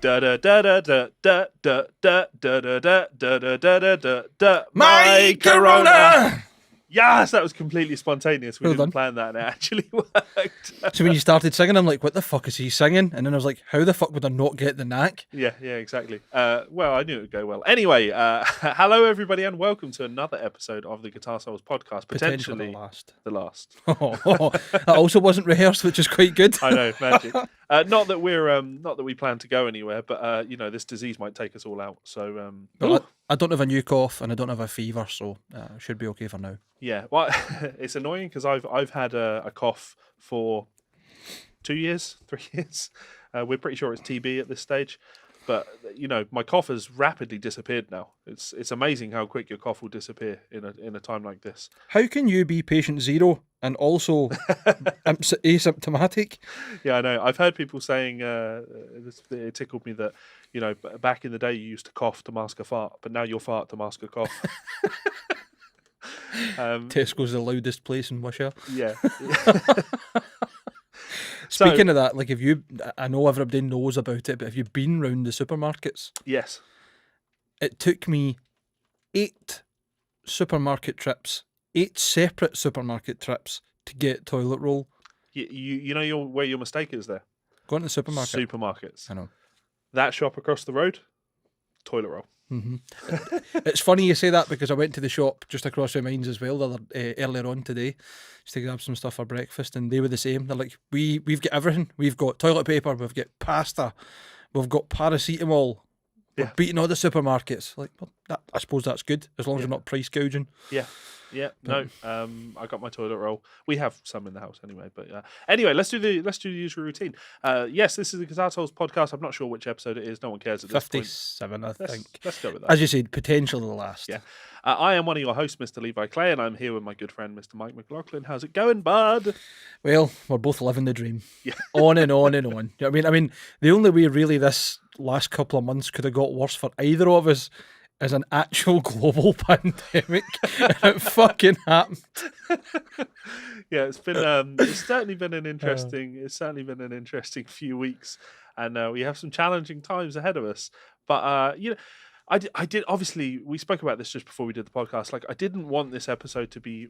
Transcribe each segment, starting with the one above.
Da da da da da da da da da da da da da da da da. My Corona! Yes, that was completely spontaneous. We Well didn't done. plan that, and it actually worked. So when you started singing, I'm like, what the fuck is he singing? And then I was like, how the fuck would I not get the knack? Yeah, exactly. Well, I knew it would go well. Anyway, hello everybody, and welcome to another episode of the Guitar Souls podcast. Potentially the last. the last. That also wasn't rehearsed, which is quite good. I know, magic. Not that we plan to go anywhere, but this disease might take us all out. So, But I don't have a new cough and I don't have a fever, so it should be okay for now. yeah. Well, it's annoying because I've had a cough for 2 years, 3 years. We're pretty sure it's TB at this stage, but my cough has rapidly disappeared now. It's amazing how quick your cough will disappear in a time like this. How can you be patient zero and also asymptomatic? Yeah, I know. I've heard people saying it tickled me that back in the day you used to cough to mask a fart, but now you'll fart to mask a cough. Tesco's the loudest place in Wishaw. Yeah. Speaking of that, like I know everybody knows about it, but have you been round the supermarkets? Yes. It took me 8 separate supermarket trips to get toilet roll. You know where your mistake is there? Go into the supermarket. Supermarkets. I know. That shop across the road, toilet roll. Mm-hmm. It's funny you say that because I went to the shop just across from mine's as well earlier on today just to grab some stuff for breakfast, and they were the same. They're like, we've got everything. We've got toilet paper, we've got pasta, we've got paracetamol. We're beating all the supermarkets. Like, well, I suppose that's good as long as you're not price gouging. Yeah. No. I got my toilet roll. We have some in the house anyway. But anyway, let's do the usual routine. Yes, this is the Guitar Souls podcast. I'm not sure which episode it is. No one cares at this point. 57, I think. Let's go with that. As you said, potentially the last. Yeah. I am one of your hosts, Mr. Levi Clay, and I'm here with my good friend, Mr. Mike McLaughlin. How's it going, bud? Well, we're both living the dream. Yeah. On and on and on. You know what I mean, the only way really this last couple of months could have got worse for either of us is an actual global pandemic. And it fucking happened. Yeah, it's been it's certainly been an interesting few weeks, and we have some challenging times ahead of us. But I did obviously, we spoke about this just before we did the podcast. Like, I didn't want this episode to be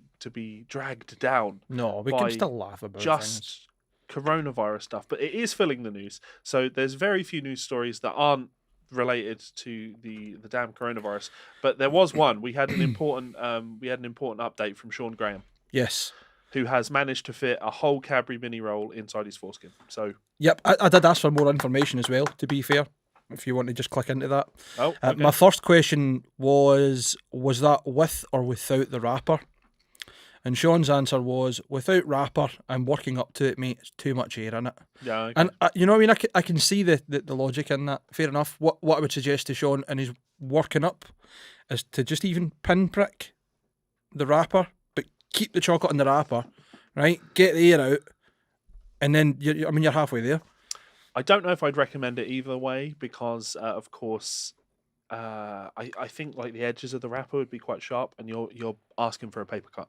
dragged down. No, we can still laugh about just things. Coronavirus stuff, but it is filling the news. So there's very few news stories that aren't related to the damn coronavirus. But there was one. We had an important update from Sean Graham. Yes. Who has managed to fit a whole Cadbury mini roll inside his foreskin. So yep, I did ask for more information as well, to be fair, if you want to just click into that. Oh, okay. My first question was that with or without the wrapper? And Sean's answer was, without wrapper, I'm working up to it, mate. It's too much air in it. Yeah. Okay. And you know what I mean? I can see the logic in that. Fair enough. What I would suggest to Sean and he's working up is to just even pinprick the wrapper, but keep the chocolate in the wrapper, right? Get the air out, and then you're halfway there. I don't know if I'd recommend it either way because, of course, I think like the edges of the wrapper would be quite sharp, and you're asking for a paper cut.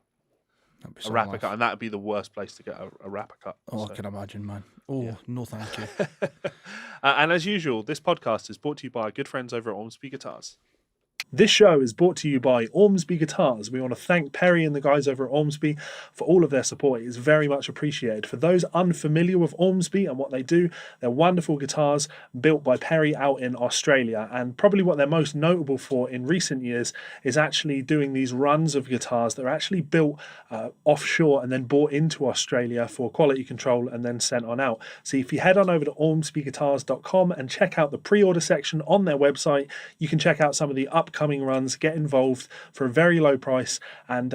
A wrapper cut, and that would be the worst place to get a wrapper cut. Oh, so. I can imagine, man. Oh, yeah. No thank you. And as usual, this podcast is brought to you by our good friends over at Ormsby Guitars. This show is brought to you by Ormsby Guitars. We want to thank Perry and the guys over at Ormsby for all of their support. It is very much appreciated. For those unfamiliar with Ormsby and what they do, they're wonderful guitars built by Perry out in Australia. And probably what they're most notable for in recent years is actually doing these runs of guitars that are actually built offshore and then brought into Australia for quality control and then sent on out. So if you head on over to ormsbyguitars.com and check out the pre-order section on their website, you can check out some of the upcoming runs, get involved for a very low price, and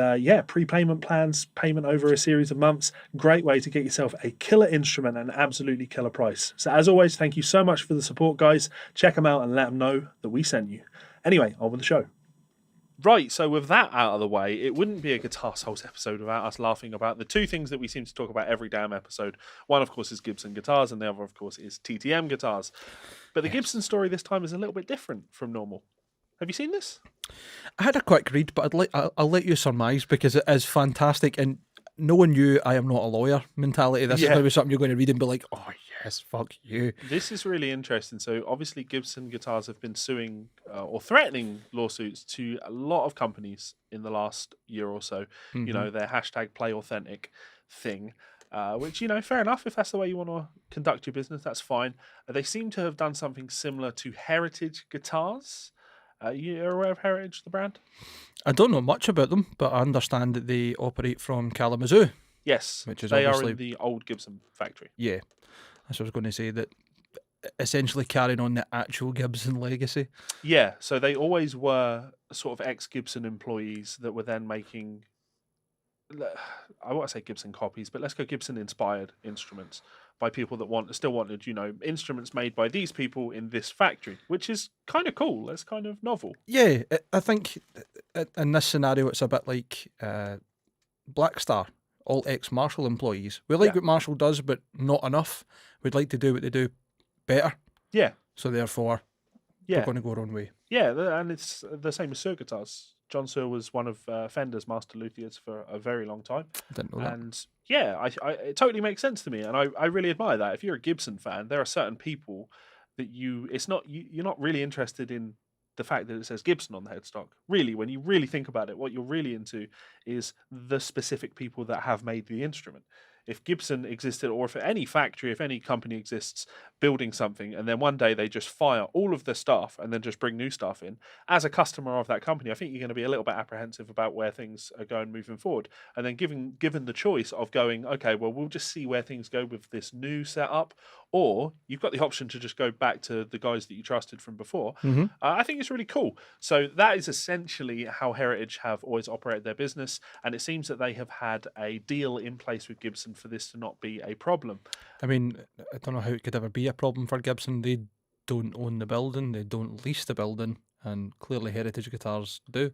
prepayment plans, payment over a series of months. Great way to get yourself a killer instrument at an absolutely killer price. So as always, thank you so much for the support, guys. Check them out and let them know that we sent you. Anyway, on with the show. Right, so with that out of the way, it wouldn't be a Guitar Souls episode without us laughing about the two things that we seem to talk about every damn episode. One, of course, is Gibson guitars, and the other, of course, is TTM guitars. But the Gibson story this time is a little bit different from normal. Have you seen this? I had a quick read, but I'll let you surmise because it is fantastic. And knowing you, I am not a lawyer mentality. This is going to be something you're going to read and be like, oh Yes, fuck you. This is really interesting. So obviously, Gibson guitars have been suing or threatening lawsuits to a lot of companies in the last year or so. You Mm-hmm. know, their hashtag Play Authentic thing, which, you know, fair enough. If that's the way you want to conduct your business, that's fine. They seem to have done something similar to Heritage Guitars. You're aware of Heritage, the brand? I don't know much about them, but I understand that they operate from Kalamazoo, Yes, which is they are obviously, in the old Gibson factory. yeah. That's what I was going to say, that essentially carrying on the actual Gibson legacy. Yeah, so they always were sort of ex-Gibson employees that were then making, I want to say Gibson copies, but let's go Gibson inspired instruments by people that still wanted, you know, instruments made by these people in this factory, which is kind of cool. That's kind of novel. Yeah, I think in this scenario, it's a bit like Black Star, all ex-Marshall employees. We like Yeah. what Marshall does, but not enough. We'd like to do what they do better. Yeah, So therefore, we're yeah, going to go our own way. yeah, and it's the same as Suhr guitars. John Suhr was one of Fender's master luthiers for a very long time. I didn't know that. And yeah, it totally makes sense to me, and I really admire that. If you're a Gibson fan, there are certain people that you're not really interested in the fact that it says Gibson on the headstock. Really, when you really think about it, what you're really into is the specific people that have made the instrument. If Gibson existed, or if any factory, if any company exists building something, and then one day they just fire all of their staff and then just bring new staff in, as a customer of that company, I think you're going to be a little bit apprehensive about where things are going moving forward. And then given the choice of going, okay, well, we'll just see where things go with this new setup, or you've got the option to just go back to the guys that you trusted from before. Mm-hmm. I think it's really cool. So that is essentially how Heritage have always operated their business, and it seems that they have had a deal in place with Gibson for this to not be a problem. I mean, I don't know how it could ever be a problem for Gibson. They don't own the building, they don't lease the building, and clearly Heritage Guitars do.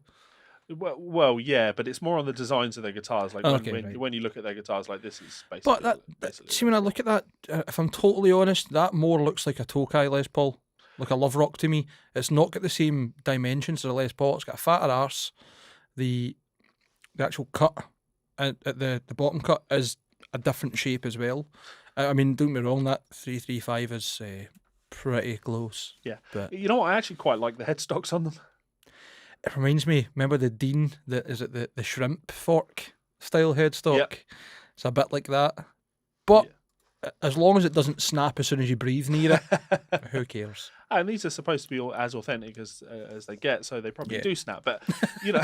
Well, yeah, but it's more on the designs of their guitars. Like Okay, when you look at their guitars, like this is But basically. see, when I look at that, if I'm totally honest, that more looks like a Tokai Les Paul, like a Love Rock to me. It's not got the same dimensions as a Les Paul. It's got a fatter arse. The actual cut at the bottom cut is a different shape as well. I mean, don't get me wrong, that 335 is pretty close. Yeah, but you know what? I actually quite like the headstocks on them. it reminds me. Remember the Dean? Is it the shrimp fork style headstock? Yep. It's a bit like that, but as long as it doesn't snap as soon as you breathe near it, who cares? And these are supposed to be as authentic as they get, so they probably do snap. But you know,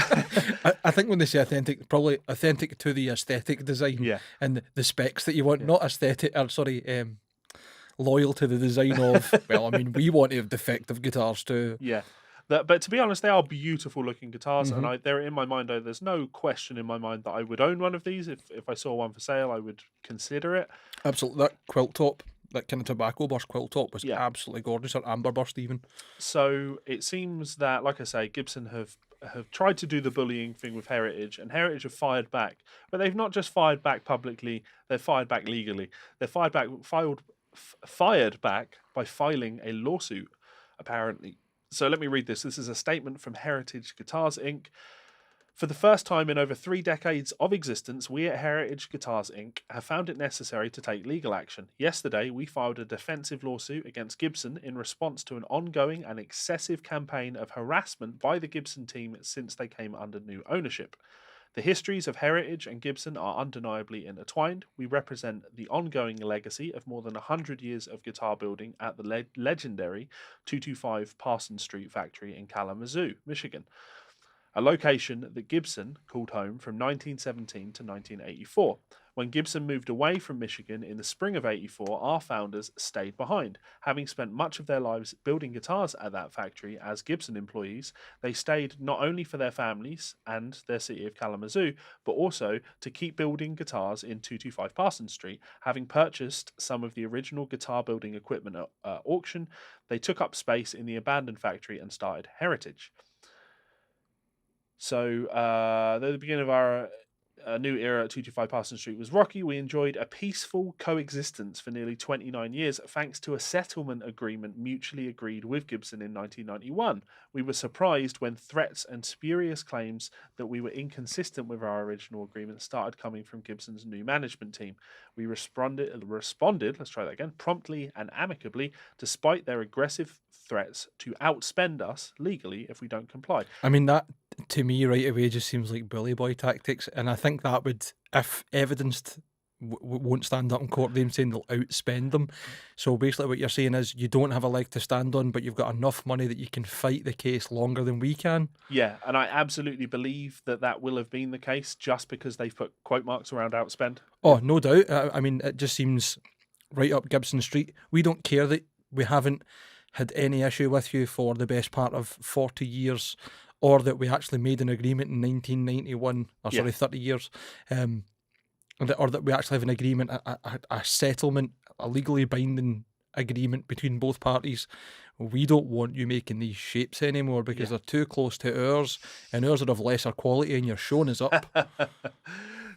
I think when they say authentic, probably authentic to the aesthetic design and the specs that you want, not aesthetic. Or sorry, loyal to the design of. Well, I mean, we want to have defective guitars too. Yeah. But to be honest, they are beautiful looking guitars, and they're in my mind. There's no question in my mind that I would own one of these. If I saw one for sale, I would consider it. Absolutely, that quilt top, that kind of tobacco burst quilt top was absolutely gorgeous, or amber burst even. So it seems that, like I say, Gibson have tried to do the bullying thing with Heritage, and Heritage have fired back. But they've not just fired back publicly; they've fired back legally. They're fired back by filing a lawsuit, apparently. So let me read this. This is a statement from Heritage Guitars Inc. For the first time in over 3 decades of existence, we at Heritage Guitars Inc. have found it necessary to take legal action. Yesterday, we filed a defensive lawsuit against Gibson in response to an ongoing and excessive campaign of harassment by the Gibson team since they came under new ownership. The histories of Heritage and Gibson are undeniably intertwined. We represent the ongoing legacy of more than 100 years of guitar building at the legendary 225 Parsons Street factory in Kalamazoo, Michigan, a location that Gibson called home from 1917 to 1984. When Gibson moved away from Michigan in the spring of '84, our founders stayed behind. Having spent much of their lives building guitars at that factory as Gibson employees, they stayed not only for their families and their city of Kalamazoo, but also to keep building guitars in 225 Parsons Street. Having purchased some of the original guitar building equipment at auction, they took up space in the abandoned factory and started Heritage. So, at the beginning of our a new era at 225 Parsons Street was rocky. We enjoyed a peaceful coexistence for nearly 29 years thanks to a settlement agreement mutually agreed with Gibson in 1991. We were surprised when threats and spurious claims that we were inconsistent with our original agreement started coming from Gibson's new management team. We responded, let's try that again, promptly and amicably, despite their aggressive threats to outspend us legally if we don't comply. I mean, that to me right away just seems like bully boy tactics, and I think that would, if evidenced, won't stand up in court. Them saying they'll outspend them. So basically, what you're saying is you don't have a leg to stand on, but you've got enough money that you can fight the case longer than we can. Yeah, and I absolutely believe that will have been the case just because they've put quote marks around outspend. Oh, no doubt. I mean, it just seems right up Gibson Street. We don't care that we haven't had any issue with you for the best part of 40 years, or that we actually made an agreement in 1991, or Yeah. sorry, 30 years, or that we actually have an agreement, a settlement, a legally binding agreement between both parties. We don't want you making these shapes anymore because they're too close to ours, and ours are of lesser quality, and you're showing us up.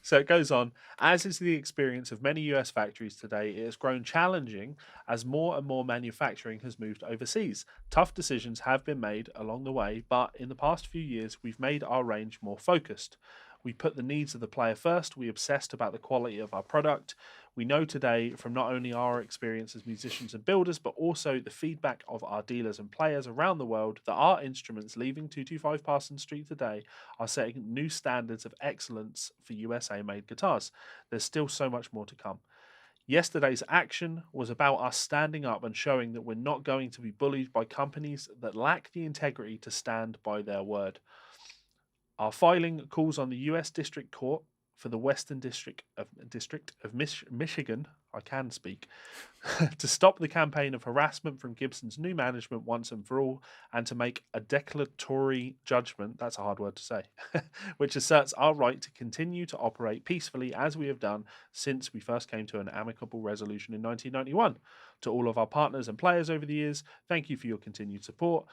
So it goes on. As is the experience of many US factories today, it has grown challenging as more and more manufacturing has moved overseas. Tough decisions have been made along the way, but in the past few years, we've made our range more focused. We put the needs of the player first. We obsessed about the quality of our product. We know today from not only our experience as musicians and builders, but also the feedback of our dealers and players around the world that our instruments leaving 225 Parsons Street today are setting new standards of excellence for USA made guitars. There's still so much more to come. Yesterday's action was about us standing up and showing that we're not going to be bullied by companies that lack the integrity to stand by their word. Our filing calls on the U.S. District Court for the Western District of Michigan, I can speak, to stop the campaign of harassment from Gibson's new management once and for all, and to make a declaratory judgment, that's a hard word to say, which asserts our right to continue to operate peacefully as we have done since we first came to an amicable resolution in 1991. To all of our partners and players over the years, thank you for your continued support.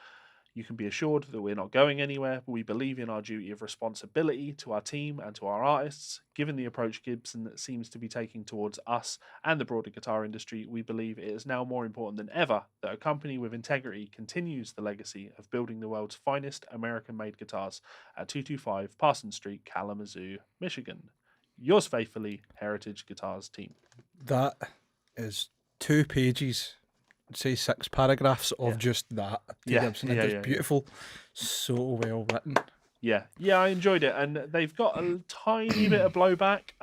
You can be assured that we're not going anywhere, but we believe in our duty of responsibility to our team and to our artists. Given the approach Gibson seems to be taking towards us and the broader guitar industry, we believe it is now more important than ever that a company with integrity continues the legacy of building the world's finest American-made guitars at 225 Parsons Street, Kalamazoo, Michigan. Yours faithfully, Heritage Guitars team. That is 2 pages. Say 6 paragraphs of just that. Gibson. It's beautiful. So well written. Yeah, I enjoyed it, and they've got a tiny bit of blowback.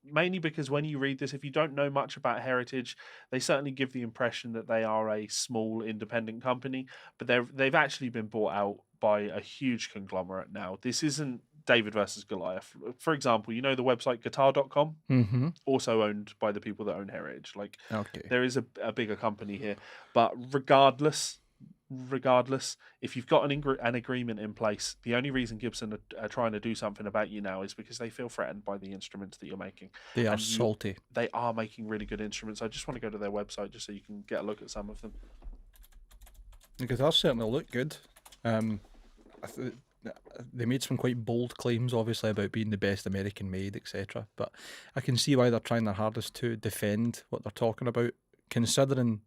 Mainly because when you read this, if you don't know much about Heritage, they certainly give the impression that they are a small independent company, but they've actually been bought out by a huge conglomerate now. This isn't David versus Goliath. For example, you know the website guitar.com? Mm-hmm. Also owned by the people that own Heritage. Like, there is a bigger company here. But regardless, if you've got an agreement in place, the only reason Gibson are trying to do something about you now is because they feel threatened by the instruments that you're making. They are salty. They are making really good instruments. I just want to go to their website just so you can get a look at some of them. The guitars certainly look good. They made some quite bold claims, obviously, about being the best American made, etc. But I can see why they're trying their hardest to defend what they're talking about, considering,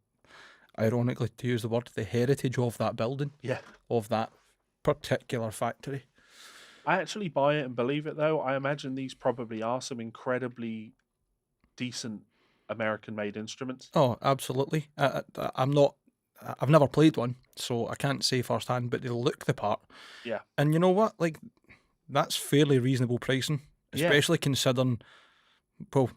ironically to use the word, the heritage of that building, of that particular factory. I actually buy it and believe it, though. I imagine these probably are some incredibly decent American-made instruments. Oh, absolutely. I've never played one, so I can't say firsthand, but they look the part. Yeah. And you know what? Like, that's fairly reasonable pricing, especially considering, well,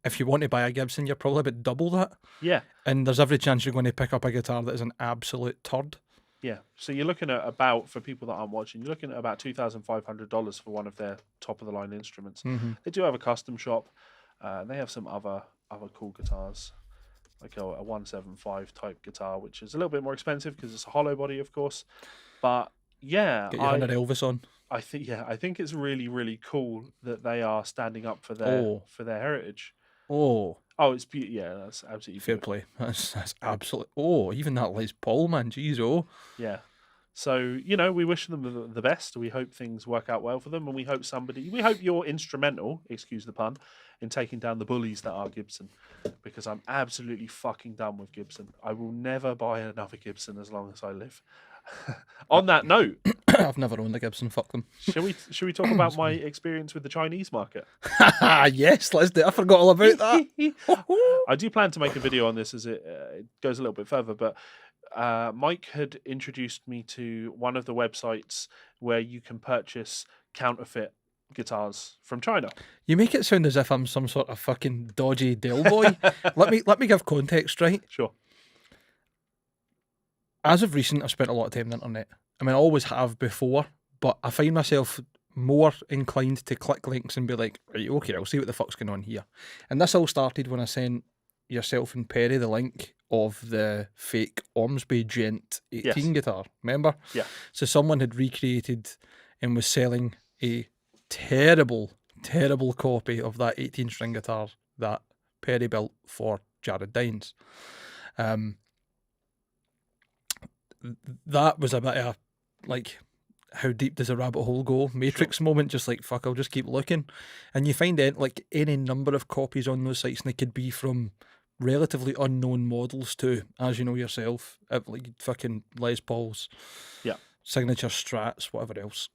if you want to buy a Gibson, you're probably about double that. Yeah. And there's every chance you're going to pick up a guitar that is an absolute turd. Yeah. So you're looking at about, for people that aren't watching, you're looking at about $2,500 for one of their top-of-the-line instruments. Mm-hmm. They do have a custom shop. They have some other cool guitars, like a 175 type guitar, which is a little bit more expensive because it's a hollow body, of course. But yeah, get your Elvis on. I think it's really, really cool that they are standing up for their heritage. It's beautiful. Yeah, that's absolutely fair beautiful. Play. That's absolutely. Even that Les Paul, man. Jeez, Yeah. So, you know, we wish them the best. We hope things work out well for them, and we hope you're instrumental, excuse the pun, in taking down the bullies that are Gibson, because I'm absolutely fucking done with Gibson. I will never buy another Gibson as long as I live. On that note, I've never owned a Gibson. Fuck them. should we talk about my experience with the Chinese market? Yes, let's do it. I forgot all about that. I do plan to make a video on this as it goes a little bit further, but Mike had introduced me to one of the websites where you can purchase counterfeit guitars from China. You make it sound as if I'm some sort of fucking dodgy Dale boy. let me give context, right? Sure. As of recent, I've spent a lot of time on the internet. I mean, I always have before, but I find myself more inclined to click links and be like, right, okay, I'll see what the fuck's going on here. And this all started when I sent yourself and Perry the link of the fake Ormsby Gent 18 Yes. guitar. Remember? Yeah. So someone had recreated and was selling a terrible, terrible copy of that 18-string guitar that Perry built for Jared Dines. That was a bit of like, how deep does a rabbit hole go? Matrix moment, just like, fuck, I'll just keep looking. And you find out like any number of copies on those sites, and they could be from relatively unknown models to, as you know yourself, like fucking Les Pauls, Yeah. signature Strats, whatever else.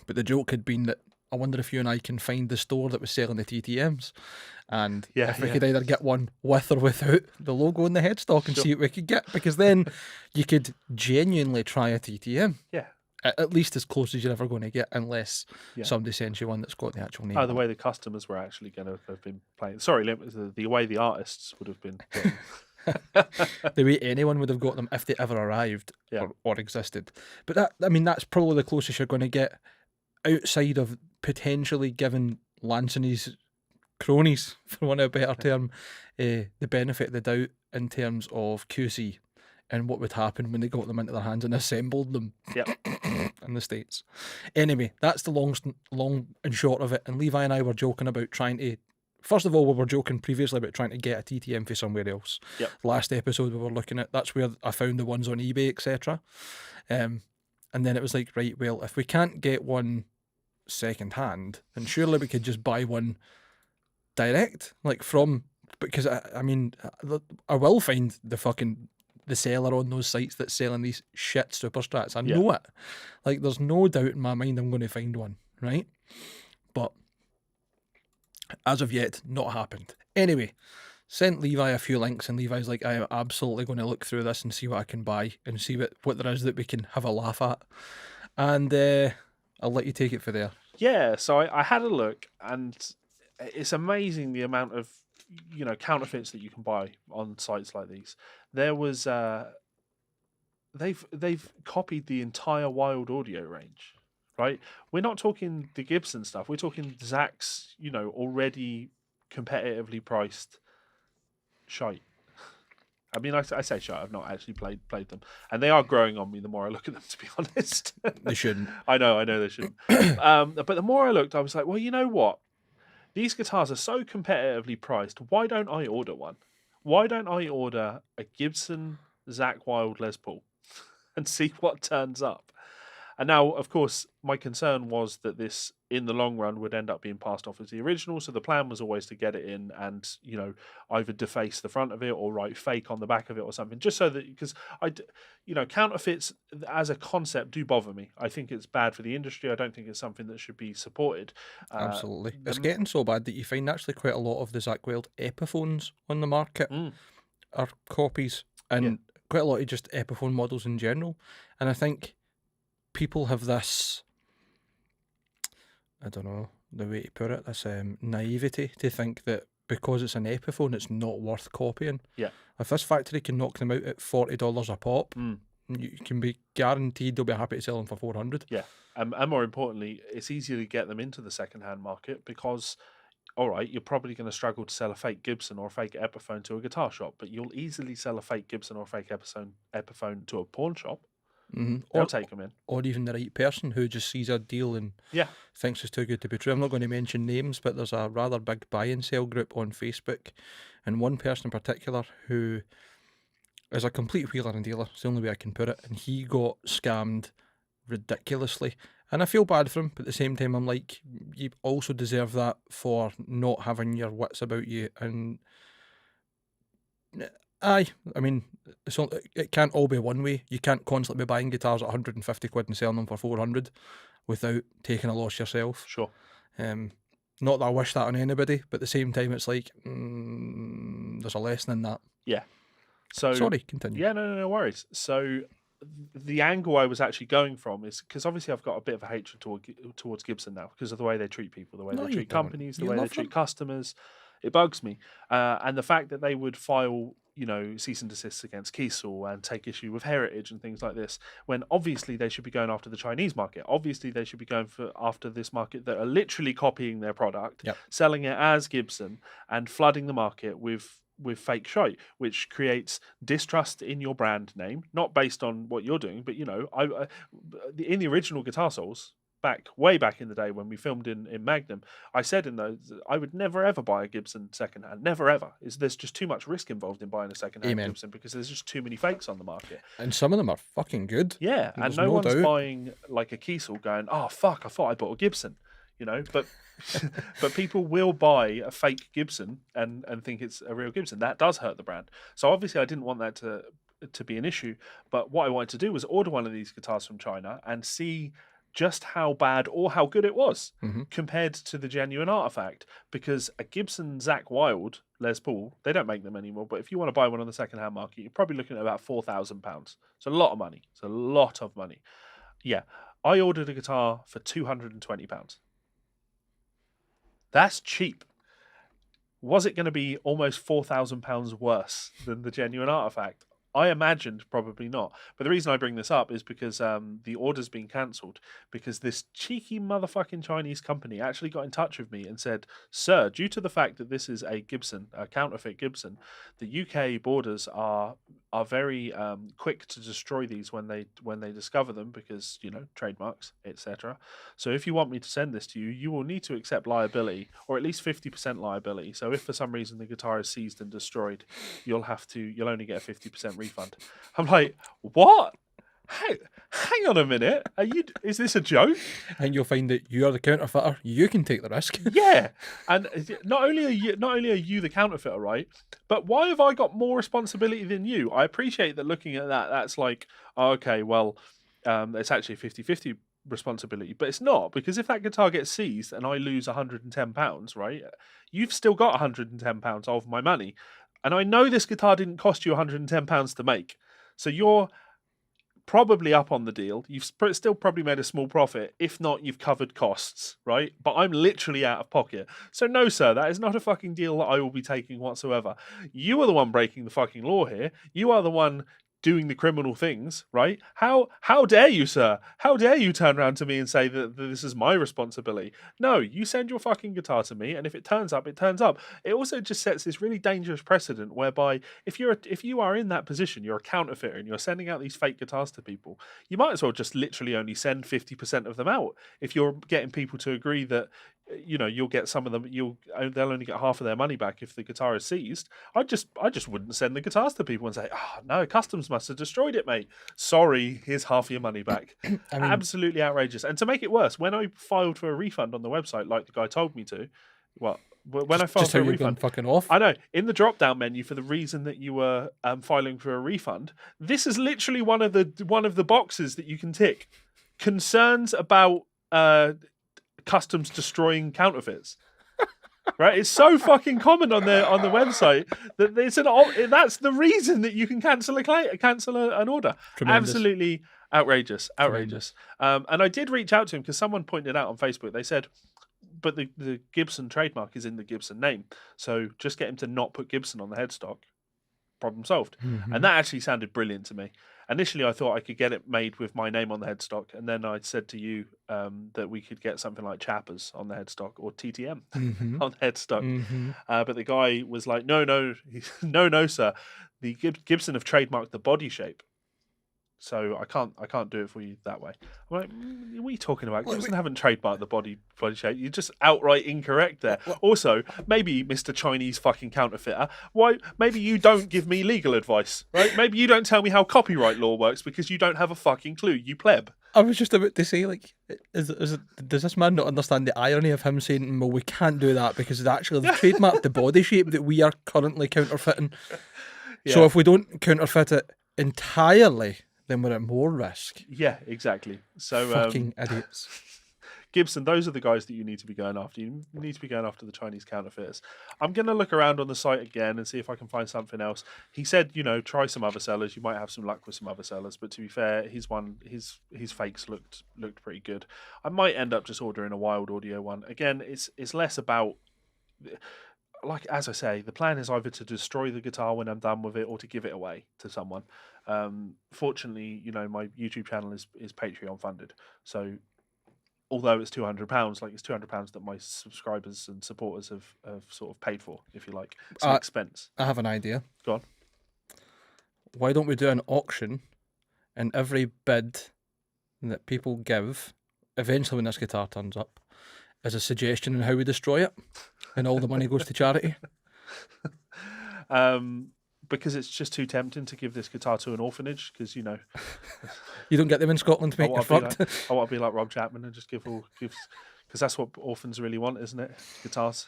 But the joke had been that I wonder if you and I can find the store that was selling the TTMs, and if we could either get one with or without the logo and the headstock, and see what we could get, because then you could genuinely try a TTM. Yeah. At least as close as you're ever going to get, unless somebody sends you one that's got the actual name. Oh, the way the customers were actually going to have been playing. Sorry, the way the artists would have been. The way anyone would have got them if they ever arrived or existed. But that, I mean, that's probably the closest you're going to get outside of potentially giving Lance and his cronies, for want of a better term, the benefit of the doubt in terms of QC and what would happen when they got them into their hands and assembled them in the States. Anyway, that's the long and short of it. And Levi and I were joking about trying to, first of all, we were joking previously about trying to get a TTM for somewhere else. Last episode we were looking at, that's where I found the ones on eBay, etc. And then it was like, right, well, if we can't get one second hand, then surely we could just buy one direct, like from, because I mean, I will find the seller on those sites that's selling these shit Superstrats. I know it. Like, there's no doubt in my mind I'm going to find one, right? But as of yet, not happened. Anyway, sent Levi a few links, and Levi's like, I am absolutely going to look through this and see what I can buy and see what there is that we can have a laugh at. And I'll let you take it for there. Yeah, so I had a look, and it's amazing the amount of counterfeits that you can buy on sites like these. There was they've copied the entire Wild Audio range, right? We're not talking the Gibson stuff. We're talking Zach's, already competitively priced shite. I mean, I say shite. I've not actually played them, and they are growing on me the more I look at them. To be honest, They shouldn't. I know they shouldn't. But the more I looked, I was like, well, you know what? These guitars are so competitively priced. Why don't I order one? Why don't I order a Gibson Zach Wild Les Paul and see what turns up? And now, of course, my concern was that this, in the long run, would end up being passed off as the original. So the plan was always to get it in and, either deface the front of it or write fake on the back of it or something. Just so that, because counterfeits as a concept do bother me. I think it's bad for the industry. I don't think it's something that should be supported. Absolutely. It's getting so bad that you find actually quite a lot of the Zach Wild Epiphones on the market are copies, and quite a lot of just Epiphone models in general. And I think people have this, I don't know the way to put it, this naivety to think that because it's an Epiphone, it's not worth copying. Yeah. If this factory can knock them out at $40 a pop, you can be guaranteed they'll be happy to sell them for $400. Yeah. And more importantly, it's easier to get them into the second-hand market because, all right, you're probably going to struggle to sell a fake Gibson or a fake Epiphone to a guitar shop, but you'll easily sell a fake Gibson or a fake Epiphone to a pawn shop. They'll take them in. Or even the right person who just sees a deal and thinks it's too good to be true. I'm not going to mention names, but there's a rather big buy and sell group on Facebook, and one person in particular who is a complete wheeler and dealer. It's the only way I can put it. And he got scammed ridiculously. And I feel bad for him, but at the same time, I'm like, you also deserve that for not having your wits about you. And aye, I mean, it can't all be one way. You can't constantly be buying guitars at 150 quid and selling them for 400 without taking a loss yourself. Sure. Not that I wish that on anybody, but at the same time, it's like, there's a lesson in that. Yeah. So Sorry, continue. Yeah, no worries. So the angle I was actually going from is because obviously I've got a bit of a hatred towards Gibson now because of the way they treat people, the way No, they you treat don't. companies, the You way they love treat them. customers. It bugs me, and the fact that they would file, cease and desist against Kiesel and take issue with heritage and things like this, when obviously they should be going after the Chinese market. Obviously they should be going after this market that are literally copying their product, Yep. selling it as Gibson, and flooding the market with fake shite, which creates distrust in your brand name, not based on what you're doing, but in the original Guitar Souls, way back in the day when we filmed in Magnum, I said in those I would never ever buy a Gibson secondhand, never ever. There's just too much risk involved in buying a secondhand Amen. Gibson because there's just too many fakes on the market. And some of them are fucking good. Yeah, and There's no no one's doubt. buying like a Kiesel going, oh fuck, I thought I bought a Gibson, but but people will buy a fake Gibson and think it's a real Gibson. That does hurt the brand. So obviously I didn't want that to be an issue, but what I wanted to do was order one of these guitars from China and see just how bad or how good it was compared to the genuine artifact, because a Gibson Zach Wild Les Paul, they don't make them anymore, but if you want to buy one on the second-hand market, you're probably looking at about £4,000. It's a lot of money. It's a lot of money. Yeah, I ordered a guitar for £220. That's cheap. Was it going to be almost £4,000 worse than the genuine artifact? I imagined probably not. But the reason I bring this up is because the order's been cancelled because this cheeky motherfucking Chinese company actually got in touch with me and said, sir, due to the fact that this is a Gibson, a counterfeit Gibson, the UK borders are very quick to destroy these when they discover them because, trademarks, etc. So if you want me to send this to you, you will need to accept liability, or at least 50% liability. So if for some reason the guitar is seized and destroyed, you'll only get a 50% refund. I'm like, what? Hang on a minute. Is this a joke? And you'll find that you are the counterfeiter. You can take the risk. Yeah. And not only are you the counterfeiter, right? But why have I got more responsibility than you? I appreciate that looking at that's like, okay, well, it's actually a 50-50 responsibility, but it's not, because if that guitar gets seized and I lose £110, right, you've still got £110 of my money, and I know this guitar didn't cost you £110 to make, so you're probably up on the deal. You've still probably made a small profit. If not, you've covered costs, right? But I'm literally out of pocket. So no, sir, that is not a fucking deal that I will be taking whatsoever. You are the one breaking the fucking law here. You are the one doing the criminal things, right? How dare you, sir? How dare you turn around to me and say that this is my responsibility? No, you send your fucking guitar to me, and if it turns up, it turns up. It also just sets this really dangerous precedent whereby if you are in that position, you're a counterfeiter and you're sending out these fake guitars to people, you might as well just literally only send 50% of them out. If you're getting people to agree that you'll get some of them, they'll only get half of their money back if the guitar is seized. I just wouldn't send the guitars to people and say, oh no, customs must have destroyed it, mate. Sorry, here's half your money back. Absolutely outrageous. And to make it worse, when I filed for a refund on the website, like the guy told me to, when I filed for a refund, fucking off. I know, in the drop-down menu for the reason that you were filing for a refund, this is literally one of the boxes that you can tick. Concerns about customs destroying counterfeits. Right, it's so fucking common on the website that that's the reason that you can cancel an order. Tremendous. Absolutely outrageous. And I did reach out to him because someone pointed out on Facebook. They said, but the Gibson trademark is in the Gibson name, so just get him to not put Gibson on the headstock. Problem solved. And that actually sounded brilliant to me. Initially, I thought I could get it made with my name on the headstock, and then I said to you that we could get something like Chappers on the headstock or TTM on the headstock. But the guy was like, no, sir. The Gibson have trademarked the body shape. so I can't do it for you that way. I'm like, what are you talking about? Gibson haven't trademarked the body shape. You're just outright incorrect there. Also, maybe Mr. Chinese fucking counterfeiter, why? Maybe you don't give me legal advice, right? Maybe you don't tell me how copyright law works because you don't have a fucking clue. You pleb. I was just about to say, like, does this man not understand the irony of him saying, well, we can't do that because actually they've trademarked the body shape that we are currently counterfeiting. Yeah. So if we don't counterfeit it entirely, then we're at more risk. Yeah, exactly. So Fucking idiots. Gibson, those are the guys that you need to be going after. You need to be going after the Chinese counterfeiters. I'm going to look around on the site again and see if I can find something else. He said, try some other sellers. You might have some luck with some other sellers, but to be fair, his fakes looked pretty good. I might end up just ordering a Wild Audio one. Again, it's less about, like as I say, the plan is either to destroy the guitar when I'm done with it or to give it away to someone. Fortunately, my YouTube channel is Patreon funded, so although it's £200, like it's £200 that my subscribers and supporters have sort of paid for, if you like. It's an expense. I have an idea. Go on. Why don't we do an auction, and every bid that people give, eventually when this guitar turns up, is a suggestion on how we destroy it, and all the money goes to charity? Because it's just too tempting to give this guitar to an orphanage, because you don't get them in Scotland, mate. You're fucked. I want to be like Rob Chapman and just give because that's what orphans really want, isn't it? Guitars.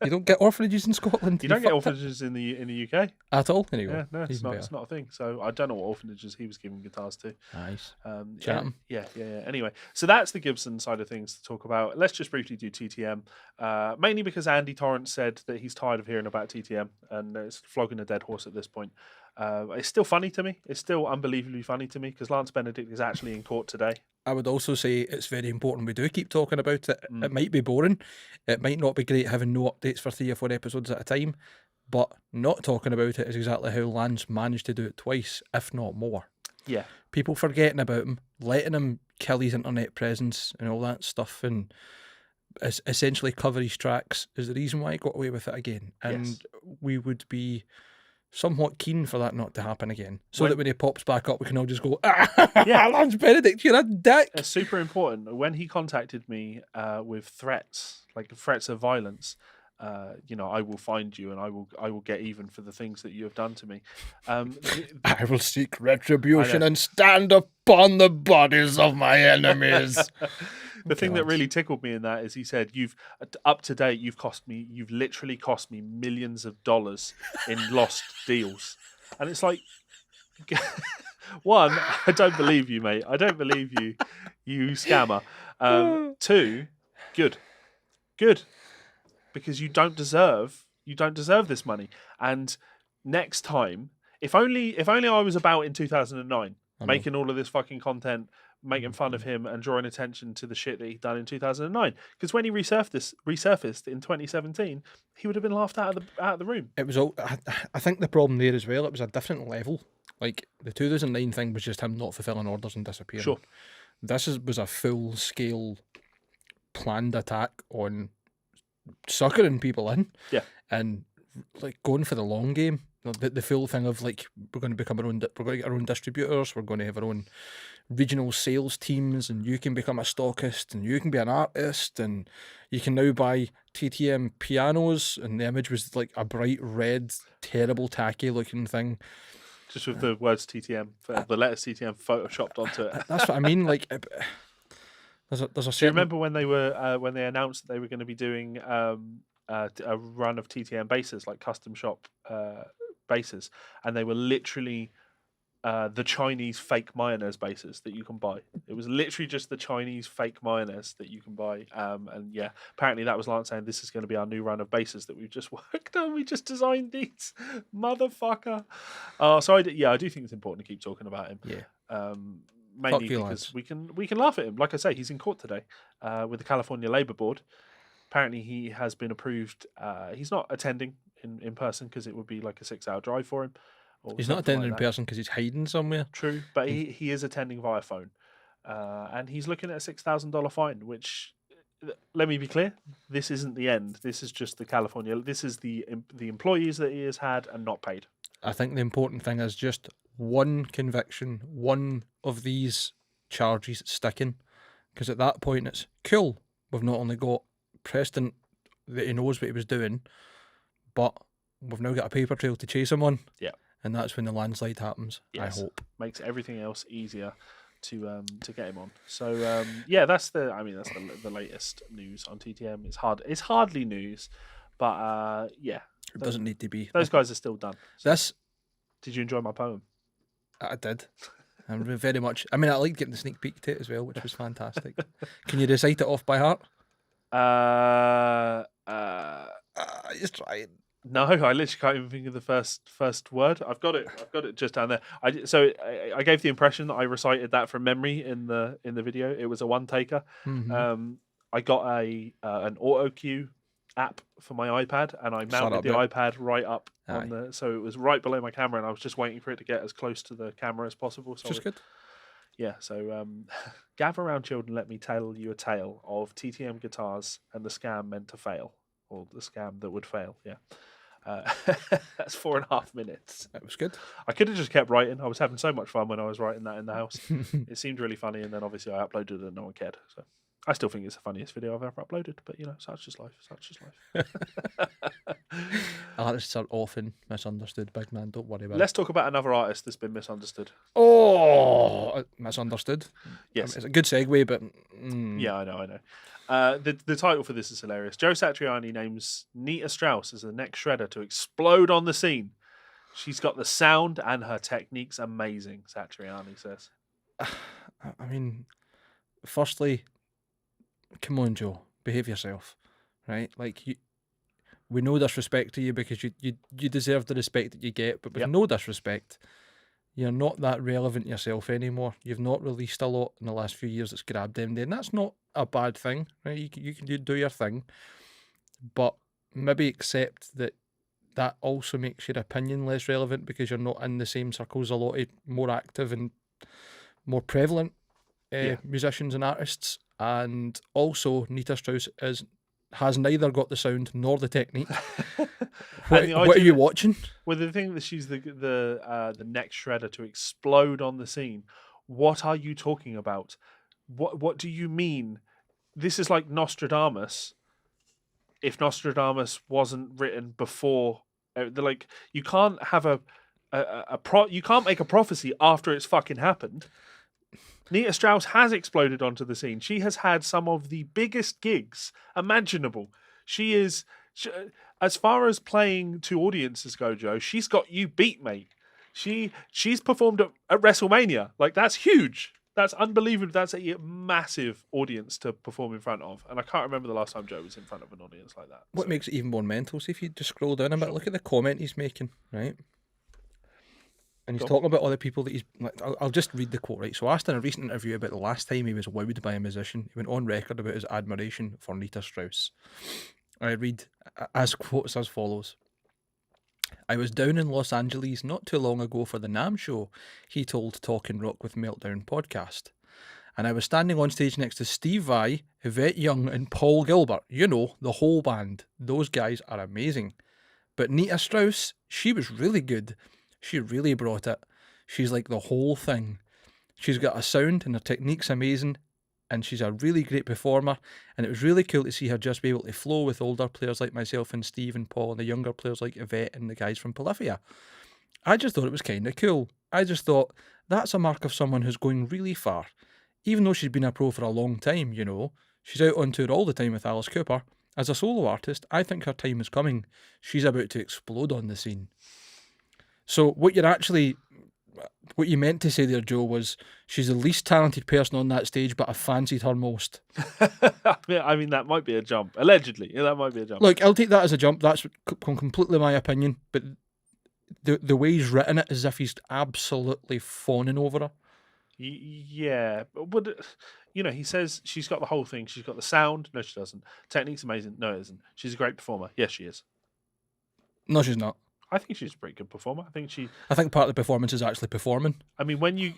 You don't get orphanages in Scotland. You don't get orphanages in the UK at all. Anyway, yeah, no, it's not a thing. So I don't know what orphanages he was giving guitars to. Nice. Yeah. Anyway, so that's the Gibson side of things to talk about. Let's just briefly do TTM, mainly because Andy Torrance said that he's tired of hearing about TTM and it's flogging a dead horse at this point. It's still funny to me. It's still unbelievably funny to me because Lance Benedict is actually in court today. I would also say it's very important we do keep talking about it. It might be boring. It might not be great having no updates for 3 or 4 episodes at a time, but not talking about it is exactly how Lance managed to do it twice, if not more. Yeah. People forgetting about him, letting him kill his internet presence and all that stuff, and essentially cover his tracks is the reason why he got away with it again. And we would be somewhat keen for that not to happen again, so that when he pops back up, we can all just go, Lance Benedict, you're a dick. It's super important. When he contacted me with threats, like threats of violence, I will find you and I will get even for the things that you have done to me. I will seek retribution and stand upon the bodies of my enemies. The thing that really tickled me in that is he said, you've literally cost me millions of dollars in lost deals. And it's like, one, I don't believe you, mate. I don't believe you, you scammer. 2, good. Because you don't deserve this money. And next time, if only I was about in 2009, making all of this fucking content, making fun of him and drawing attention to the shit that he'd done in 2009. Because when he resurfaced in 2017, he would have been laughed out of the room. It was all. I think the problem there as well, it was a different level. Like the 2009 thing was just him not fulfilling orders and disappearing. Sure. This was a full scale planned attack on suckering people in. Yeah. And like going for the long game. The full thing of like we're going to become we're going to get our own distributors, we're going to have our own regional sales teams, and you can become a stockist and you can be an artist and you can now buy TTM pianos, and the image was like a bright red, terrible, tacky looking thing. Just with the words TTM, the letters TTM photoshopped onto it. That's what I mean. Like, there's a certain... Do you remember when they announced that they were going to be doing a run of TTM bases, like custom shop bases, and they were literally the Chinese fake Mayonnaise bases that you can buy. It was literally just the Chinese fake Mayonnaise that you can buy. And yeah, apparently that was Lance saying this is going to be our new run of bases that we've just worked on. We just designed these, motherfucker. So I do think it's important to keep talking about him. Yeah. Mainly because we can laugh at him. Like I say, he's in court today with the California Labor Board. Apparently he has been approved. He's not attending in person because it would be like a 6-hour drive for him. He's not attending in person because he's hiding somewhere. True, but he is attending via phone. And he's looking at a $6,000 fine, which, let me be clear, this isn't the end. This is just the California. This is the employees that he has had and not paid. I think the important thing is just one conviction, one of these charges sticking. Because at that point, it's cool. We've not only got precedent that he knows what he was doing, but we've now got a paper trail to chase him on. Yeah. And that's when the landslide happens, Yes. I hope. Makes everything else easier to get him on. So yeah, that's the latest news on TTM. It's hardly news, but yeah, It doesn't need to be. those guys are still done. So, This, did you enjoy my poem? I did. And very much. I mean, I liked getting the sneak peek to it as well, which was fantastic. Can you recite it off by heart? Just try it. No, I literally can't even think of the first word. I've got it just down there. I gave the impression that I recited that from memory in the video. It was a one taker. Mhm. I got an auto cue app for my iPad, and I mounted the iPad right up on so it was right below my camera, and I was just waiting for it to get as close to the camera as possible. So Just good. yeah. So gather around, children. Let me tell you a tale of TTM guitars and the scam meant to fail, or the scam that would fail. Yeah. That's 4.5 minutes. That was good. I could have just kept writing. I was having so much fun when I was writing that in the house. It seemed really funny, and then obviously I uploaded it and no one cared. So I still think it's the funniest video I've ever uploaded, but such is life. Such is life. Artists are often misunderstood, big man. Don't worry about Let's talk about another artist that's been misunderstood. it. Oh, misunderstood. Yes. It's a good segue, but Yeah, I know. The title for this is hilarious. Joe Satriani names Nita Strauss as the next shredder to explode on the scene. She's got the sound and her technique's amazing, Satriani says. I mean, firstly, come on, Joe, behave yourself, right? Like we no disrespect to you because you deserve the respect that you get, but with no disrespect, you're not that relevant yourself anymore. You've not released a lot in the last few years that's grabbed them, and that's not a bad thing, right? You can do your thing, but maybe accept that also makes your opinion less relevant because you're not in the same circles a lot of more active and more prevalent musicians and artists. And also, Nita Strauss has neither got the sound nor the technique. What are you watching? Well, the thing that she's the next shredder to explode on the scene. What are you talking about? What do you mean? This is like Nostradamus. If Nostradamus wasn't written before, like you can't have you can't make a prophecy after it's fucking happened. Nita Strauss has exploded onto the scene. She has had some of the biggest gigs imaginable. She is, as far as playing to audiences go, Joe, she's got you beat, mate. She's performed at WrestleMania. Like, that's huge. That's unbelievable. That's a massive audience to perform in front of. And I can't remember the last time Joe was in front of an audience like that. What makes it even more mental, see if you just scroll down a bit, look at the comment he's making, right? And he's talking about other people that he's... I'll just read the quote, right? So asked in a recent interview about the last time he was wowed by a musician, he went on record about his admiration for Nita Strauss. I read as quotes as follows. I was down in Los Angeles not too long ago for the NAMM show, he told Talkin' Rock with Meltdown podcast. And I was standing on stage next to Steve Vai, Yvette Young and Paul Gilbert. You know, the whole band. Those guys are amazing. But Nita Strauss, she was really good. She really brought it. She's like the whole thing. She's got a sound and her technique's amazing, and she's a really great performer, and it was really cool to see her just be able to flow with older players like myself and Steve and Paul and the younger players like Yvette and the guys from Polyphia. I just thought it was kind of cool. I just thought that's a mark of someone who's going really far. Even though she's been a pro for a long time, you know, she's out on tour all the time with Alice Cooper. As a solo artist, I think her time is coming. She's about to explode on the scene. So what you meant to say there, Joe, was she's the least talented person on that stage, but I fancied her most. I mean, that might be a jump. Allegedly, that might be a jump. Look, I'll take that as a jump. That's completely my opinion. But the way he's written it is as if he's absolutely fawning over her. Yeah, but he says she's got the whole thing. She's got the sound. No, she doesn't. Technique's amazing. No, it isn't. She's a great performer. Yes, she is. No, she's not. I think she's a pretty good performer. I think part of the performance is actually performing. I mean, when you...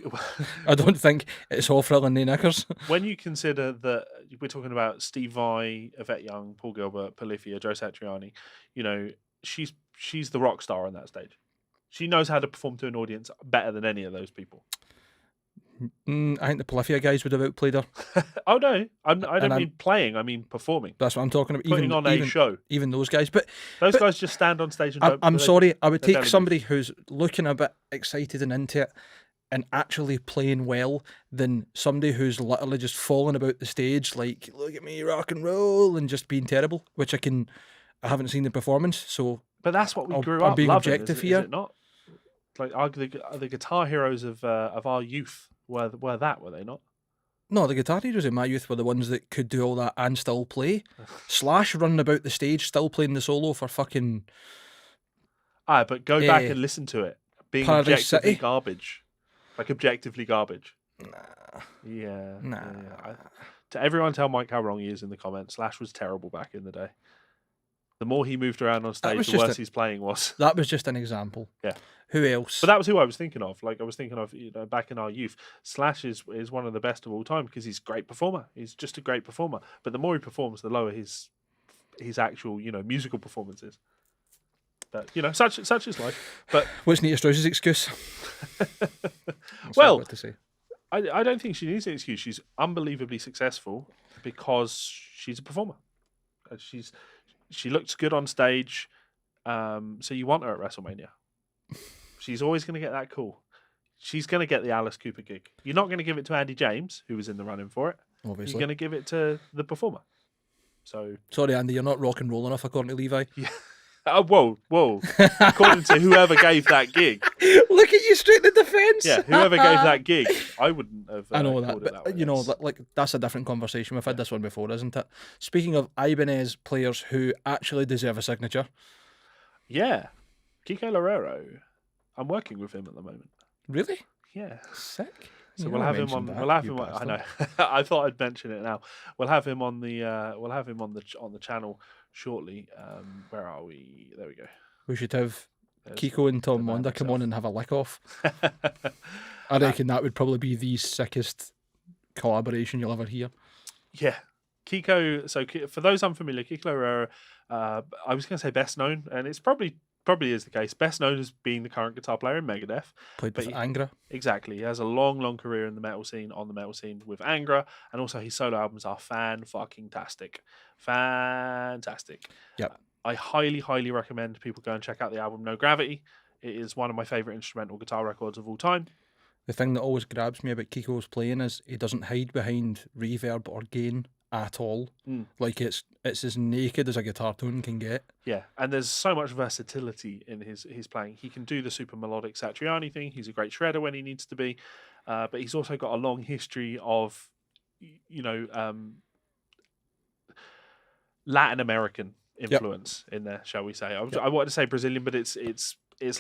I don't think it's all frill and knickers. When you consider that we're talking about Steve Vai, Yvette Young, Paul Gilbert, Polyphia, Joe Satriani, she's the rock star on that stage. She knows how to perform to an audience better than any of those people. I think the Polyphia guys would have outplayed her. Oh no, I don't I'm- mean playing. I mean performing. That's what I'm talking about. Putting on a show. Even those guys. But Those guys just stand on stage and don't. I'm sorry. I would they take barely somebody who's looking a bit excited and into it and actually playing well than somebody who's literally just falling about the stage like, look at me, rock and roll, and just being terrible, which I haven't seen the performance, so... But that's what we grew I'm up being loving, objective is here. it not? Like, are the guitar heroes of our youth were they not? No, the guitar heroes in my youth were the ones that could do all that and still play. Slash running about the stage, still playing the solo for fucking... But go back and listen to it. Being Paradise objectively City? garbage. Like, objectively garbage. Nah. Yeah. Nah. To everyone tell Mike how wrong he is in the comments. Slash was terrible back in the day. The more he moved around on stage, the worse his playing was. That was just an example. Yeah. Who else? But that was who I was thinking of. Like, I was thinking of, back in our youth, Slash is one of the best of all time because he's a great performer. He's just a great performer. But the more he performs, the lower his actual, musical performance is. But, such is life. But what's Nita Strauss's excuse? well, what to say. I don't think she needs an excuse. She's unbelievably successful because she's a performer. She looks good on stage, so you want her at WrestleMania. She's always going to get that call. She's going to get the Alice Cooper gig. You're not going to give it to Andy James, who was in the running for it. Obviously. You're going to give it to the performer. So sorry, Andy, you're not rock and roll enough, according to Levi. Yeah. Whoa. According to whoever gave that gig. Look at you straight in the defence. Yeah, whoever gave that gig, I wouldn't have. I know that, but like that's a different conversation. We've had this one before, isn't it? Speaking of Ibanez players who actually deserve a signature. Yeah, Kiko Loureiro. I'm working with him at the moment. Really? Yeah. Sick. So we'll have him on. We'll have him. I know. I thought I'd mention it now. We'll have him on the. We'll have him on the channel shortly. Where are we? There we go. We should have Kiko and Tom Monda come on and have a lick off. I reckon that would probably be the sickest collaboration you'll ever hear. Yeah, Kiko. So for those unfamiliar, Kiko Loureiro. I was going to say best known, and it's probably is the case. Best known as being the current guitar player in Megadeth. Played with Angra. Exactly. He has a long career in the metal scene, with Angra, and also his solo albums are fan-fucking-tastic. Fantastic. Yep. I highly recommend people go and check out the album No Gravity. It is one of my favourite instrumental guitar records of all time. The thing that always grabs me about Kiko's playing is he doesn't hide behind reverb or gain at all. Like it's as naked as a guitar tone can get. Yeah, and there's so much versatility in his playing. He can do the super melodic Satriani thing. He's a great shredder when he needs to be, but he's also got a long history of, Latin American influence in there, shall we say? I wanted to say Brazilian, but it's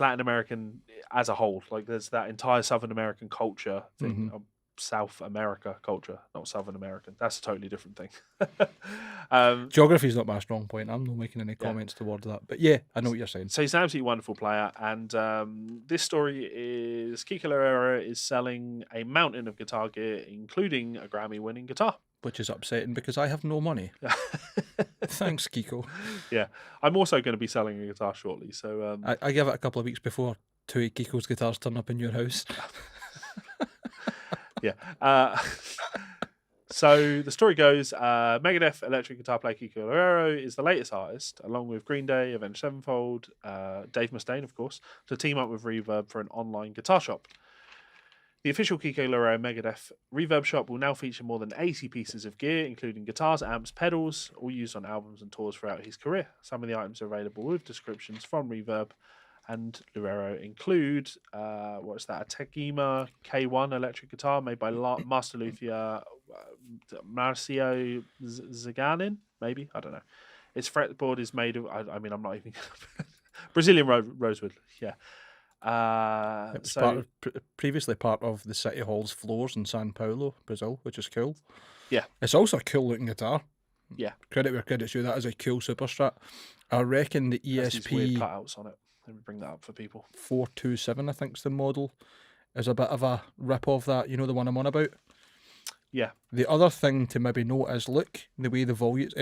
Latin American as a whole. Like there's that entire Southern American culture thing. South America culture, not Southern American. That's a totally different thing. Geography is not my strong point. I'm not making any comments towards that. But yeah, I know what you're saying. So he's an absolutely wonderful player. And this story is Kiko Loureiro is selling a mountain of guitar gear, including a Grammy-winning guitar. Which is upsetting because I have no money. Thanks, Kiko. Yeah. I'm also going to be selling a guitar shortly. So I give it a couple of weeks before two of Kiko's guitars turn up in your house. Yeah. So the story goes, Megadeth electric guitar player Kiko Loureiro is the latest artist, along with Green Day, Avenged Sevenfold, Dave Mustaine, of course, to team up with Reverb for an online guitar shop. The official Kiko Loureiro Megadeth Reverb shop will now feature more than 80 pieces of gear, including guitars, amps, pedals, all used on albums and tours throughout his career. Some of the items are available with descriptions from Reverb, and Loureiro include, a Tegima K1 electric guitar made by master luthier Marcio Zaganin, maybe? I don't know. Its fretboard is made of, I'm not even... Brazilian rosewood, yeah. It was previously part of the City Hall's floors in Sao Paulo, Brazil, which is cool. Yeah. It's also a cool looking guitar. Yeah. Credit where credit's due. That is a cool super strat. I reckon the ESP weird cutouts on it. Let me bring that up for people. 427, I think, is the model. Is a bit of a rip of that. You know the one I'm on about? Yeah. The other thing to maybe note is look the way the volutes,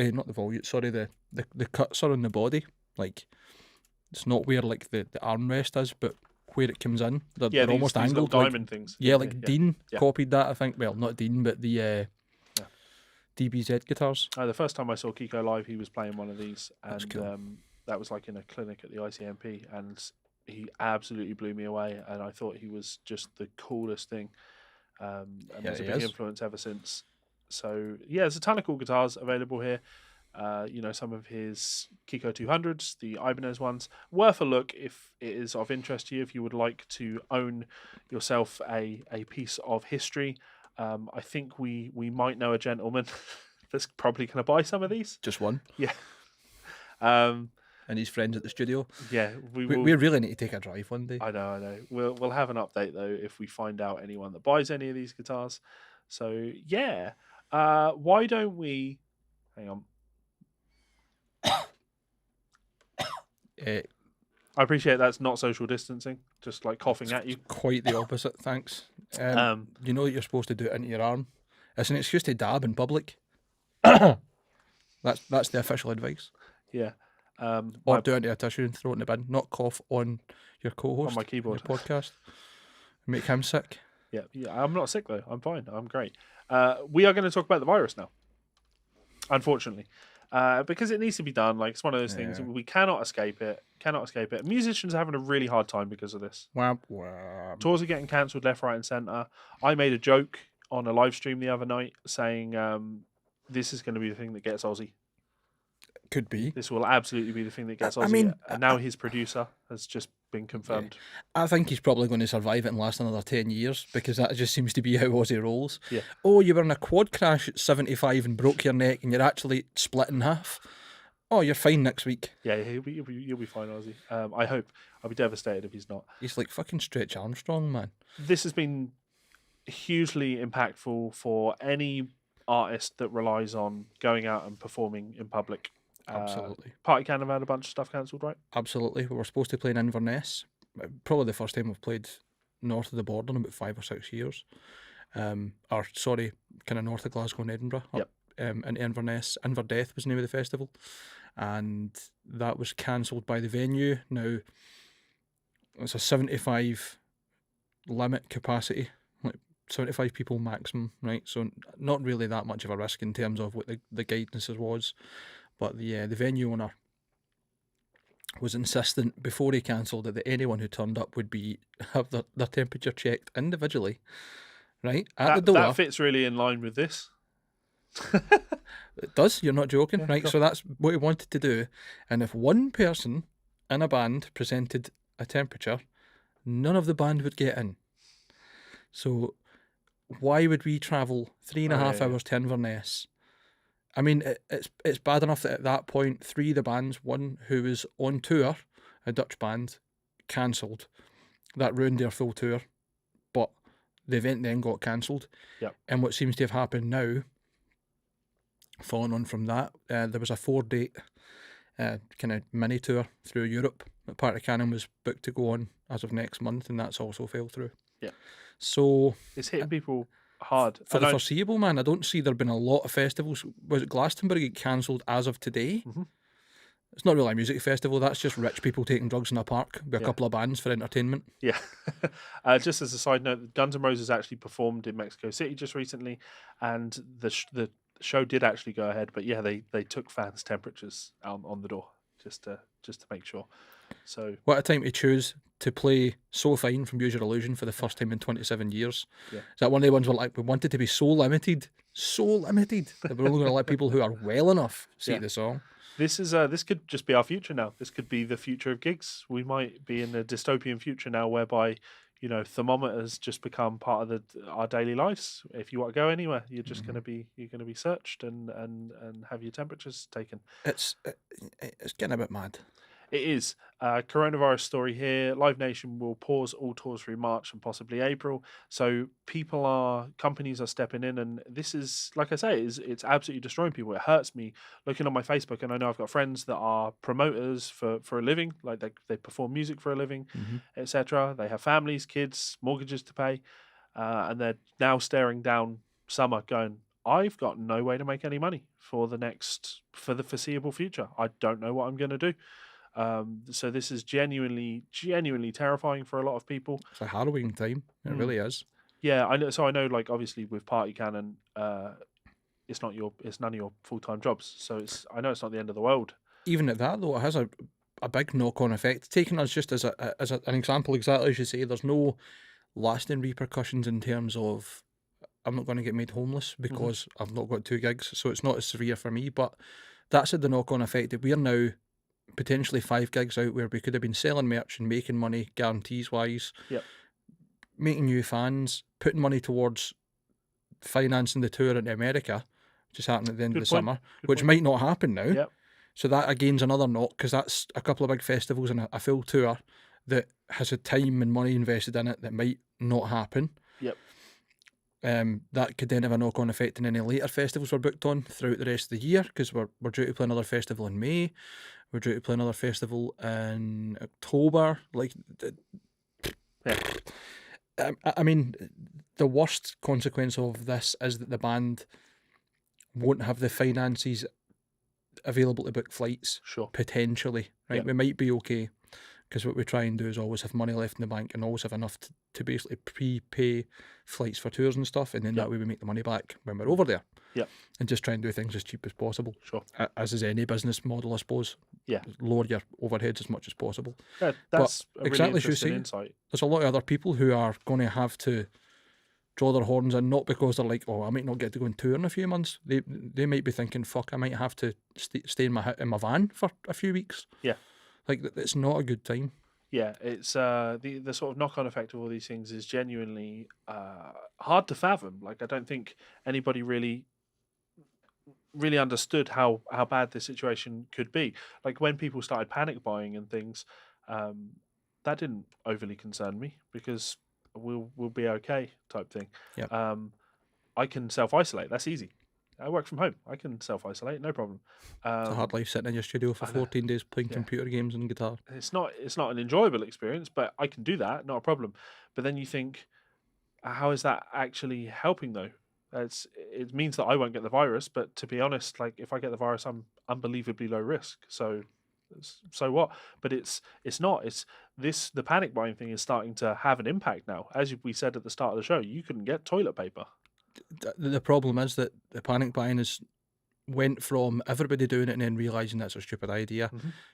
the cuts are on the body. Like it's not where like the armrest is, but where it comes in. They're Yeah, almost these little angled. Like, diamond things. yeah, like Dean yeah. copied that, I think. Well, not Dean, but the DBZ guitars. The first time I saw Kiko live, he was playing one of these, That's and cool. that was like in a clinic at the ICMP, and he absolutely blew me away, and I thought he was just the coolest thing, and Yeah, was a he big is. influence ever since. So yeah, there's a ton of cool guitars available here. Some of his Kiko 200s, the Ibanez ones, worth a look if it is of interest to you. If you would like to own yourself a piece of history, I think we might know a gentleman that's probably going to buy some of these. Just one. Yeah. And his friends at the studio. Yeah, We really need to take a drive one day. I know. We'll have an update though if we find out anyone that buys any of these guitars. So yeah, why don't we? Hang on. I appreciate that's not social distancing, just like coughing at you. Quite the opposite, thanks. You know you're supposed to do it into your arm. It's an excuse to dab in public. That's the official advice. Yeah. Or do it into a tissue and throw it in the bin. Not cough on your co-host on my keyboard on your podcast. Make him sick. Yeah. I'm not sick though. I'm fine. I'm great. We are going to talk about the virus now. Unfortunately. Because it needs to be done. Like, it's one of those things we cannot escape it. Musicians are having a really hard time because of this. Wham, wham. Tours are getting cancelled left, right, and centre. I made a joke on a live stream the other night saying this is going to be the thing that gets Ozzy. Could be. This will absolutely be the thing that gets Ozzy. And now his producer has just been confirmed. I think he's probably going to survive it and last another 10 years because that just seems to be how Ozzy rolls. Yeah. Oh, you were in a quad crash at 75 and broke your neck and you're actually split in half. Oh, you're fine next week. Yeah, you'll be fine, Ozzy. I hope. I'll be devastated if he's not. He's like fucking Stretch Armstrong, man. This has been hugely impactful for any artist that relies on going out and performing in public. Absolutely. Party Can have had a bunch of stuff cancelled, right? Absolutely. We were supposed to play in Inverness. Probably the first time we've played north of the border in about 5 or 6 years. Kind of north of Glasgow and Edinburgh. Yep. In Inverness. Inverdeath was the name of the festival. And that was cancelled by the venue. Now, it's a 75 limit capacity, like 75 people maximum, right? So not really that much of a risk in terms of what the guidance was. But the venue owner was insistent before he cancelled it that anyone who turned up would have their temperature checked individually, right? At the door. That fits really in line with this. It does, you're not joking, Yeah, right? cool. So that's what he wanted to do. And if one person in a band presented a temperature, none of the band would get in. So why would we travel 3.5 hours to Inverness? I mean, it's bad enough that at that point, 3 of the bands, one who was on tour, a Dutch band, cancelled. That ruined their full tour. But the event then got cancelled. Yep. And what seems to have happened now, following on from that, there was a 4-date kind of mini tour through Europe that Party Cannon was booked to go on as of next month, and that's also fell through. Yeah. So it's hitting people hard. For the foreseeable, man, I don't see there been a lot of festivals. Was it Glastonbury get cancelled as of today? Mm-hmm. It's not really a music festival. That's just rich people taking drugs in a park with a couple of bands for entertainment. Yeah. Just as a side note, Guns N' Roses actually performed in Mexico City just recently, and the show did actually go ahead. But yeah, they took fans' temperatures on the door just to make sure. So what a time to choose to play So Fine from Use Your Illusion for the first time in 27 years. Yeah. Is that one of the ones where like we wanted to be so limited that we're only going to let people who are well enough see the song? This could just be our future now. This could be the future of gigs. We might be in a dystopian future now whereby, thermometers just become part of our daily lives. If you want to go anywhere, you're just going to be searched and have your temperatures taken. It's getting a bit mad. It is. Coronavirus story here. Live Nation will pause all tours through March and possibly April. So companies are stepping in, and this is, like I say, it's absolutely destroying people. It hurts me looking on my Facebook, and I know I've got friends that are promoters for a living, like they perform music for a living, etc. They have families, kids, mortgages to pay, and they're now staring down summer going, I've got no way to make any money for the foreseeable future. I don't know what I'm going to do. So this is genuinely terrifying for a lot of people. It's a harrowing time. It Mm. really is. Yeah, I know. So I know, like, obviously with Party Cannon, it's none of your full time jobs. So I know it's not the end of the world. Even at that though, it has a big knock on effect. Taking us just as an example, exactly as you say, there's no lasting repercussions in terms of I'm not going to get made homeless because I've not got 2 gigs, so it's not as severe for me. But that's had the knock on effect that we're now potentially 5 gigs out where we could have been selling merch and making money, guarantees wise, Yep. making new fans, putting money towards financing the tour into America, which is happening at the end of the summer, which might not happen now. Yep. So that again's another knock, because that's a couple of big festivals and a full tour that has had time and money invested in it that might not happen. Yep. That could then have a knock-on effect in any later festivals we're booked on throughout the rest of the year, because we're due to play another festival in May, we're due to play another festival in October. Like, Yeah. I mean, the worst consequence of this is that the band won't have the finances available to book flights. Sure. Potentially, right? Yeah. We might be okay, because what we try and do is always have money left in the bank and always have enough to basically prepay flights for tours and stuff, and then that way we make the money back when we're over there. Yeah. And just try and do things as cheap as possible. Sure. As is any business model, I suppose. Yeah. Lower your overheads as much as possible. Yeah, that's a really exactly as you interesting say, insight. There's a lot of other people who are going to have to draw their horns in, not because they're like, oh, I might not get to go on tour in a few months. They might be thinking, fuck, I might have to stay in my van for a few weeks. Yeah. Like, it's not a good time. Yeah, it's the sort of knock-on effect of all these things is genuinely hard to fathom. Like, I don't think anybody really understood how bad this situation could be. Like, when people started panic buying and things, that didn't overly concern me, because we'll be okay type thing. Yep. I can self-isolate. That's easy. I work from home. I can self-isolate, no problem. It's a hard life sitting in your studio for 14 days playing computer games and guitar. It's not an enjoyable experience, but I can do that, not a problem. But then you think, how is that actually helping though? It means that I won't get the virus, but to be honest, like, if I get the virus, I'm unbelievably low risk. So what? But it's not. The panic buying thing is starting to have an impact now. As we said at the start of the show, you couldn't get toilet paper. The problem is that the panic buying went from everybody doing it and then realising that's a stupid idea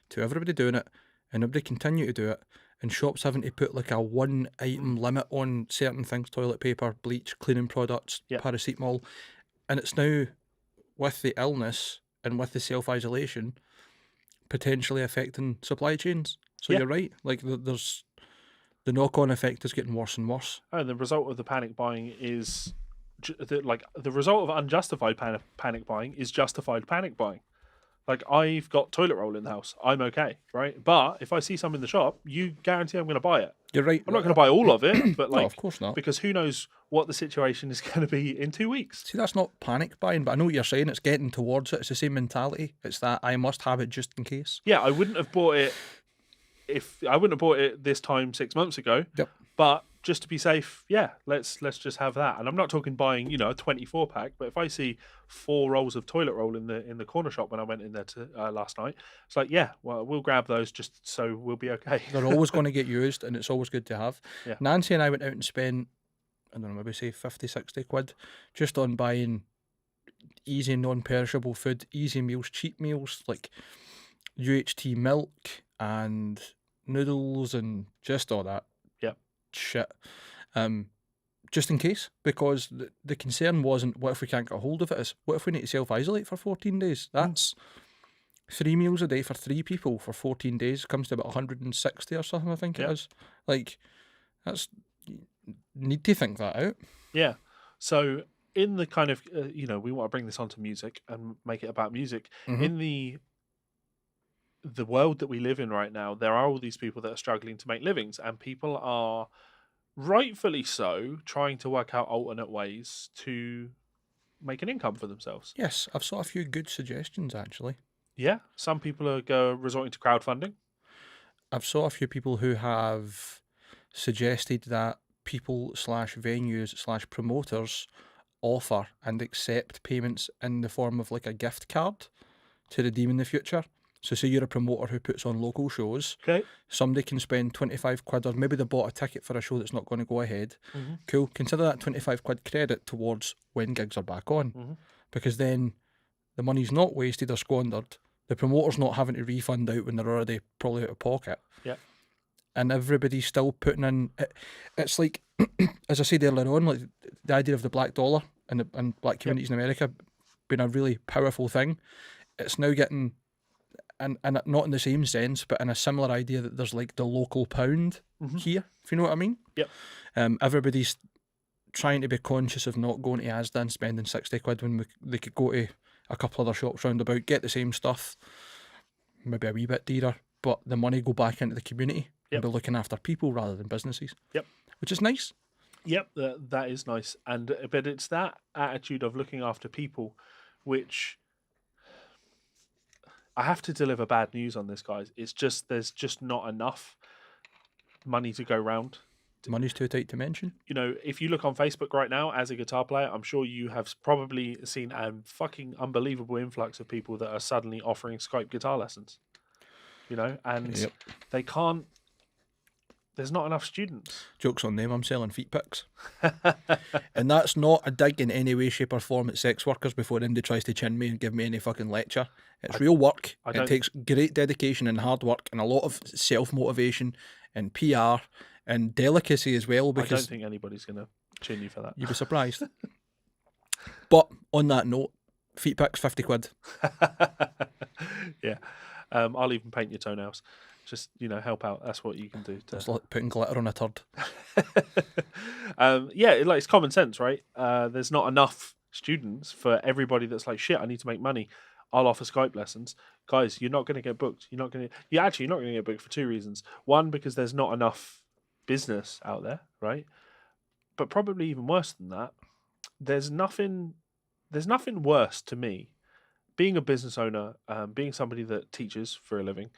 to everybody doing it and everybody continue to do it, and shops having to put like a 1 item limit on certain things: toilet paper, bleach, cleaning products, paracetamol. And it's now, with the illness and with the self-isolation, potentially affecting supply chains. So you're right, like, there's the knock-on effect is getting worse and worse. And the result of the panic buying is the result of unjustified panic buying is justified panic buying. Like, I've got toilet roll in the house, I'm okay, right? But if I see some in the shop, you guarantee I'm going to buy it. You're right. I'm not going to buy all of it, but like, no, of course not, because who knows what the situation is going to be in 2 weeks. See, that's not panic buying, but I know what you're saying. It's getting towards it. It's the same mentality. It's that I must have it just in case. Yeah, I wouldn't have bought it this time 6 months ago. Yep. But just to be safe, yeah, let's just have that. And I'm not talking buying, a 24 pack, but if I see 4 rolls of toilet roll in the corner shop when I went in there last night, it's like, yeah, well, we'll grab those just so we'll be okay. They're always going to get used, and it's always good to have. Yeah. Nancy and I went out and spent, I don't know, maybe say 50, 60 quid just on buying easy non-perishable food, easy meals, cheap meals, like UHT milk and noodles and just all that shit, just in case, because the concern wasn't what if we can't get a hold of it, is what if we need to self-isolate for 14 days. That's 3 meals a day for 3 people for 14 days, comes to about 160 or something, I think it is. Like, that's, need to think that out. Yeah. So in the kind of we want to bring this onto music and make it about music. In the world that we live in right now, there are all these people that are struggling to make livings, and people are rightfully so trying to work out alternate ways to make an income for themselves. Yes, I've saw a few good suggestions actually. Yeah, some people are resorting to crowdfunding. I've saw a few people who have suggested that people / venues / promoters offer and accept payments in the form of like a gift card to redeem in the future. So say you're a promoter who puts on local shows, Okay. somebody can spend 25 quid, or maybe they bought a ticket for a show that's not going to go ahead. Cool. Consider that 25 quid credit towards when gigs are back on. Because then the money's not wasted or squandered. The promoter's not having to refund out when they're already probably out of pocket. Yeah. And everybody's still putting in. It's like, as I said earlier on, like the idea of the black dollar and black communities in America being a really powerful thing. It's now getting, and not in the same sense, but in a similar idea that there's like the local pound here, if you know what I mean. Yep. Everybody's trying to be conscious of not going to Asda and spending 60 quid when they could go to a couple other shops round about, get the same stuff, maybe a wee bit dearer, but the money go back into the community and be looking after people rather than businesses. Yep. Which is nice. Yep, that is nice. And but it's that attitude of looking after people which I have to deliver bad news on this, guys. It's just there's just not enough money to go round. Money's too tight to mention. You know, if you look on Facebook right now as a guitar player, I'm sure you have probably seen a fucking unbelievable influx of people that are suddenly offering Skype guitar lessons. You know, and they can't. There's not enough students. Joke's on them, I'm selling feet pics. And that's not a dig in any way, shape or form at sex workers before Indy tries to chin me and give me any fucking lecture. It's real work. It takes great dedication and hard work and a lot of self-motivation and PR and delicacy as well. Because I don't think anybody's going to chin you for that. You'd be surprised. But on that note, feet pics, 50 quid. Yeah. I'll even paint your toenails. Just, you know, help out. That's what you can do. It's like putting glitter on a turd. Yeah, it's common sense, right? There's not enough students for everybody that's like, shit, I need to make money. I'll offer Skype lessons. Guys, you're not going to get booked. You're not going to get booked for two reasons. One, because there's not enough business out there, right? But probably even worse than that, there's nothing worse to me, being a business owner, being somebody that teaches for a living,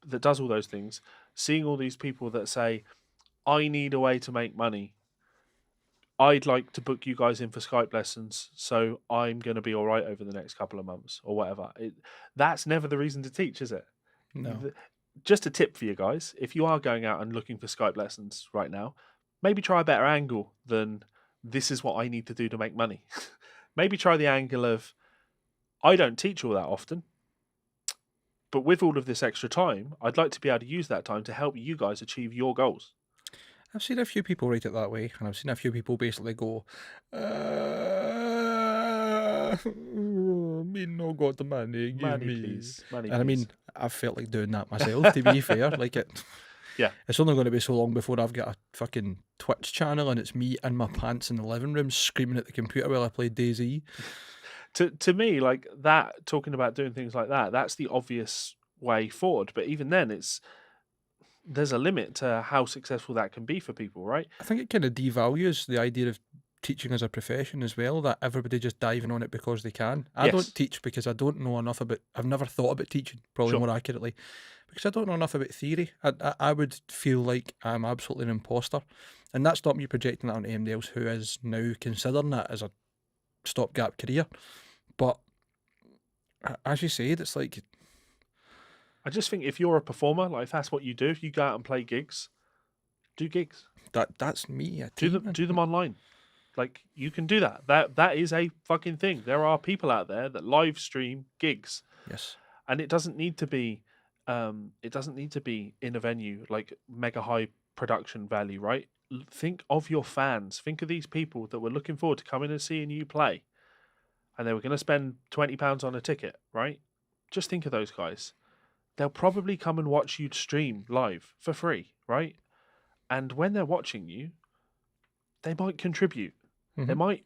that does all those things, seeing all these people that say, I need a way to make money. I'd like to book you guys in for Skype lessons, so I'm going to be all right over the next couple of months or whatever. That's never the reason to teach, is it? No. Just a tip for you guys. If you are going out and looking for Skype lessons right now, maybe try a better angle than this is what I need to do to make money. Maybe try the angle of, I don't teach all that often, but with all of this extra time, I'd like to be able to use that time to help you guys achieve your goals. I've seen a few people write it that way, and I've seen a few people basically go, me no got the money, give Money, me. please. Money, And I mean, please. I've felt like doing that myself, to be fair. Like Yeah. It's only going to be so long before I've got a fucking Twitch channel and it's me in my pants in the living room screaming at the computer while I play DayZ. To me, like that, talking about doing things like that, that's the obvious way forward. But even then, there's a limit to how successful that can be for people, right? I think it kind of devalues the idea of teaching as a profession as well, that everybody just diving on it because they can. I don't teach because I don't know enough about, I've never thought about teaching, probably more accurately, because I don't know enough about theory. I would feel like I'm absolutely an imposter. And that's not me projecting that on anybody else who is now considering that as a stopgap career. But as you said, it's like, I just think if you're a performer, like if that's what you do, if you go out and play gigs, do gigs. That's me. Do them online. Like you can do that. That is a fucking thing. There are people out there that live stream gigs. Yes. And it doesn't need to be in a venue like mega high production value, right? Think of your fans. Think of these people that were looking forward to coming and seeing you play, and they were going to spend £20 on a ticket, right? Just think of those guys. They'll probably come and watch you stream live for free, right? And when they're watching you, they might contribute. Mm-hmm. They might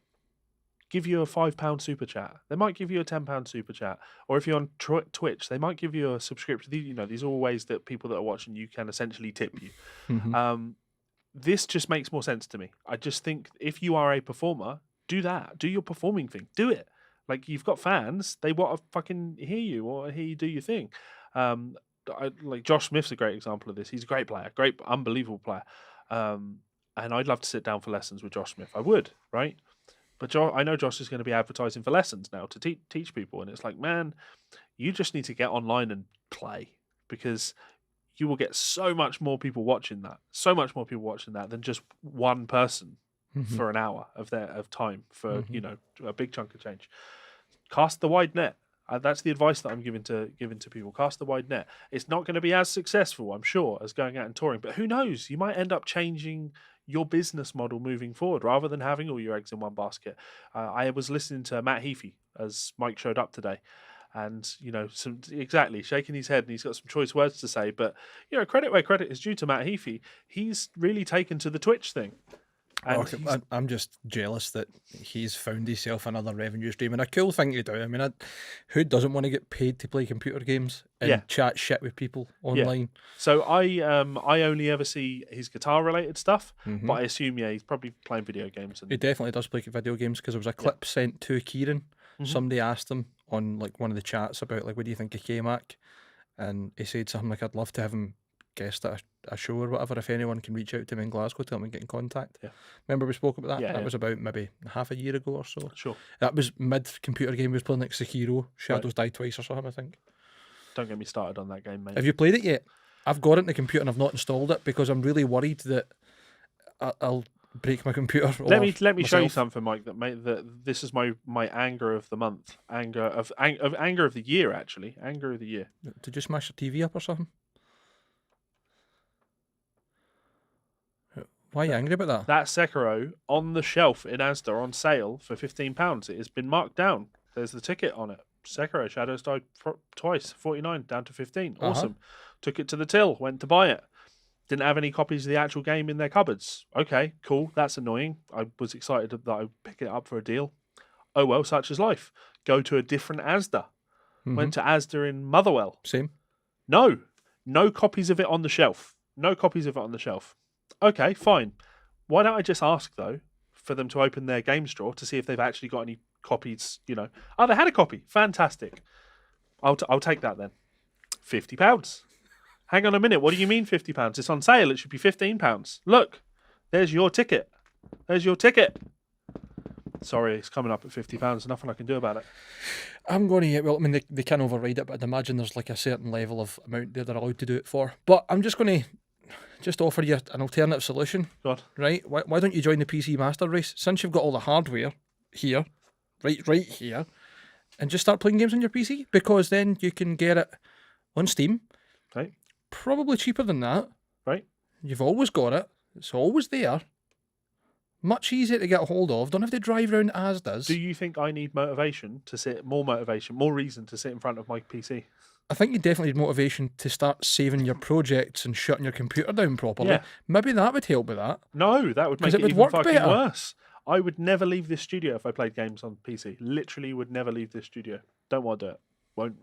give you a £5 super chat. They might give you a £10 super chat. Or if you're on Twitch, they might give you a subscription. These are all ways that people that are watching you can essentially tip you. Mm-hmm. This just makes more sense to me. I just think if you are a performer, do that. Do your performing thing. Do it. Like, you've got fans. They want to fucking hear you or hear you do your thing. Like Josh Smith's a great example of this. He's a great player, great, unbelievable player. And I'd love to sit down for lessons with Josh Smith. I would, right? But I know Josh is going to be advertising for lessons now to teach people, and it's like, man, you just need to get online and play, because you will get so much more people watching that than just one person for an hour of time for a big chunk of change. Cast the wide net. That's the advice that I'm giving to people. Cast the wide net. It's not going to be as successful, I'm sure, as going out and touring, but who knows? You might end up changing your business model moving forward rather than having all your eggs in one basket. I was listening to Matt Heafy as Mike showed up today, and exactly shaking his head, and he's got some choice words to say. But credit where credit is due to Matt Heafy. He's really taken to the Twitch thing. And I'm just jealous that he's found himself another revenue stream, and a cool thing to do. I mean, who doesn't want to get paid to play computer games and chat shit with people online? Yeah. So I only ever see his guitar related stuff, but I assume he's probably playing video games. He definitely does play video games, because there was a clip sent to Kieran. Somebody asked him on like one of the chats about like, what do you think of K-Mac? And he said something like, I'd love to have him guest at a show or whatever, if anyone can reach out to me in Glasgow, tell me get in contact. Remember we spoke about that? That was about maybe half a year ago or so. Sure. That was mid computer game. He was playing like Sekiro, Shadows Die Twice or something, I think. Don't get me started on that game, mate. Have you played it yet? I've got it in the computer and I've not installed it because I'm really worried that I'll break my computer. Let me show you something, Mike. That this is my anger of the month, anger of the year, actually, anger of the year. Did you smash your TV up or something? Why are you angry about that? That Sekiro on the shelf in Asda on sale for £15. It has been marked down. There's the ticket on it. Sekiro Shadows Die Twice, 49 down to 15. Awesome. Took it to the till, went to buy it. Didn't have any copies of the actual game in their cupboards. Okay, cool. That's annoying. I was excited that I'd pick it up for a deal. Oh well, such is life. Go to a different Asda. Went to Asda in Motherwell. Same. No copies of it on the shelf. Okay, fine. Why don't I just ask, though, for them to open their games drawer to see if they've actually got any copies, Oh, they had a copy. Fantastic. I'll take that then. £50. Hang on a minute. What do you mean £50? It's on sale. It should be £15. Look, there's your ticket. Sorry, it's coming up at £50. Nothing I can do about it. I'm going to, well, I mean, they can override it, but I'd imagine there's like a certain level of amount they're allowed to do it for. But I'm just going to offer you an alternative solution. God. Right? Why don't you join the PC Master Race? Since you've got all the hardware here, right here, and just start playing games on your PC, because then you can get it on Steam. Right. Probably cheaper than that. Right. You've always got it. It's always there. Much easier to get a hold of. Don't have to drive around Asda's. Do you think I need more reason to sit in front of my PC? I think you definitely need motivation to start saving your projects and shutting your computer down properly. Yeah. Maybe that would help with that. No, that would make it would even work fucking better. worse. I would never leave this studio if I played games on PC. Literally would never leave this studio. Don't want to do it.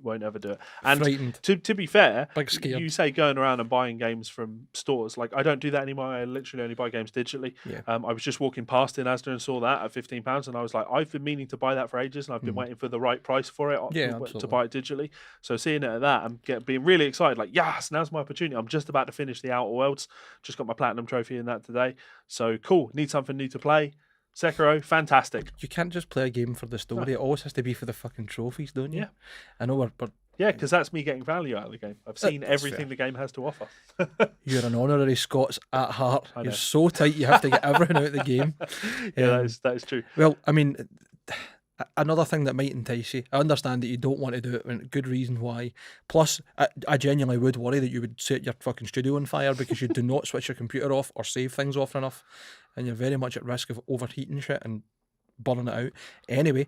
Won't ever do it. And Frightened. to be fair, Big scared. you say going around and buying games from stores. Like, I don't do that anymore. I literally only buy games digitally. Yeah. I was just walking past in Asda and saw that at £15, and I was like, I've been meaning to buy that for ages, and I've been waiting for the right price for it to buy it digitally. So seeing it at that and being really excited, like, yes, now's my opportunity. I'm just about to finish the Outer Worlds. Just got my Platinum Trophy in that today. So cool. Need something new to play. Sekiro, fantastic. You can't just play a game for the story. It always has to be for the fucking trophies, don't you? Yeah. I know we're yeah, because that's me getting value out of the game. I've seen everything fair. the game has to offer. You're an honorary Scots at heart. You're so tight you have to get everything out of the game. Yeah, that is true. Well, I mean, another thing that might entice you, I understand that you don't want to do it, and good reason why. Plus, I genuinely would worry that you would set your fucking studio on fire because you do not switch your computer off or save things often enough, and you're very much at risk of overheating shit and burning it out. Anyway,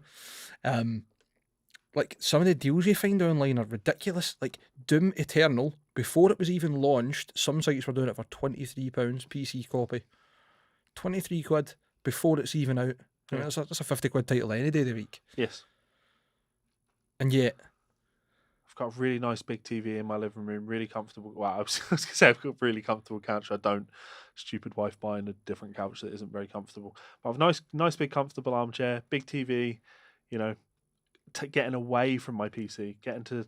like, some of the deals you find online are ridiculous. Like, Doom Eternal, before it was even launched, some sites were doing it for £23 PC copy. 23 quid before it's even out. I mean, that's a 50 quid title any day of the week. Yes. And yet, I've got a really nice big TV in my living room, really comfortable. Well, I was going to say I've got a really comfortable couch. I don't. Stupid wife buying a different couch that isn't very comfortable. But I've nice big comfortable armchair, big TV, getting away from my PC, getting to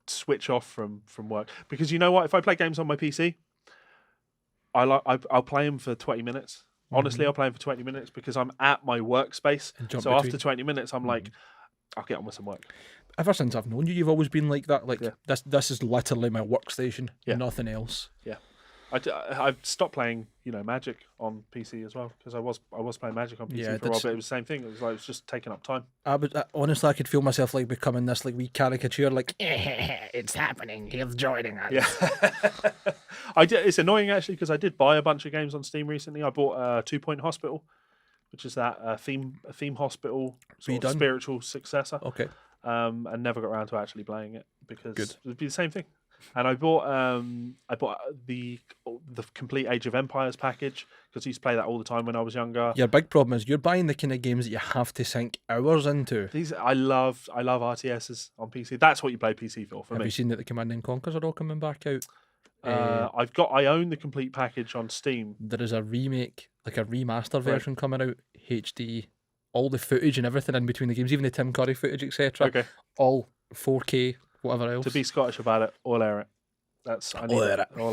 switch off from work. Because you know what? If I play games on my PC, I'll play them for 20 minutes. Honestly, I'll play them for 20 minutes because I'm at my workspace. And jump So after between. 20 minutes, I'm like, I'll get on with some work. Ever since I've known you, you've always been like that. Like Yeah. this is literally my workstation. Yeah. Nothing else. Yeah. I've stopped playing, Magic on PC as well because I was playing Magic on PC for a while, but it was the same thing. It was just taking up time. Honestly, I could feel myself like becoming this like wee caricature, like it's happening. He's joining us. Yeah, I did. It's annoying actually because I did buy a bunch of games on Steam recently. I bought 2 Point Hospital, which is that theme hospital sort of spiritual successor. Okay. And never got around to actually playing it because it'd be the same thing. And I bought the complete Age of Empires package because I used to play that all the time when I was younger. Your big problem is you're buying the kind of games that you have to sink hours into. I love RTSs on PC. That's what you play PC for me. Have you seen that the Command and Conquers are all coming back out? I own the complete package on Steam. There is a remake, like a remaster version coming out, HD, all the footage and everything in between the games, even the Tim Curry footage, etc. Okay. All 4K, whatever else. To be Scottish about it, all air it. All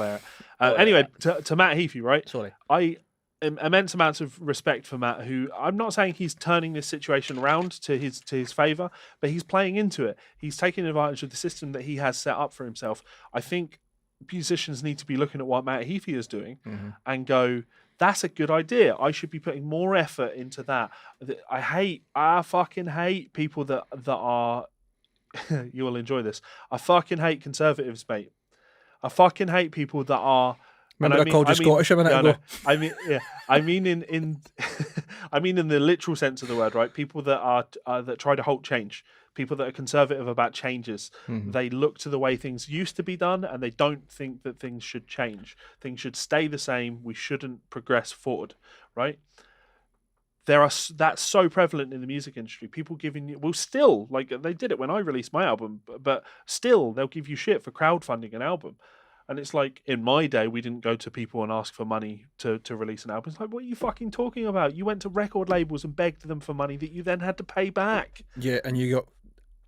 air it. Anyway, to Matt Heafy, right? Sorry. Immense amounts of respect for Matt, who I'm not saying he's turning this situation around to his favour, but he's playing into it. He's taking advantage of the system that he has set up for himself. I think musicians need to be looking at what Matt Heafy is doing and go, that's a good idea. I should be putting more effort into that. I fucking hate people that are, you will enjoy this. I fucking hate conservatives, mate. I fucking hate people that are. Remember I called you Scottish a minute ago? I mean in I mean in the literal sense of the word, right? People that are that try to halt change. People that are conservative about changes. They look to the way things used to be done and they don't think that things should change. Things should stay the same. We shouldn't progress forward, right? That's so prevalent in the music industry. People giving you, still, like they did it when I released my album, but still they'll give you shit for crowdfunding an album. And it's like, in my day, we didn't go to people and ask for money to release an album. It's like, what are you fucking talking about? You went to record labels and begged them for money that you then had to pay back. Yeah, and you got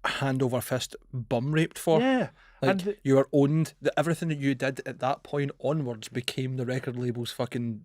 hand over fist bum raped for. Yeah. Like, you were owned. Everything that you did at that point onwards became the record label's fucking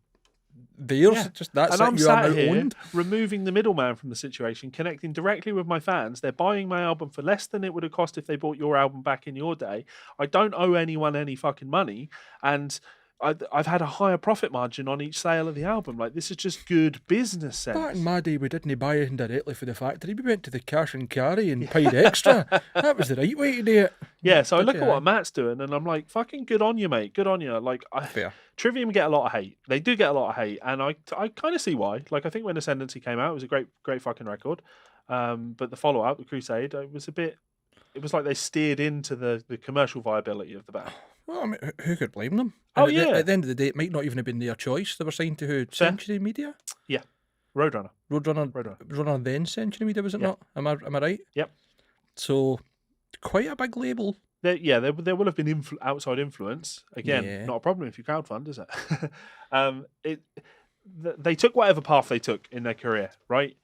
theirs. Yeah. Just that's and it. I'm You are sat now here owned. removing the middleman from the situation, connecting directly with my fans. They're buying my album for less than it would have cost if they bought your album back in your day. I don't owe anyone any fucking money, and I've had a higher profit margin on each sale of the album. Like, this is just good business sense. Back in my day, we didn't buy it directly for the factory. We went to the cash and carry and paid extra. That was the right way to do it. Yeah, so I look at what Matt's doing, and I'm like, fucking good on you, mate. Good on you. Like, Fair. Trivium get a lot of hate. They do get a lot of hate, and I kind of see why. Like, I think when Ascendancy came out, it was a great fucking record. But the follow-up, The Crusade, it was like they steered into the commercial viability of the band. Well, I mean, who could blame them? Oh, And yeah. At the end of the day, it might not even have been their choice. They were signed to who? Century Media? Yeah. Roadrunner. Roadrunner then Century Media, was it not? Am I right? Yep. So, quite a big label. There will have been outside influence. Again, not a problem if you crowdfund, is it? They took whatever path they took in their career, right?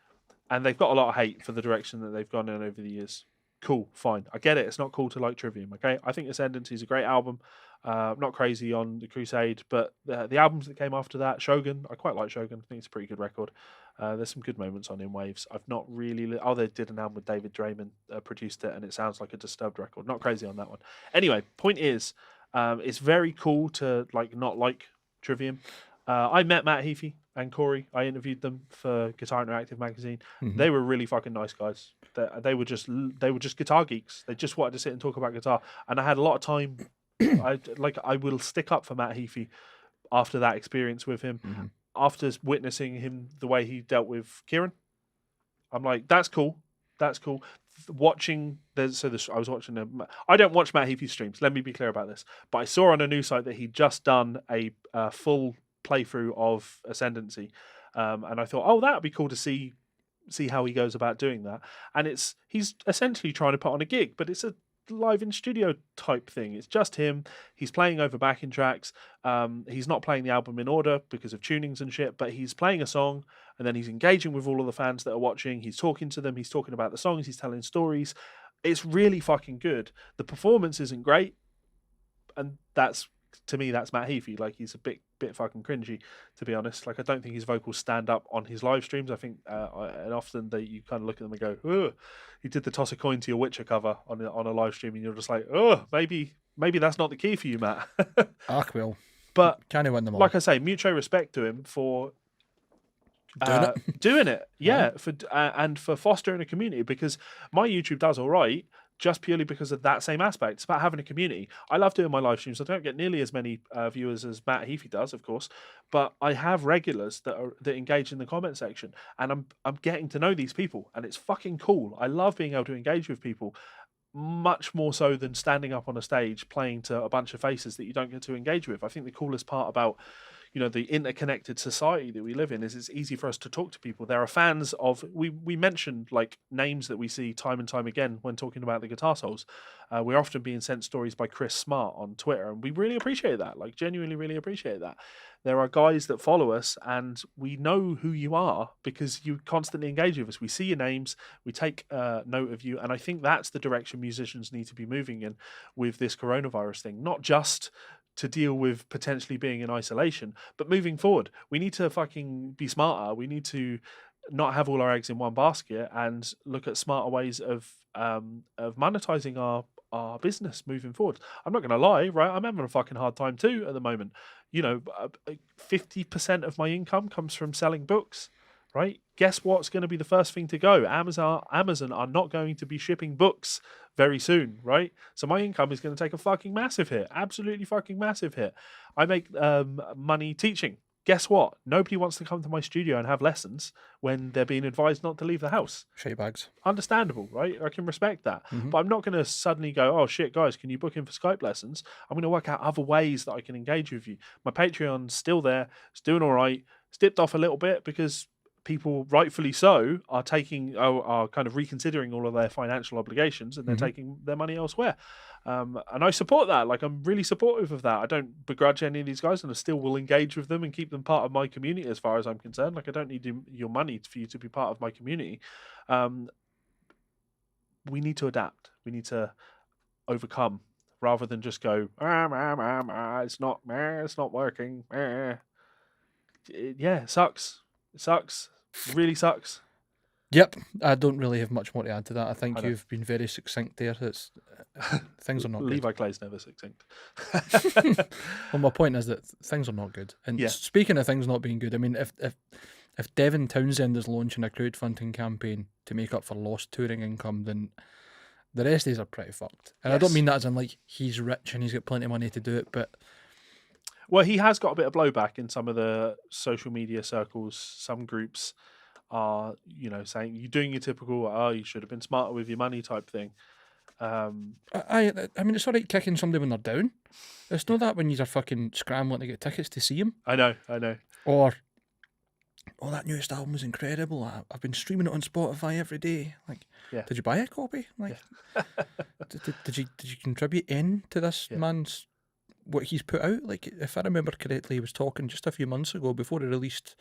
And they've got a lot of hate for the direction that they've gone in over the years. Cool, fine. I get it. It's not cool to like Trivium, okay? I think Ascendancy is a great album. I'm not crazy on The Crusade, but the albums that came after that, Shogun, I quite like Shogun. I think it's a pretty good record. There's some good moments on In Waves. I've not really... they did an album with David Draymond, produced it, and it sounds like a Disturbed record. Not crazy on that one. Anyway, point is, it's very cool to not like Trivium. I met Matt Heafy and Corey. I interviewed them for Guitar Interactive magazine. They were really fucking nice guys. They were just guitar geeks. They just wanted to sit and talk about guitar. And I had a lot of time. I will stick up for Matt Heafy after that experience with him. After witnessing him the way he dealt with Kieran, I'm like, that's cool. That's cool. I was watching him. I don't watch Matt Heafy streams. Let me be clear about this. But I saw on a news site that he'd just done a full playthrough of Ascendancy, and I thought, that would be cool to see how he goes about doing that. And he's essentially trying to put on a gig, but it's a live in studio type thing. It's just him. He's playing over backing tracks. He's not playing the album in order because of tunings and shit, but he's playing a song and then he's engaging with all of the fans that are watching. He's talking to them. He's talking about the songs. He's telling stories. It's really fucking good. The performance isn't great, and that's to me, that's Matt Heafy. Like, he's a bit fucking cringy, to be honest. Like, I don't think his vocals stand up on his live streams. I think, and often you kind of look at them and go, "Oh, he did the toss a coin to your Witcher cover on a live stream," and you're just like, "Oh, maybe that's not the key for you, Matt." Well, But can he win them all? like I say, mucho respect to him for doing it, Right. and for fostering a community, because my YouTube does all right just purely because of that same aspect. It's about having a community. I love doing my live streams. I don't get nearly as many viewers as Matt Heafy does, of course, but I have regulars that engage in the comment section, and I'm getting to know these people, and it's fucking cool. I love being able to engage with people, much more so than standing up on a stage playing to a bunch of faces that you don't get to engage with. I think the coolest part about the interconnected society that we live in is it's easy for us to talk to people. There are fans of, we mentioned like names that we see time and time again when talking about the Guitar Souls. We're often being sent stories by Chris Smart on Twitter, and we really appreciate that. Like, genuinely really appreciate that. There are guys that follow us, and we know who you are because you constantly engage with us. We see your names, we take note of you, and I think that's the direction musicians need to be moving in with this coronavirus thing. Not just to deal with potentially being in isolation, but moving forward, we need to fucking be smarter. We need to not have all our eggs in one basket and look at smarter ways of monetizing our business moving forward. I'm not going to lie, right? I'm having a fucking hard time too at the moment. 50% of my income comes from selling books, right? Guess what's going to be the first thing to go? Amazon are not going to be shipping books very soon, right? So my income is going to take a fucking massive hit, absolutely fucking massive hit. I make money teaching. Guess what? Nobody wants to come to my studio and have lessons when they're being advised not to leave the house. Shite bags. Understandable, right? I can respect that. But I'm not going to suddenly go, "Oh shit, guys, can you book in for Skype lessons?" I'm going to work out other ways that I can engage with you. My Patreon's still there. It's doing all right. It's dipped off a little bit because people, rightfully so, are kind of reconsidering all of their financial obligations, and they're taking their money elsewhere. And I support that. Like, I'm really supportive of that. I don't begrudge any of these guys, and I still will engage with them and keep them part of my community as far as I'm concerned. Like, I don't need your money for you to be part of my community. We need to adapt. We need to overcome rather than just go, it's not working. It sucks. It sucks. It really sucks. Yep, I don't really have much more to add to that. I think I know. you've been very succinct there. It's things are not good. Levi Clay's never succinct. Well, my point is that things are not good. And Yeah. speaking of things not being good, I mean, if Devin Townsend is launching a crowdfunding campaign to make up for lost touring income, then the rest of these are pretty fucked. And I don't Yes. mean that as in like he's rich and he's got plenty of money to do it, but Well, he has got a bit of blowback in some of the social media circles. Some groups are, saying you're doing your typical, you should have been smarter with your money type thing. I mean, it's all right kicking somebody when they're down. It's not that when you're fucking scrambling to get tickets to see him. I know. Or, that newest album was incredible. I've been streaming it on Spotify every day. Like, Yeah. did you buy a copy? Like, did you contribute into this man's what he's put out? Like, if I remember correctly, he was talking just a few months ago before he released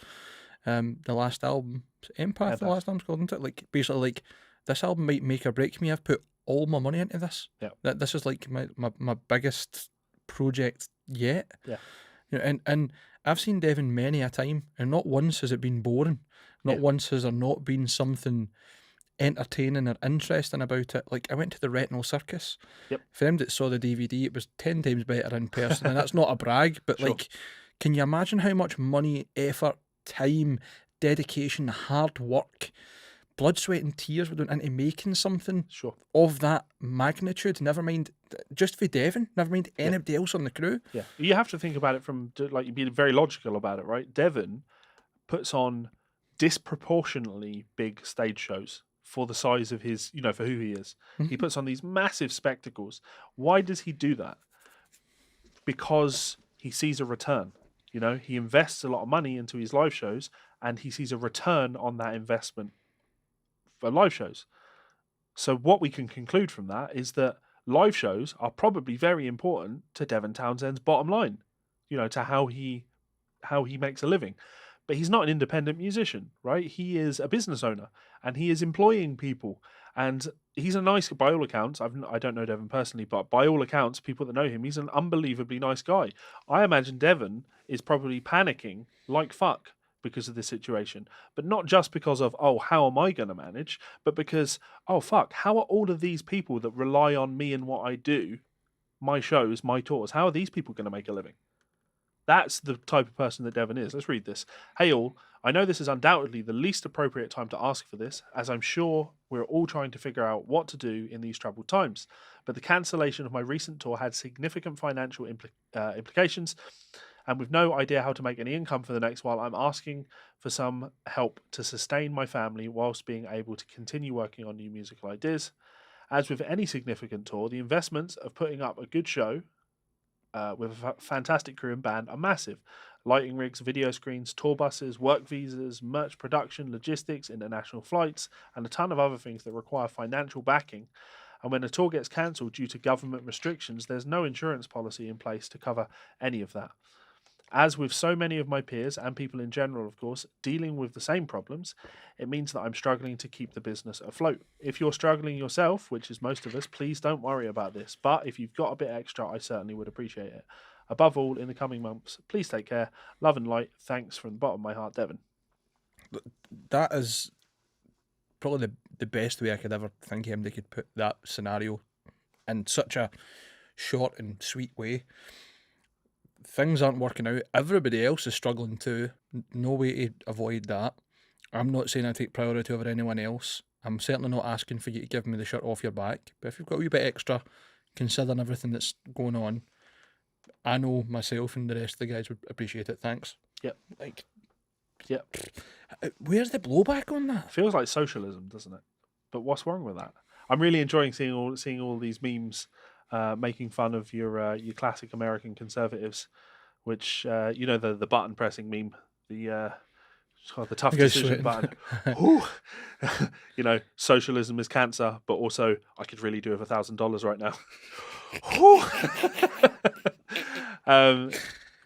the last album, Empath. The last album's called, isn't it? Like, basically, like, this album might make or break me. I've put all my money into this. Yeah. This is like my biggest project yet. Yeah. And I've seen Devin many a time, and not once has it been boring. Not once has there not been something entertaining or interesting about it. Like, I went to the Retinal Circus. Yep. For them that saw the DVD, it was 10 times better in person, and that's not a brag, but Sure. like, can you imagine how much money, effort, time, dedication, hard work, blood, sweat and tears were doing into making something Sure. of that magnitude? Never mind just for Devin, never mind anybody else on the crew. Yeah. You have to think about it from, like, you'd be very logical about it, right? Devin puts on disproportionately big stage shows for the size of his, for who he is. He puts on these massive spectacles. Why does he do that? Because he sees a return. He invests a lot of money into his live shows, and he sees a return on that investment for live shows. So what we can conclude from that is that live shows are probably very important to Devin Townsend's bottom line, to how he makes a living. but he's not an independent musician, right? He is a business owner, and he is employing people, and he's a nice, by all accounts. I don't know Devon personally, but by all accounts, people that know him, he's an unbelievably nice guy. I imagine Devon is probably panicking like fuck because of this situation, but not just because of, oh, how am I going to manage, but because, oh fuck, how are all of these people that rely on me and what I do, my shows, my tours, how are these people going to make a living? That's the type of person that Devon is. Let's read this. Hey all, I know this is undoubtedly the least appropriate time to ask for this, as I'm sure we're all trying to figure out what to do in these troubled times. But the cancellation of my recent tour had significant financial implications, and with no idea how to make any income for the next while, I'm asking for some help to sustain my family whilst being able to continue working on new musical ideas. As with any significant tour, the investments of putting up a good show with a fantastic crew and band are massive. Lighting rigs, video screens, tour buses, work visas, merch production, logistics, international flights, and a ton of other things that require financial backing. And when a tour gets cancelled due to government restrictions, there's no insurance policy in place to cover any of that. As with so many of my peers and people in general, of course, dealing with the same problems, it means that I'm struggling to keep the business afloat. If you're struggling yourself, which is most of us, please don't worry about this. But if you've got a bit extra, I certainly would appreciate it. Above all, in the coming months, please take care. Love and light. Thanks from the bottom of my heart, Devon. That is probably the best way I could ever think of him. They could put that scenario in such a short and sweet way. Things aren't working out. Everybody else is struggling too. No way to avoid that. I'm not saying I take priority over anyone else. I'm certainly not asking for you to give me the shirt off your back. But if you've got a wee bit extra, considering everything that's going on, I know myself and the rest of the guys would appreciate it. Thanks. Yep. Like, Yep. where's the blowback on that? Feels like socialism, doesn't it? But what's wrong with that? I'm really enjoying seeing all these memes making fun of your classic American conservatives, which the button pressing meme, the tough Guys decision sweating. button. Ooh. Socialism is cancer, but also I could really do with $1,000 right now.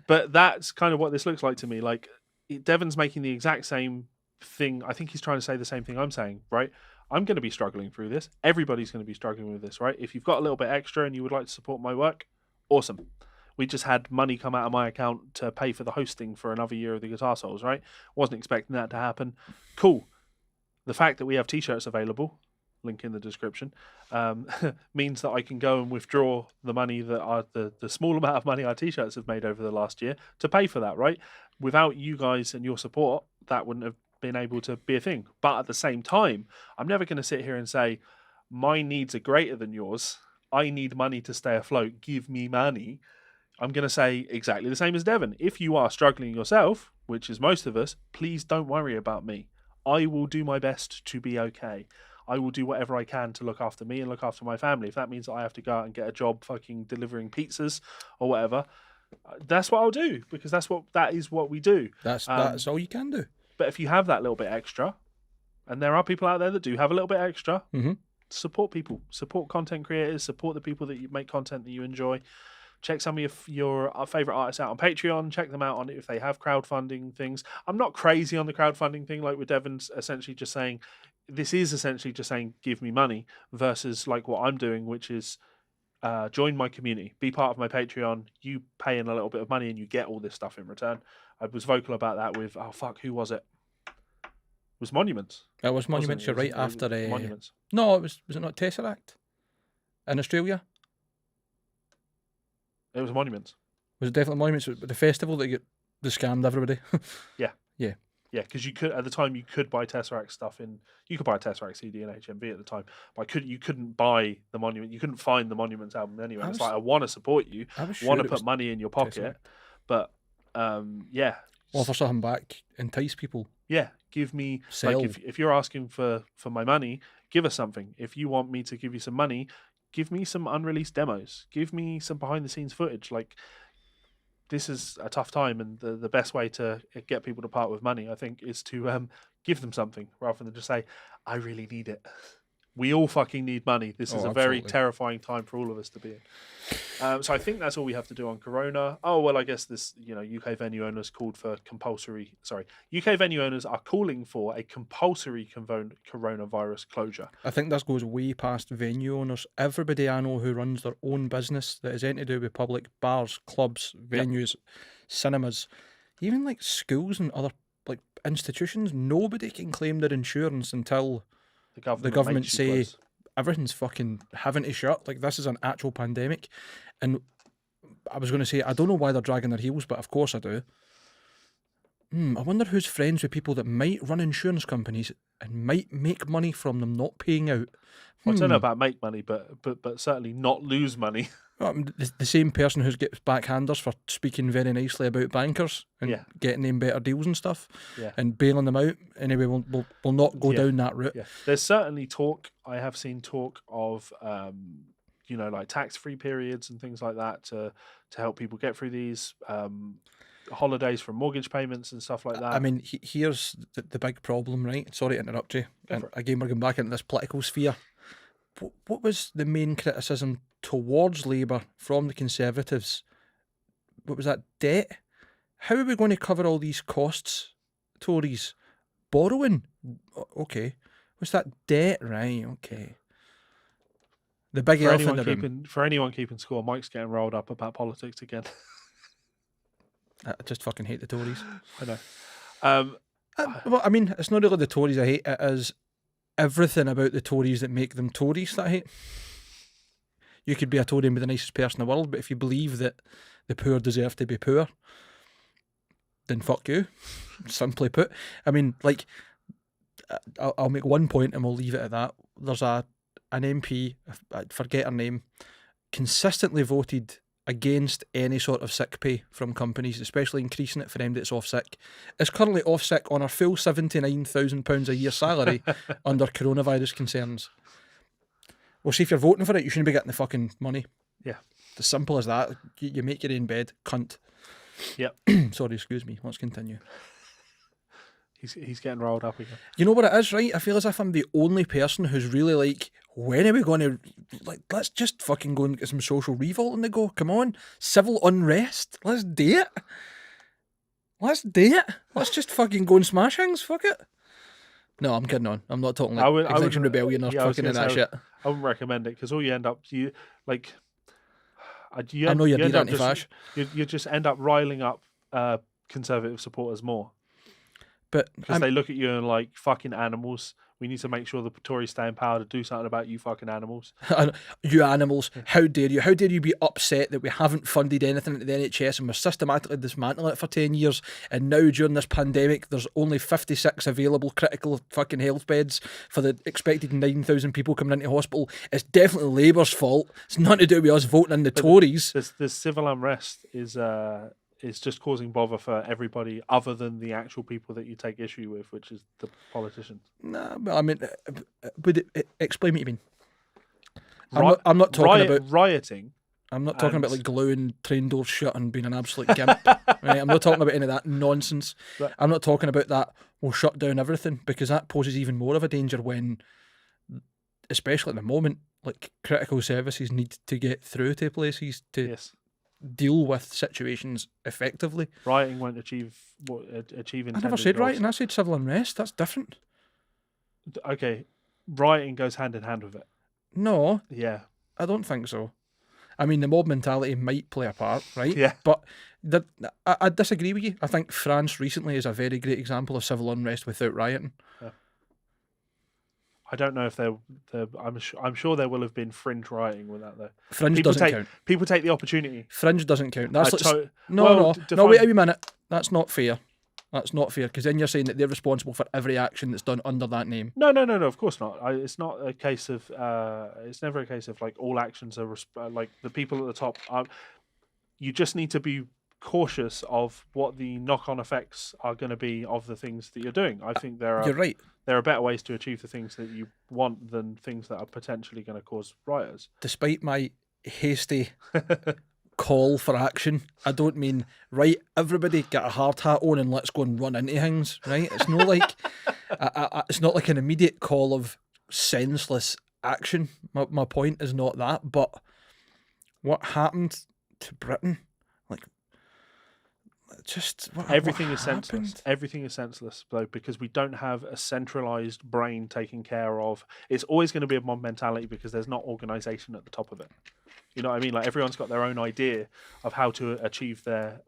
But that's kind of what this looks like to me. Like Devon's making the exact same thing. I think he's trying to say the same thing I'm saying, right? I'm going to be struggling through this. Everybody's going to be struggling with this, right? If you've got a little bit extra and you would like to support my work, awesome. We just had money come out of my account to pay for the hosting for another year of the Guitar Souls, right? Wasn't expecting that to happen. Cool. The fact that we have t-shirts available, link in the description, means that I can go and withdraw the money that the small amount of money our t-shirts have made over the last year to pay for that, right? Without you guys and your support, that wouldn't have been able to be a thing. But at the same time, I'm never going to sit here and say my needs are greater than yours. I need money to stay afloat. Give me money. I'm going to say exactly the same as Devon. If you are struggling yourself, which is most of us, please don't worry about me. I will do my best to be okay. I will do whatever I can to look after me and look after my family. If that means that I have to go out and get a job fucking delivering pizzas or whatever, that's what I'll do, because that is what we do. That's all you can do. But if you have that little bit extra, and there are people out there that do have a little bit extra, support people, support content creators, support the people that you make content that you enjoy. Check some of your favorite artists out on Patreon. Check them out on if they have crowdfunding things. I'm not crazy on the crowdfunding thing, like with Devon's essentially just saying, this is essentially just saying, give me money, versus like what I'm doing, which is join my community, be part of my Patreon. You pay in a little bit of money and you get all this stuff in return. I was vocal about that with, who was it? It was Monuments. It was Monuments. You're right. After Monuments. No, was it not Tesseract in Australia? It was Monuments. Was it definitely Monuments? The festival that they scammed everybody. Yeah, because you could at the time you could buy Tesseract stuff you could buy a Tesseract CD in HMV at the time, but you couldn't buy the Monument. You couldn't find the Monuments album anywhere. It's like, I want to support you, want to put money in your pocket, but offer something back, entice people. Yeah, give me Sell. like if you're asking for my money, give us something. If you want me to give you some money, give me some unreleased demos. Give me some behind the scenes footage. Like, this is a tough time, and the best way to get people to part with money, I think, is to give them something rather than just say, I really need it. we all fucking need money. This is a very absolutely. terrifying time for all of us to be in. So I think that's all we have to do on Corona. Oh well, I guess this, UK venue owners called for UK venue owners are calling for a compulsory coronavirus closure. I think this goes way past venue owners. Everybody I know who runs their own business that is anything to do with public bars, clubs, venues, cinemas, even like schools and other like institutions, nobody can claim their insurance until The the government say everything's fucking having to shut. Like, this is an actual pandemic. And I was going to say, I don't know why they're dragging their heels, but of course I do. I wonder who's friends with people that might run insurance companies and might make money from them not paying out. I don't know about make money, but certainly not lose money. The same person who gets backhanders for speaking very nicely about bankers and getting them better deals and stuff and bailing them out. Anyway, we'll not go down that route. Yeah. There's certainly talk. I have seen talk of, like tax-free periods and things like that to help people get through these holidays from mortgage payments and stuff like that. I mean, here's the big problem, right? Sorry to interrupt you. And again, we're going back into this political sphere. What was the main criticism towards Labour from the Conservatives? What was that? Debt? How are we going to cover all these costs, Tories? Borrowing? Okay. What's that? Debt? Right, okay. The big elephant in the room. For anyone keeping score, Mike's getting rolled up about politics again. I just fucking hate the Tories. I know. Well, I mean, it's not really the Tories I hate. It is everything about the Tories that make them Tories that I hate. You could be a Tory and be the nicest person in the world, but if you believe that the poor deserve to be poor, then fuck you. Simply put. I mean, like, I'll make one point and we'll leave it at that. There's an MP, I forget her name, consistently voted against any sort of sick pay from companies, especially increasing it for them that's off sick, is currently off sick on her full £79,000 a year salary under coronavirus concerns. Well, see, if you're voting for it, you shouldn't be getting the fucking money. Yeah. As simple as that. You make your own bed, cunt. Yep. Sorry, excuse me. Let's continue. He's getting rolled up again. You know what it is, right? I feel as if I'm the only person who's really like, when are we going to, like, let's just fucking go and get some social revolt on the go. Come on. Civil unrest. Let's do it. Let's just fucking go and smash things. Fuck it. No, I'm kidding on. I'm not talking like Extinction Rebellion or fucking in that shit. I wouldn't recommend it because all you end up, I know you're dead anti-fash. You just end up riling up Conservative supporters more. But because they look at you and like, fucking animals. We need to make sure the Tories stay in power to do something about you fucking animals. You animals. How dare you? How dare you be upset that we haven't funded anything at the NHS and we're systematically dismantling it for 10 years and now during this pandemic there's only 56 available critical fucking health beds for the expected 9,000 people coming into hospital. It's definitely Labour's fault. It's nothing to do with us voting in the Tories. This civil unrest is just causing bother for everybody other than the actual people that you take issue with, which is the politicians. Nah, but I mean, explain what you mean. I'm not talking about rioting. I'm not talking about like gluing train doors shut and being an absolute gimp. Right? I'm not talking about any of that nonsense. Right. I'm not talking about that we'll shut down everything, because that poses even more of a danger when, especially at the moment, like critical services need to get through to places to deal with situations effectively. Rioting won't achieve intended I never said goals. rioting, I said civil unrest. That's different. Okay, rioting goes hand in hand with it. No. Yeah. I don't think so. I mean, the mob mentality might play a part, right? Yeah. But I disagree with you. I think France recently is a very great example of civil unrest without rioting. Yeah. I don't know if I'm sure there will have been fringe rioting with that though. Fringe doesn't count. People take the opportunity. Fringe doesn't count. That's no. Wait a minute. That's not fair. That's not fair, because then you're saying that they're responsible for every action that's done under that name. No. Of course not. It's not a case of. It's never a case of like all actions are like the people at the top. You just need to be cautious of what the knock-on effects are going to be of the things that you're doing. I think you're right. There are better ways to achieve the things that you want than things that are potentially going to cause riots. Despite my hasty call for action, I don't mean, right, everybody get a hard hat on and let's go and run into things, right? It's not like it's not like an immediate call of senseless action. My point is not that, but what happened to Britain? Like, just Everything what is senseless. happened? Everything is senseless, though, because we don't have a centralized brain taking care of. It's always going to be a mob mentality because there's not organization at the top of it. You know what I mean? Like everyone's got their own idea of how to achieve their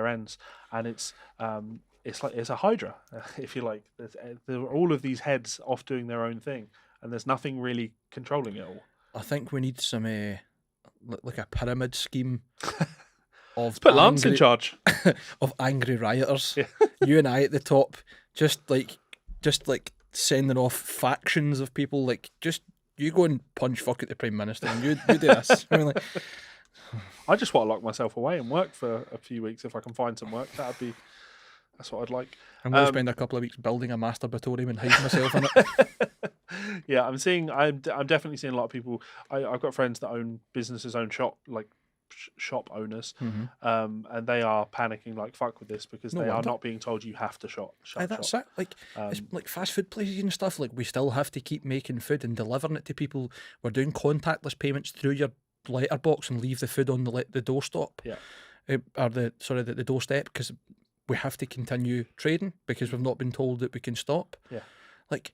ends, and it's like it's a hydra, if you like. There are all of these heads off doing their own thing, and there's nothing really controlling it all. I think we need some like a pyramid scheme of Let's put Lance in charge. of angry rioters. Yeah. You and I at the top, just like sending off factions of people. Like, just you go and punch fuck at the Prime Minister, and you do this. I mean, like, I just want to lock myself away and work for a few weeks if I can find some work. That's what I'd like. I'm going to spend a couple of weeks building a masturbatorium and hide myself in it. Yeah, I'm definitely seeing a lot of people. I've got friends that own businesses, own shop shop owners, and they are panicking like fuck with this because they are not being told you have to shut That's shop. it. Like, it's like fast food places and stuff. Like, we still have to keep making food and delivering it to people. We're doing contactless payments through your letterbox and leave the food on the doorstop. Yeah, Or the doorstep, because we have to continue trading because we've not been told that we can stop. Yeah, like,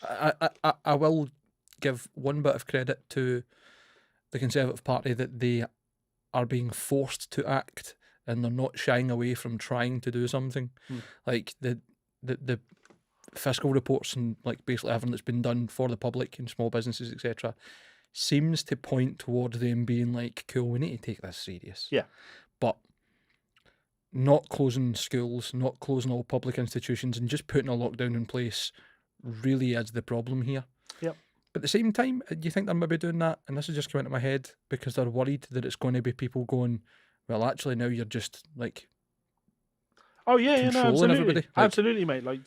I will give one bit of credit to the Conservative Party that they are being forced to act and they're not shying away from trying to do something. Like the fiscal reports and like basically everything that's been done for the public and small businesses, etc., seems to point towards them being like, cool, we need to take this serious. Yeah. But not closing schools, not closing all public institutions, and just putting a lockdown in place really is the problem here. Yep. But at the same time, do you think they're maybe doing that? And this is just coming into my head because they're worried that it's going to be people going, well, actually, now you're just like, oh yeah, no, controlling absolutely, everybody. Like, absolutely, mate. Like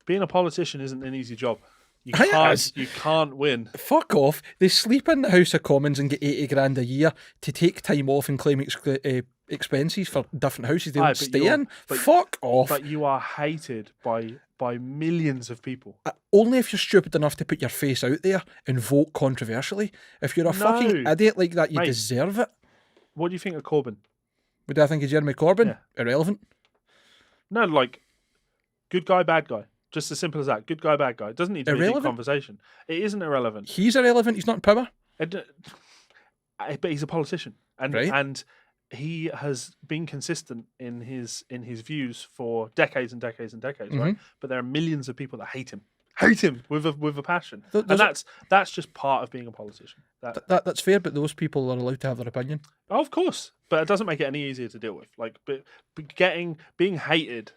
being a politician isn't an easy job. You Yes. can't win. fuck off. They sleep in the House of Commons and get 80 grand a year to take time off and claim expenses for different houses they don't stay in. Fuck off. But you are hated by millions of people. Only if you're stupid enough to put your face out there and vote controversially. If you're a fucking idiot like that, you deserve it. What do you think of Corbyn? What do I think of Jeremy Corbyn? Yeah. Irrelevant. No, like good guy, bad guy. Just as simple as that. Good guy, bad guy. It doesn't need to be a deep conversation. It isn't irrelevant. He's irrelevant. He's not in power. But he's a politician, and Right. and he has been consistent in his views for decades and decades and decades, right? But there are millions of people that hate him with a passion, and that's just part of being a politician. That's fair, but those people are allowed to have their opinion. Oh, of course, but it doesn't make it any easier to deal with. Like, but being hated,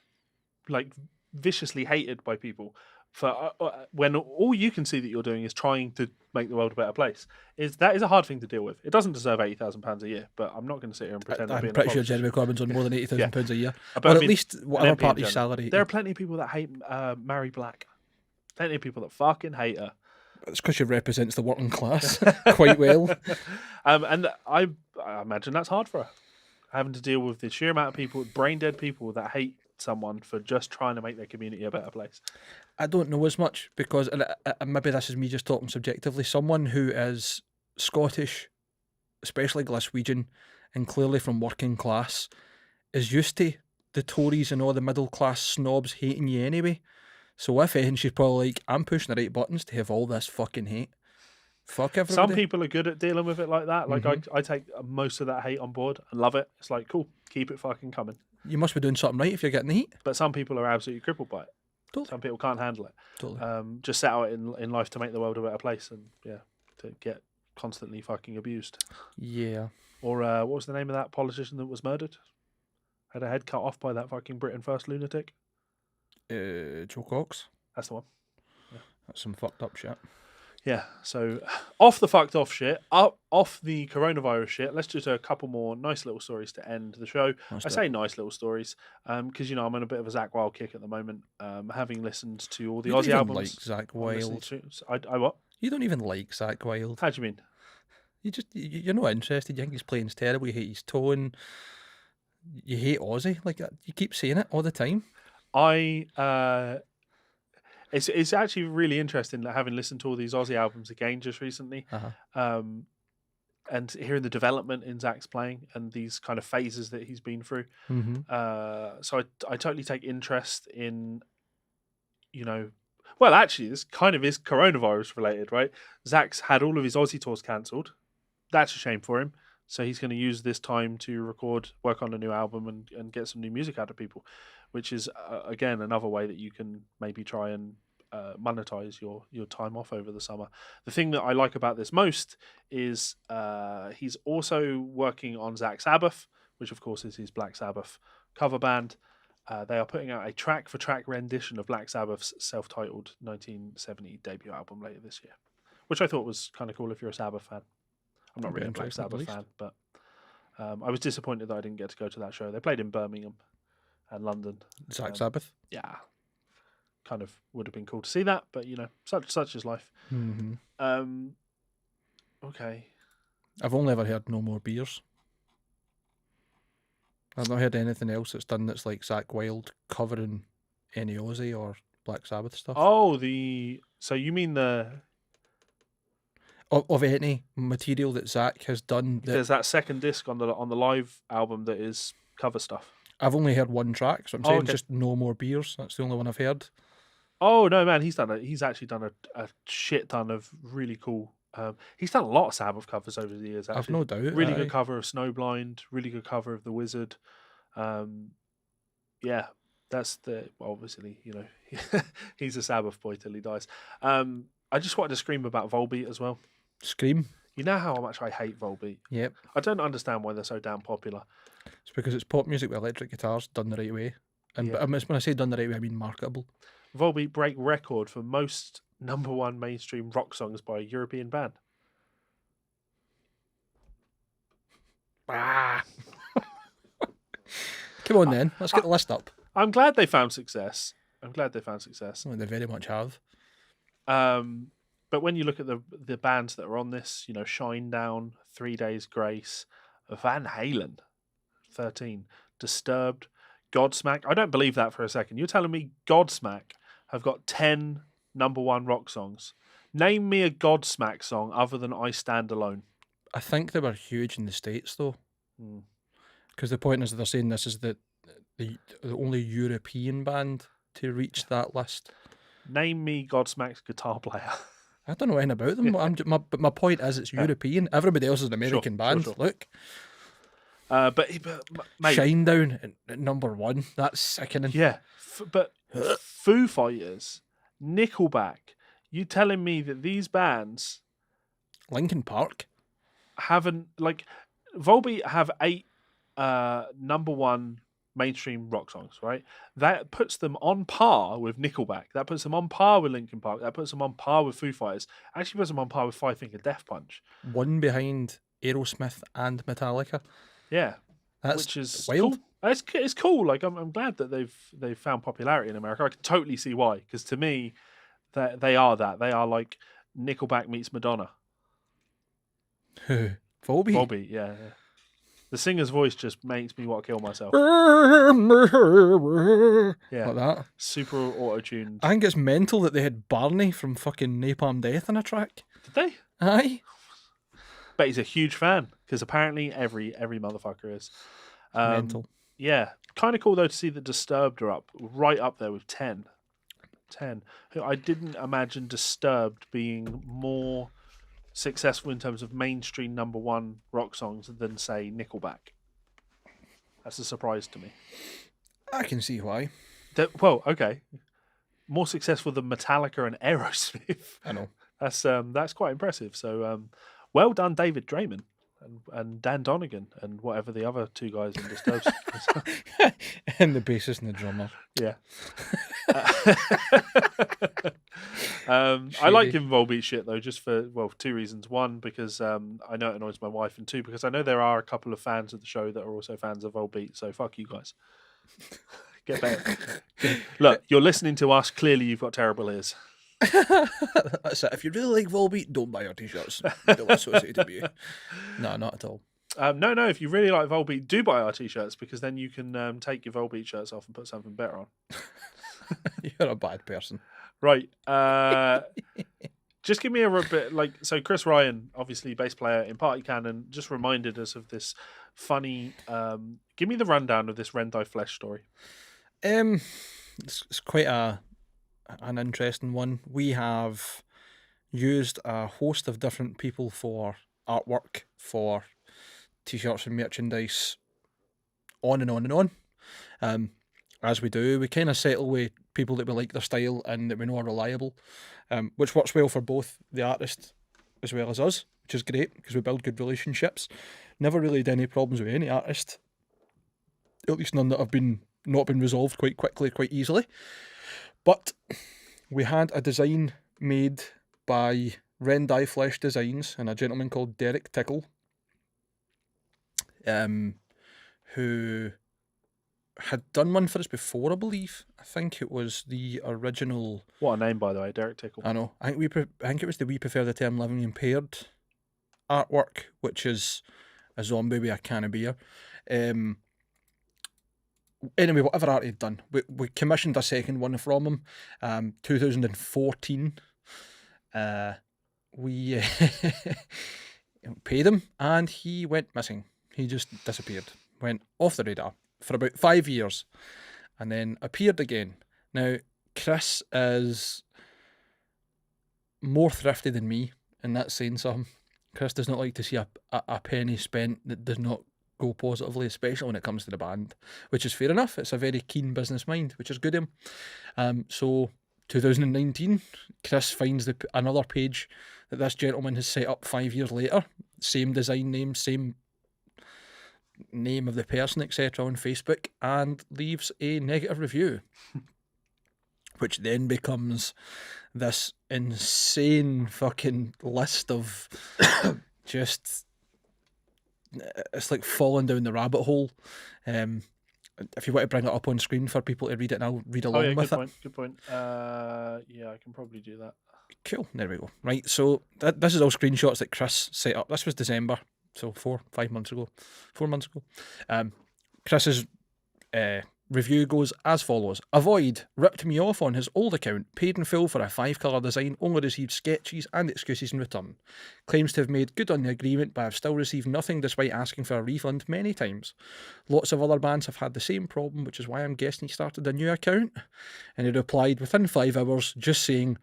like viciously hated by people for when all you can see that you're doing is trying to make the world a better place, is a hard thing to deal with. It doesn't deserve £80,000 a year, but I'm not going to sit here and pretend. I'm pretty sure Jeremy Corbyn's on more than £80,000 a year, but or at least whatever party's salary. There are plenty of people that hate Mary Black. Plenty of people that fucking hate her. It's because she represents the working class quite well. And I imagine that's hard for her, having to deal with the sheer amount of people, brain dead people that hate someone for just trying to make their community a better place. I don't know as much because, and maybe this is me just talking subjectively, someone who is Scottish, especially Glaswegian, and clearly from working class, is used to the Tories and all the middle class snobs hating you anyway. So if anything, she's probably like, I'm pushing the right buttons to have all this fucking hate. Fuck everybody. Some people are good at dealing with it like that. Like I take most of that hate on board and love it. It's like, cool, keep it fucking coming. You must be doing something right if you're getting the heat. But some people are absolutely crippled by it. Totally. Some people can't handle it. Totally. Just set out in life to make the world a better place, and to get constantly fucking abused. Yeah. Or what was the name of that politician that was murdered? Had a head cut off by that fucking Britain First lunatic. Joe Cox. That's the one. Yeah. That's some fucked up shit. Yeah, so off the fucked off shit, off the coronavirus shit, let's just do a couple more nice little stories to end the show. I say nice little stories because, I'm on a bit of a Zakk Wylde kick at the moment, having listened to all the Aussie albums. Like Zakk Wylde. I what? You don't even like Zakk Wylde. How do you mean? You're not interested. You think his playing's terrible. You hate his tone. You hate Aussie. Like, you keep saying it all the time. It's actually really interesting that having listened to all these Aussie albums again just recently, and hearing the development in Zach's playing and these kind of phases that he's been through. So I totally take interest in, well, actually, this kind of is coronavirus related, right? Zach's had all of his Aussie tours cancelled. That's a shame for him. So he's going to use this time to work on a new album and get some new music out of people, which is, again, another way that you can maybe try and monetize your time off over the summer. The thing that I like about this most is he's also working on Zach Sabbath, which of course is his Black Sabbath cover band. They are putting out a track-for-track rendition of Black Sabbath's self-titled 1970 debut album later this year, which I thought was kind of cool if you're a Sabbath fan. I'm not really a Black Sabbath fan, but I was disappointed that I didn't get to go to that show. They played in Birmingham and London. Zach Sabbath? Yeah. Kind of would have been cool to see that, but, such is life. Okay. I've only ever heard No More Beers. I've not heard anything else that's done that's like Zach Wilde covering any Ozzy or Black Sabbath stuff. Oh, so you mean of any material that Zach has done? There's that second disc on the live album that is cover stuff. I've only heard one track, so I'm saying just No More Beers. That's the only one I've heard. Oh no, man, he's actually done a shit ton of really cool. He's done a lot of Sabbath covers over the years. Actually. I've no doubt. Really good cover of Snowblind. Really good cover of The Wizard. Yeah, that's obviously he's a Sabbath boy till he dies. I just wanted to scream about Volbeat as well. Scream. You know how much I hate Volbeat. Yep. I don't understand why they're so damn popular. It's because it's pop music with electric guitars done the right way. And when I say done the right way, I mean marketable. Volbeat break record for most #1 mainstream rock songs by a European band. Come on then, let's get the list up. I'm glad they found success. Well, they very much have. But when you look at the bands that are on this, Shinedown, 3 Days Grace, Van Halen, 13, Disturbed, Godsmack. I don't believe that for a second. You're telling me Godsmack have got 10 #1 rock songs? Name me a Godsmack song other than I Stand Alone. I think they were huge in the States, though. Because the point is they're saying this is the only European band to reach that list. Name me Godsmack's guitar player. I don't know anything about them. But my point is it's European. Everybody else is an American band. Sure. Look. But mate, Shinedown at #1. That's sickening. Yeah. But Foo Fighters, Nickelback, you telling me that these bands... Linkin Park? Haven't... Volbeat have 8 #1 mainstream rock songs, right? That puts them on par with Nickelback. That puts them on par with Linkin Park. That puts them on par with Foo Fighters. Actually puts them on par with Five Finger Death Punch. One behind Aerosmith and Metallica. Yeah, which is wild. Cool. It's cool. I'm glad that they've found popularity in America. I can totally see why. Because to me, they are like Nickelback meets Madonna. Volbeat, yeah. The singer's voice just makes me want to kill myself. Yeah, like that. Super auto-tuned. I think it's mental that they had Barney from fucking Napalm Death in a track. Did they? Aye. But he's a huge fan because apparently every motherfucker is. Mental. Yeah, kind of cool though to see that Disturbed are right up there with 10. I didn't imagine Disturbed being more successful in terms of mainstream #1 rock songs than say Nickelback. That's a surprise to me. I can see why. Okay, more successful than Metallica and Aerosmith. I know. That's quite impressive. So, well done, David Draymond and Dan Donegan and whatever the other two guys in Disturbed. And the bassist and the drummer. Yeah. I like giving Volbeat shit though, just for 2 reasons. One, because I know it annoys my wife, and 2, because I know there are a couple of fans of the show that are also fans of Volbeat. So fuck you guys. Get better. Look, you're listening to us. Clearly, you've got terrible ears. That's it. If you really like Volbeat, don't buy our t-shirts. Don't associate with you. No, not at all. No. If you really like Volbeat, do buy our t-shirts because then you can take your Volbeat shirts off and put something better on. You're a bad person. Right. Just give me a bit so Chris Ryan, obviously bass player in Party Cannon, just reminded us of this funny. Give me the rundown of this Rendai Flesh story. It's quite an interesting one. We have used a host of different people for artwork, for t-shirts and merchandise, on and on and on. As we do, we kind of settle with people that we like their style and that we know are reliable, which works well for both the artist as well as us, which is great because we build good relationships. Never really had any problems with any artist, at least none that have not been resolved quite quickly, quite easily. But we had a design made by Rendai Flesh Designs and a gentleman called Derek Tickle, who had done one for us before, I believe. I think it was the original. What a name, by the way, Derek Tickle. I know. I think it was the We Prefer the Term Living Impaired artwork, which is a zombie with a can of beer. Anyway, whatever art he'd done, we commissioned a second one from him, 2014. We paid him, and he went missing. He just disappeared, went off the radar for about 5 years, and then appeared again. Now, Chris is more thrifty than me, and that's saying something. Chris does not like to see a penny spent that does not go positively, especially when it comes to the band, which is fair enough. It's a very keen business mind, which is good of him. So 2019, Chris finds another page that this gentleman has set up 5 years later, same design name, same name of the person, etc., on Facebook, and leaves a negative review, which then becomes this insane fucking list of just, it's like falling down the rabbit hole. If you want to bring it up on screen for people to read it, and I'll read along with it. Good point. Yeah, I can probably do that. Cool, there we go. Right, so this is all screenshots that Chris set up. This was December, so 4 months ago. Chris's review goes as follows. Avoid ripped me off on his old account, paid in full for a 5-colour design, only received sketches and excuses in return. Claims to have made good on the agreement, but have still received nothing despite asking for a refund many times. Lots of other bands have had the same problem, which is why I'm guessing he started a new account. And he replied within 5 hours, just saying,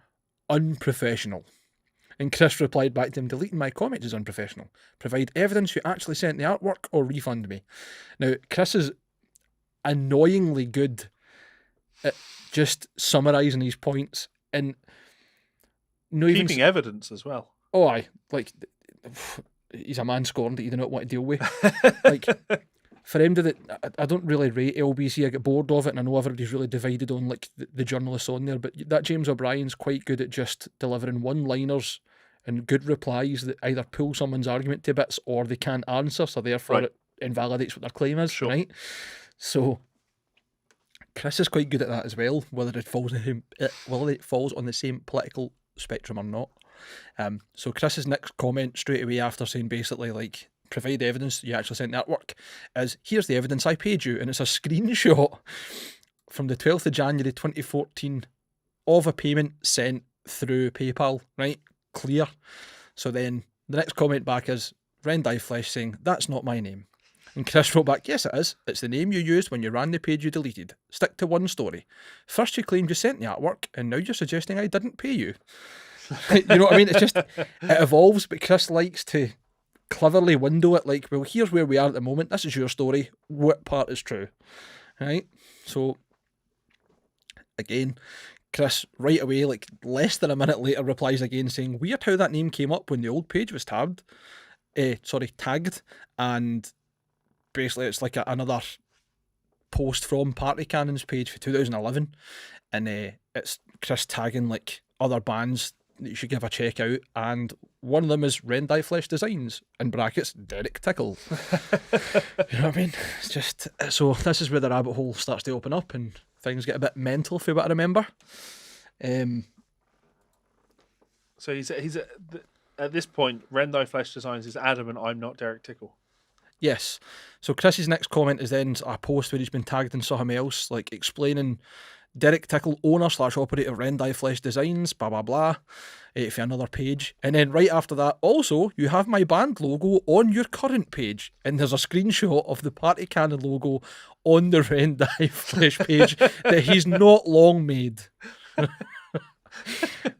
unprofessional. And Chris replied back to him, deleting my comment is unprofessional. Provide evidence you actually sent the artwork or refund me. Now, Chris is annoyingly good at just summarising these points and keeping evidence as well. Oh, aye. Like, he's a man scorned that you do not want to deal with. Like, for him to I don't really rate LBC. I get bored of it, and I know everybody's really divided on like the journalists on there, but that James O'Brien's quite good at just delivering one-liners and good replies that either pull someone's argument to bits or they can't answer, so therefore it invalidates what their claim is, right? So Chris is quite good at that as well, whether it falls on the same political spectrum or not. So Chris's next comment straight away after saying basically like, provide evidence you actually sent the artwork, is here's the evidence I paid you, and it's a screenshot from the 12th of January 2014 of a payment sent through PayPal, right? Clear. So then the next comment back is Rendai Flesh saying, that's not my name. And Chris wrote back, yes it is. It's the name you used when you ran the page you deleted. Stick to one story. First you claimed you sent the artwork, and now you're suggesting I didn't pay you. You know what I mean? It's just, it evolves, but Chris likes to cleverly window it like, well, here's where we are at the moment. This is your story. What part is true? Right? So, again, Chris right away, like less than a minute later, replies again saying, weird how that name came up when the old page was tagged. And basically it's like another post from Party Cannon's page for 2011. And it's Chris tagging like other bands that you should give a check out, and one of them is Rendai Flesh Designs, in brackets, Derek Tickle. You know what I mean? It's just, so this is where the rabbit hole starts to open up and things get a bit mental, for what I remember. So he's at this point, Rendai Flesh Designs is adamant I'm not Derek Tickle. Yes. So Chris's next comment is then a post where he's been tagged in something else, like explaining Derek Tickle, owner / operator of Rendai Flesh Designs, blah blah blah. For another page. And then right after that, also, you have my band logo on your current page. And there's a screenshot of the Party Cannon logo on the Rendai Flesh page that he's not long made.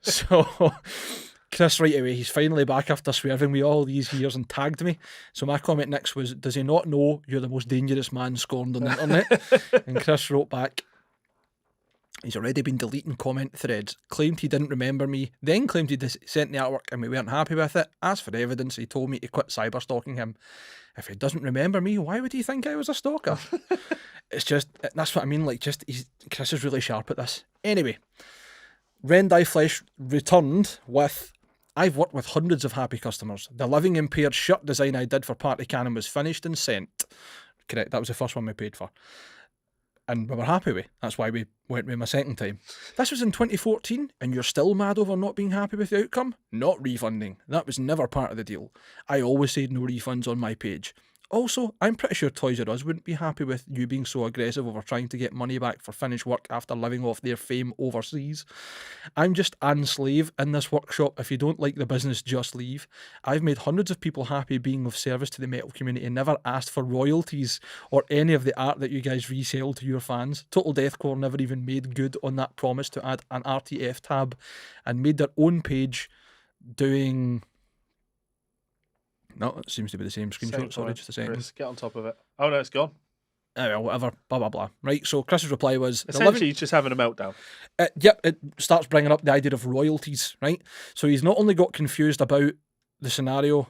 So Chris right away, he's finally back after swerving me all these years and tagged me. So my comment next was, does he not know you're the most dangerous man scorned on the internet? And Chris wrote back, he's already been deleting comment threads, claimed he didn't remember me, then claimed he sent the artwork and we weren't happy with it. As for evidence, he told me to quit cyber stalking him. If he doesn't remember me, why would he think I was a stalker? It's just, that's what I mean, like, just, Chris is really sharp at this. Anyway, Rendai Flesh returned with, I've worked with hundreds of happy customers. The living impaired shirt design I did for Party Cannon was finished and sent. Correct, that was the first one we paid for. And we were happy with. That's why we went with my second time. This was in 2014, and you're still mad over not being happy with the outcome? Not refunding. That was never part of the deal. I always said no refunds on my page. Also, I'm pretty sure Toys R Us wouldn't be happy with you being so aggressive over trying to get money back for finished work after living off their fame overseas. I'm just an slave in this workshop. If you don't like the business, just leave. I've made hundreds of people happy being of service to the metal community and never asked for royalties or any of the art that you guys resell to your fans. Total Deathcore never even made good on that promise to add an RTF tab and made their own page doing... No, it seems to be the same screenshot. Sorry, just a second. Chris, get on top of it. Oh, no, it's gone. Well, whatever, blah, blah, blah. Right, so Chris's reply was... Essentially, he's just having a meltdown. Yep, it starts bringing up the idea of royalties, right? So he's not only got confused about the scenario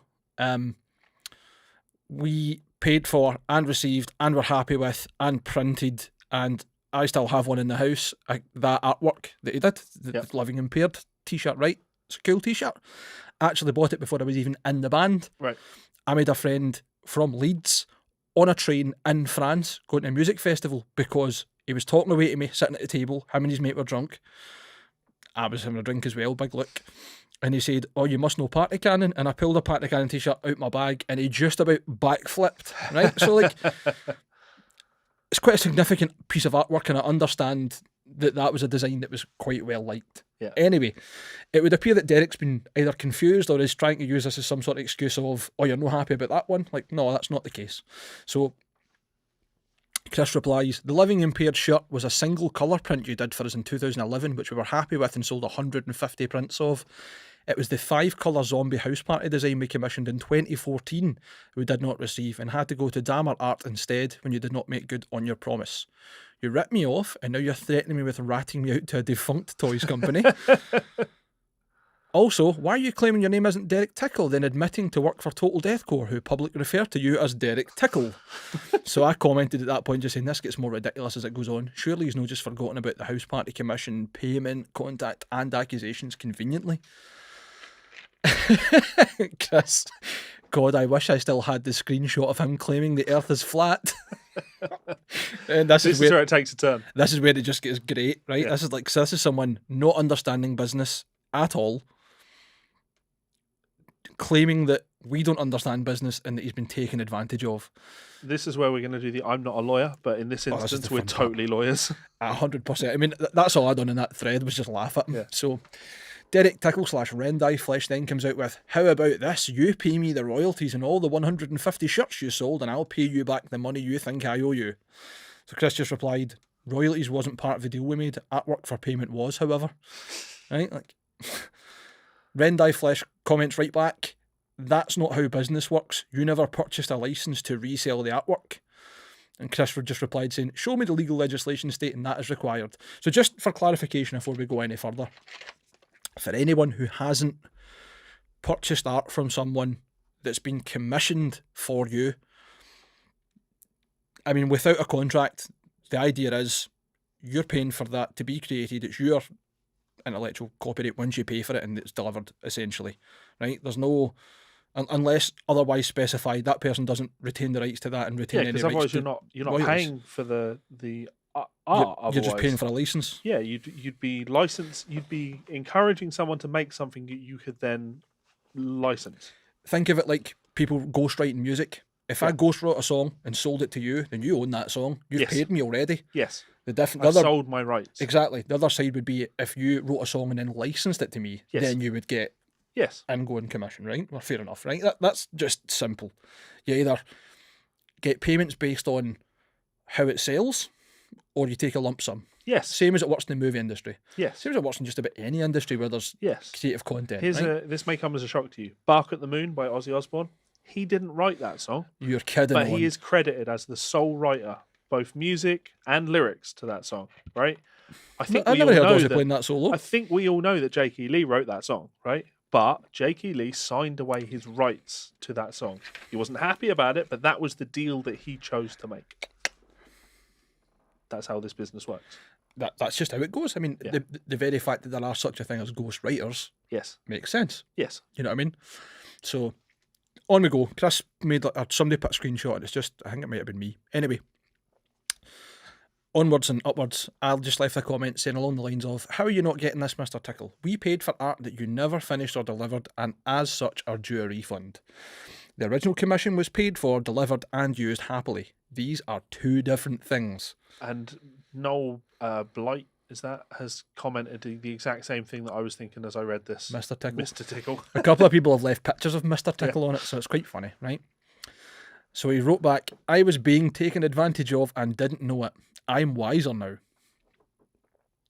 we paid for and received and were happy with and printed, and I still have one in the house, that artwork that he did, the Living Impaired t-shirt, right? It's a cool t-shirt. Actually bought it before I was even in the band. Right. I made a friend from Leeds on a train in France going to a music festival because he was talking away to me, sitting at the table. Him and his mate were drunk. I was having a drink as well, big look. And he said, oh, you must know Party Cannon. And I pulled a Party Cannon t-shirt out my bag and he just about backflipped, right? So, like, it's quite a significant piece of artwork and I understand that was a design that was quite well liked. Yeah. Anyway, it would appear that Derek's been either confused or is trying to use this as some sort of excuse of, oh, you're not happy about that one? Like, no, that's not the case. So Chris replies, the Living Impaired shirt was a single colour print you did for us in 2011, which we were happy with and sold 150 prints of. It was the 5-colour zombie house party design we commissioned in 2014 we did not receive and had to go to Dammer Art instead when you did not make good on your promise. You ripped me off and now you're threatening me with ratting me out to a defunct toys company. Also, why are you claiming your name isn't Derek Tickle then admitting to work for Total Deathcore who publicly refer to you as Derek Tickle? So I commented at that point just saying this gets more ridiculous as it goes on. Surely he's not just forgotten about the house party commission, payment, contact and accusations conveniently. Chris, God, I wish I still had the screenshot of him claiming the earth is flat. And this is where it takes a turn. This is where it just gets great, right? Yeah. This is someone not understanding business at all, claiming that we don't understand business and that he's been taken advantage of. This is where we're going to do the I'm not a lawyer, but in this instance, we're totally lawyers. 100%. I mean, that's all I done in that thread was just laugh at him. Yeah. So Derek Tickle / Rendai Flesh then comes out with, how about this? You pay me the royalties and all the 150 shirts you sold and I'll pay you back the money you think I owe you. So Chris just replied, royalties wasn't part of the deal we made. Artwork for payment was, however. Right? Like, Rendai Flesh comments right back, that's not how business works. You never purchased a license to resell the artwork. And Chris just replied saying, show me the legal legislation stating that is required. So just for clarification before we go any further, for anyone who hasn't purchased art from someone that's been commissioned for you, I mean, without a contract, the idea is you're paying for that to be created. It's your intellectual copyright once you pay for it and it's delivered, essentially, right? There's no, unless otherwise specified, that person doesn't retain the rights to that and retain any rights. Otherwise you're not paying for the art. You're just paying for a license. Yeah, you'd be licensed. You'd be encouraging someone to make something that you could then license. Think of it like people ghostwriting music. If I ghostwrote a song and sold it to you, then you own that song. You've paid me already. Yes. The I've other sold my rights. exactly the other side would be if you wrote a song and then licensed it to me, Yes. then you would get Yes. ongoing commission, right? Well, fair enough, right? That's just simple. You either get payments based on how it sells, or you take a lump sum. Yes. Same as it works in the movie industry. Yes. Same as it works in just about any industry where there's Yes. creative content. Here's right? this may come as a shock to you. Bark at the Moon by Ozzy Osbourne. He didn't write that song, You're kidding. but he is credited as the sole writer, both music and lyrics to that song, right? I never heard Ozzy playing that solo. I think we all know that Jake E. Lee wrote that song, right? But Jake E. Lee signed away his rights to that song. He wasn't happy about it, but that was the deal that he chose to make. That's how this business works. That's just how it goes. I mean, Yeah. the very fact that there are such a thing as ghost writers Yes. makes sense. Yes. You know what I mean? So, on we go. Chris made somebody put a screenshot, and it's just, I think it might have been me. Anyway, onwards and upwards. I'll just left a comment saying along the lines of, how are you not getting this, Mr. Tickle? We paid for art that you never finished or delivered, and as such are due a refund. The original commission was paid for, delivered, and used happily. These are two different things. And Noel Blight, has commented the exact same thing that I was thinking as I read this. Mr. Tickle. Mr. Tickle. A couple of people have left pictures of Mr. Tickle on it, so it's quite funny, right? So he wrote back, I was being taken advantage of and didn't know it. I'm wiser now.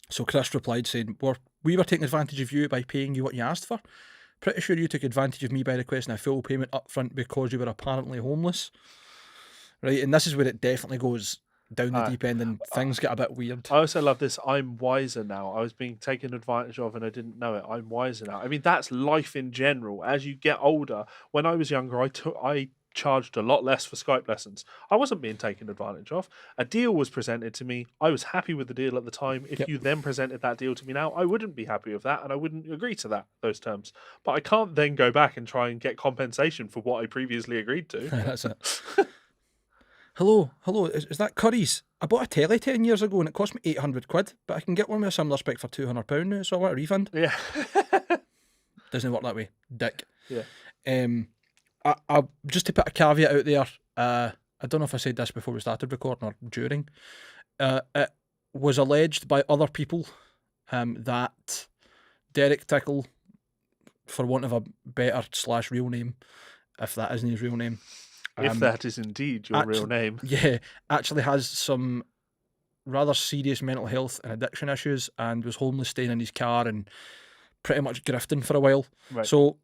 So Chris replied saying, we were taking advantage of you by paying you what you asked for. Pretty sure you took advantage of me by requesting a full payment up front because you were apparently homeless. Right, and this is where it definitely goes down the deep end and things get a bit weird. I also love this. I'm wiser now. I was being taken advantage of and I didn't know it. I'm wiser now. I mean, that's life in general. As you get older, when I was younger, I charged a lot less for Skype lessons. I wasn't being taken advantage of. A deal was presented to me. I was happy with the deal at the time. If you then presented that deal to me now, I wouldn't be happy with that and I wouldn't agree to those terms. But I can't then go back and try and get compensation for what I previously agreed to. That's it. Hello, is that Curry's? I bought a telly 10 years ago and it cost me 800 quid, but I can get one with a similar spec for £200 now, so I want a refund. Yeah. Doesn't work that way, dick. Yeah. I just to put a caveat out there, I don't know if I said this before we started recording or during. It was alleged by other people that Derek Tickle, for want of a better / real name, if that isn't his real name. If that is indeed your real name. Yeah, actually has some rather serious mental health and addiction issues and was homeless, staying in his car and pretty much grifting for a while. Right. So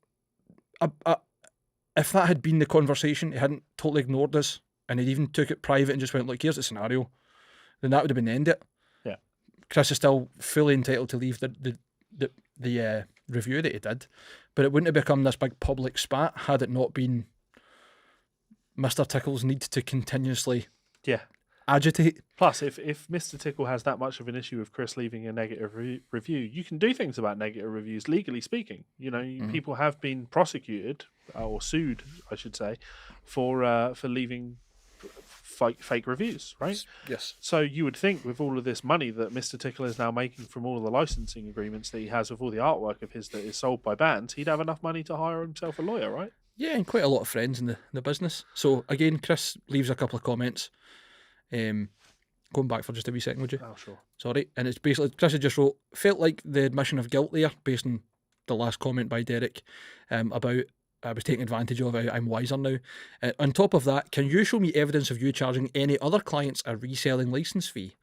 if that had been the conversation, he hadn't totally ignored us and he even took it private and just went, look, here's the scenario, then that would have been the end of it. Yeah. Chris is still fully entitled to leave the review that he did, but it wouldn't have become this big public spat had it not been Mr. Tickle's need to continuously agitate. Plus, if Mr. Tickle has that much of an issue with Chris leaving a negative review, you can do things about negative reviews, legally speaking. You know, people have been prosecuted or sued, I should say, for leaving fake reviews, right? Yes. So you would think with all of this money that Mr. Tickle is now making from all of the licensing agreements that he has with all the artwork of his that is sold by bands, he'd have enough money to hire himself a lawyer, right? Yeah, and quite a lot of friends in the business. So again, Chris leaves a couple of comments. Going back for just a wee second, would you? Oh, sure. Sorry. And it's basically, Chris had just wrote, felt like the admission of guilt there, based on the last comment by Derek, about I was taking advantage of, I'm wiser now. On top of that, can you show me evidence of you charging any other clients a reselling license fee?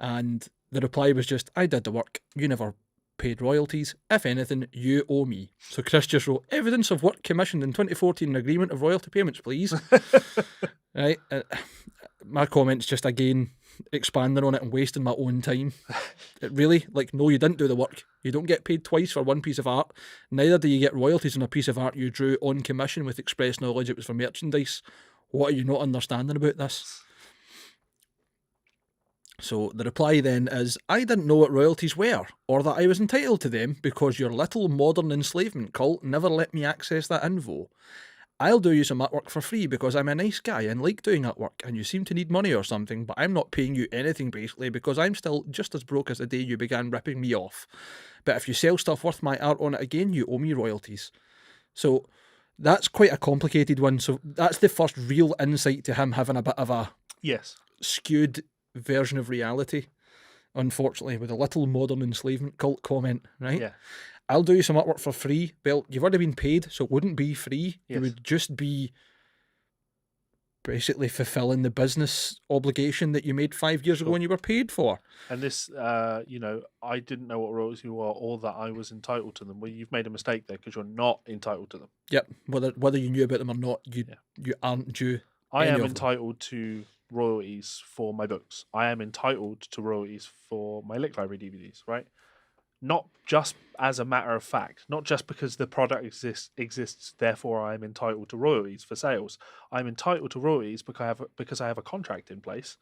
And the reply was just, I did the work, you never paid royalties. If anything, you owe me. So Chris just wrote, evidence of work commissioned in 2014, an agreement of royalty payments, please. Right? My comment's just, again, expanding on it and wasting my own time. Really? Like, no, you didn't do the work. You don't get paid twice for one piece of art. Neither do you get royalties on a piece of art you drew on commission with express knowledge it was for merchandise. What are you not understanding about this? So the reply then is, I didn't know what royalties were, or that I was entitled to them because your little modern enslavement cult never let me access that info. I'll do you some artwork for free because I'm a nice guy and like doing artwork and you seem to need money or something, but I'm not paying you anything basically because I'm still just as broke as the day you began ripping me off. But if you sell stuff worth my art on it again, you owe me royalties. So that's quite a complicated one. So that's the first real insight to him having a bit of a Yes. skewed version of reality. unfortunately, with a little modern enslavement cult comment, right? Yeah. I'll do you some artwork for free. Well, you've already been paid, so it wouldn't be free. Yes. You would just be basically fulfilling the business obligation that you made 5 years ago Sure. and you were paid for. And this, I didn't know what royalties were or that I was entitled to them. Well, you've made a mistake there because you're not entitled to them. Yep. Whether you knew about them or not, you aren't due. I any am of them. entitled to royalties for my books. I am entitled to royalties for my Lick Library DVDs, right? Not just as a matter of fact, not just because the product exists, therefore I am entitled to royalties for sales. I'm entitled to royalties because I have a contract in place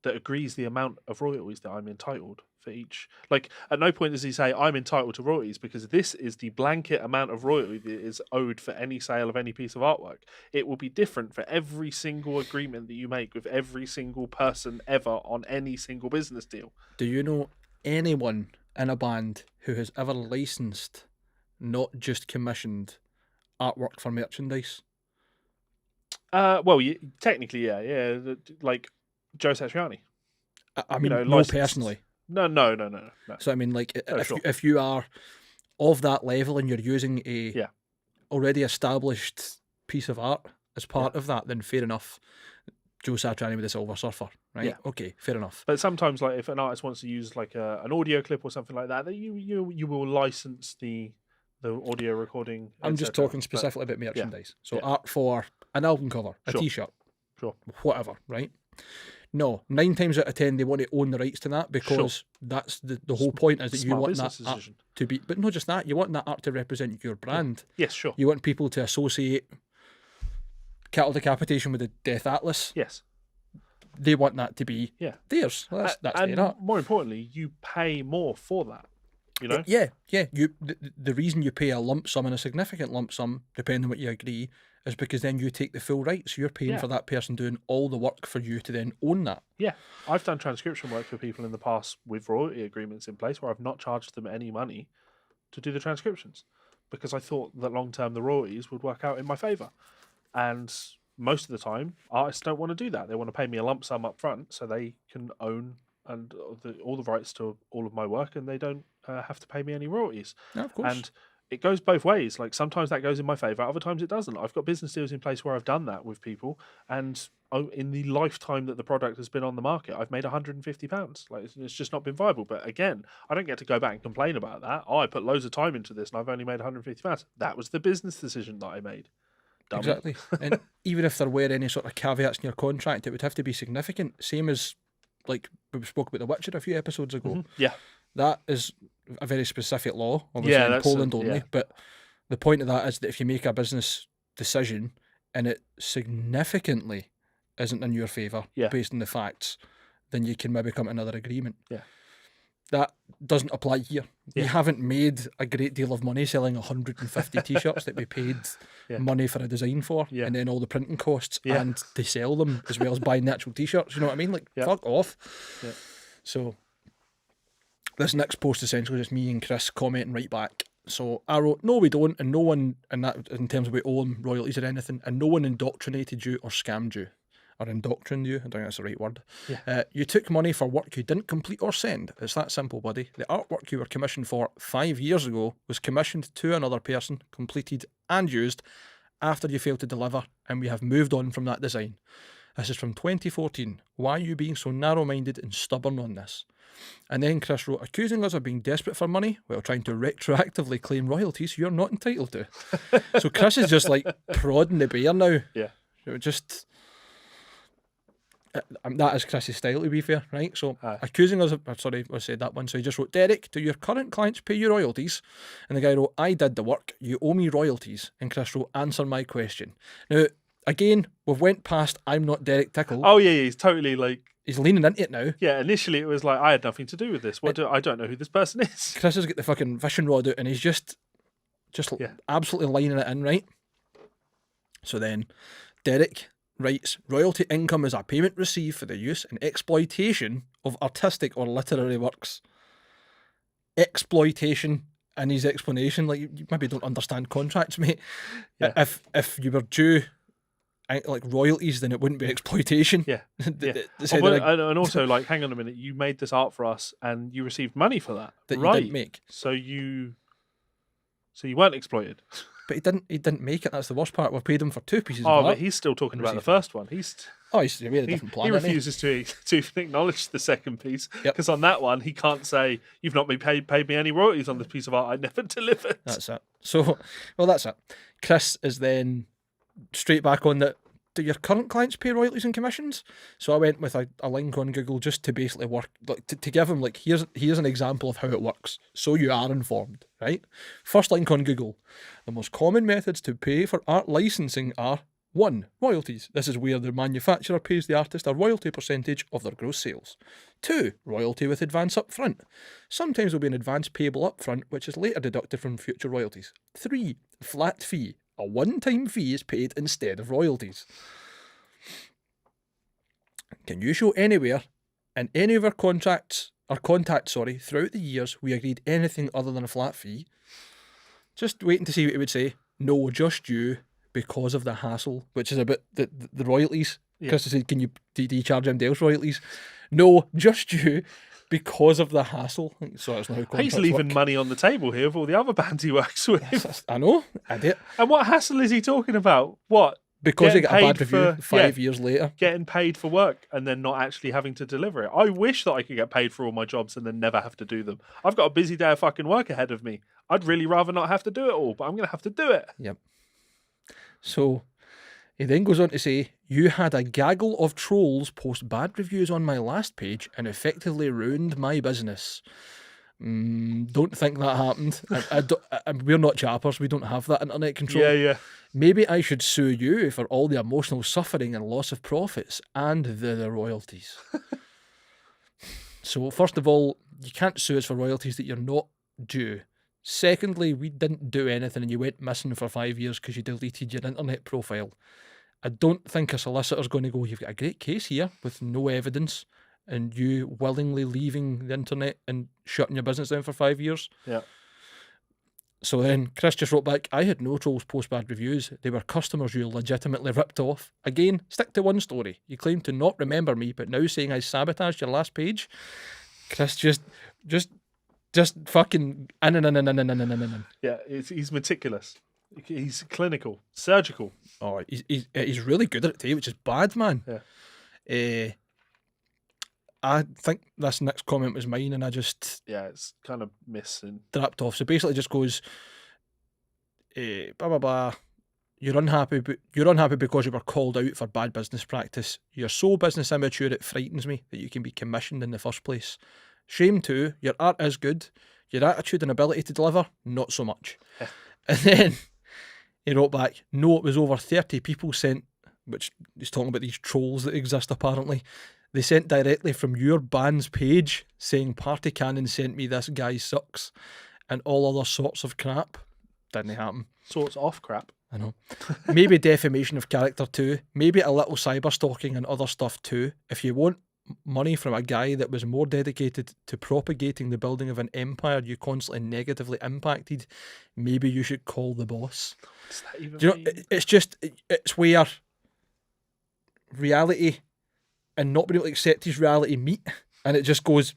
that agrees the amount of royalties that I'm entitled for each. Like, at no point does he say I'm entitled to royalties because this is the blanket amount of royalty that is owed for any sale of any piece of artwork. It will be different for every single agreement that you make with every single person ever on any single business deal. Do you know anyone in a band who has ever licensed, not just commissioned, artwork for merchandise? Well, technically, yeah, like Joe Satriani. I mean, no, licensed. personally. No. So I mean, like, sure. if you are of that level and you're using a already established piece of art as part of that, then fair enough. Joe Satriani with the Silver Surfer, right? Yeah. Okay, fair enough. But sometimes, like, if an artist wants to use like an audio clip or something like that, then you will license the audio recording. I'm just cetera. talking specifically about merchandise. So Yeah. art for an album cover, a Sure. T-shirt, Sure. whatever, right? No, 9 times out of 10 they want to own the rights to that because that's the whole point is that you Smart want business that art decision. to be, but not just that, you want that art to represent your brand. Yes, sure. You want people to associate cattle decapitation with the Death Atlas. Yes. They want that to be theirs. That's and their art. more importantly, you pay more for that. You know. Yeah. You the reason you pay a lump sum and a significant lump sum, depending on what you agree, is because then you take the full rights. You're paying for that person doing all the work for you to then own that. Yeah, I've done transcription work for people in the past with royalty agreements in place where I've not charged them any money to do the transcriptions because I thought that long term the royalties would work out in my favour. And most of the time, artists don't want to do that. They want to pay me a lump sum up front so they can own and all the rights to all of my work, and they don't have to pay me any royalties. No, of course. And it goes both ways. Like, sometimes that goes in my favour, other times it doesn't. I've got business deals in place where I've done that with people, and in the lifetime that the product has been on the market, I've made £150. Like, it's just not been viable. But again, I don't get to go back and complain about that. Oh, I put loads of time into this and I've only made £150. That was the business decision that I made. Dummy. Exactly. And even if there were any sort of caveats in your contract, it would have to be significant. Same as, like, we spoke about The Witcher a few episodes ago. Mm-hmm. Yeah. That is a very specific law, obviously in Poland only. But the point of that is that if you make a business decision and it significantly isn't in your favour based on the facts, then you can maybe come to another agreement. Yeah. That doesn't apply here. We haven't made a great deal of money selling 150 T-shirts that we paid money for a design for, and then all the printing costs and to sell them as well as buying the actual T-shirts. You know what I mean? Like, fuck off. Yeah. So this next post essentially just me and Chris commenting right back. So I wrote, no, we don't, and no one, and that in terms of we owe them royalties or anything, and no one indoctrinated you or scammed you. Or indoctrined you, I don't think that's the right word. Yeah. You took money for work you didn't complete or send. It's that simple, buddy. The artwork you were commissioned for 5 years ago was commissioned to another person, completed and used after you failed to deliver, and we have moved on from that design. This is from 2014. Why are you being so narrow-minded and stubborn on this? And then Chris wrote, accusing us of being desperate for money while trying to retroactively claim royalties you're not entitled to. So Chris is just like prodding the bear now. Yeah. Just... that is Chris's style, to be fair, right? So accusing us of, sorry, I said that one. So he just wrote, Derek, do your current clients pay you royalties? And the guy wrote, I did the work, you owe me royalties. And Chris wrote, answer my question. Now, again, we've went past I'm not Derek Tickle. Oh yeah, he's totally like, he's leaning into it now. Yeah, initially it was like, I had nothing to do with this. I don't know who this person is. Chris has got the fucking fishing rod out and he's just absolutely lining it in, right? So then Derek writes, royalty income is a payment received for the use and exploitation of artistic or literary works. Exploitation in his explanation, like, you maybe don't understand contracts, mate. Yeah. If you were due like royalties, then it wouldn't be exploitation. Yeah. They Oh, said but- that, and also, like, hang on a minute, you made this art for us, and you received money for that, that you right? didn't make. So you weren't exploited. But he didn't make it. That's the worst part. We've paid him for 2 pieces Oh, of art. but he's still talking about the received first one. He's He's made a he, different plan. he hasn't refuses to even acknowledge the second piece Yep. because on that one he can't say you've not been paid me any royalties on this piece of art I never delivered. That's it. So, well, that's it. Chris is then straight back on that. Do your current clients pay royalties and commissions? So I went with a link on Google just to basically work, like to give him like here's an example of how it works, so you are informed, right? First link on Google: the most common methods to pay for art licensing are 1. Royalties. This is where the manufacturer pays the artist a royalty percentage of their gross sales. 2. Royalty with advance up front. Sometimes there will be an advance payable up front, which is later deducted from future royalties. 3. Flat fee. A one-time fee is paid instead of royalties. Can you show anywhere in any of our contacts throughout the years we agreed anything other than a flat fee? Just waiting to see what he would say. No, just you, because of the hassle, which is about the royalties. Yeah. Chris said, do you charge MDL's royalties? No, just you, because of the hassle. So that's not how contracts He's leaving work. money on the table here of all the other bands he works with. I know, I did. And what hassle is he talking about? What? Because they Getting get a bad paid review for- 5 years later. Getting paid for work and then not actually having to deliver it. I wish that I could get paid for all my jobs and then never have to do them. I've got a busy day of fucking work ahead of me. I'd really rather not have to do it all, but I'm going to have to do it. Yep. So he then goes on to say, you had a gaggle of trolls post bad reviews on my last page and effectively ruined my business. Don't think that happened. We're not chappers. We don't have that internet control. Yeah. Maybe I should sue you for all the emotional suffering and loss of profits and the royalties. So first of all, you can't sue us for royalties that you're not due. Secondly, we didn't do anything and you went missing for 5 years because you deleted your internet profile. I don't think a solicitor's going to go, you've got a great case here with no evidence and you willingly leaving the internet and shutting your business down for 5 years. Yeah. So then Chris just wrote back, I had no trolls post bad reviews. They were customers you legitimately ripped off. Again, stick to one story. You claim to not remember me, but now saying I sabotaged your last page. Chris just fucking in. Yeah, he's meticulous. He's clinical, surgical. Oh, he's really good at it too, which is bad, man. Yeah. I think this next comment was mine, and I just It's kind of missing. dropped off. So basically, it just goes, blah blah blah. You're unhappy because you were called out for bad business practice. You're so business immature it frightens me that you can be commissioned in the first place. Shame too. Your art is good. Your attitude and ability to deliver, not so much. And then he wrote back, no, it was over 30 people sent, which he's talking about these trolls that exist apparently. They sent directly from your band's page saying Party Cannon sent me this guy sucks and all other sorts of crap. Didn't happen. Sorts off crap. I know. Maybe defamation of character too. Maybe a little cyber stalking and other stuff too. If you want money from a guy that was more dedicated to propagating the building of an empire you constantly negatively impacted, maybe you should call the boss. What's that even Do you know, mean? it's where reality and not being able to accept his reality meet, and it just goes.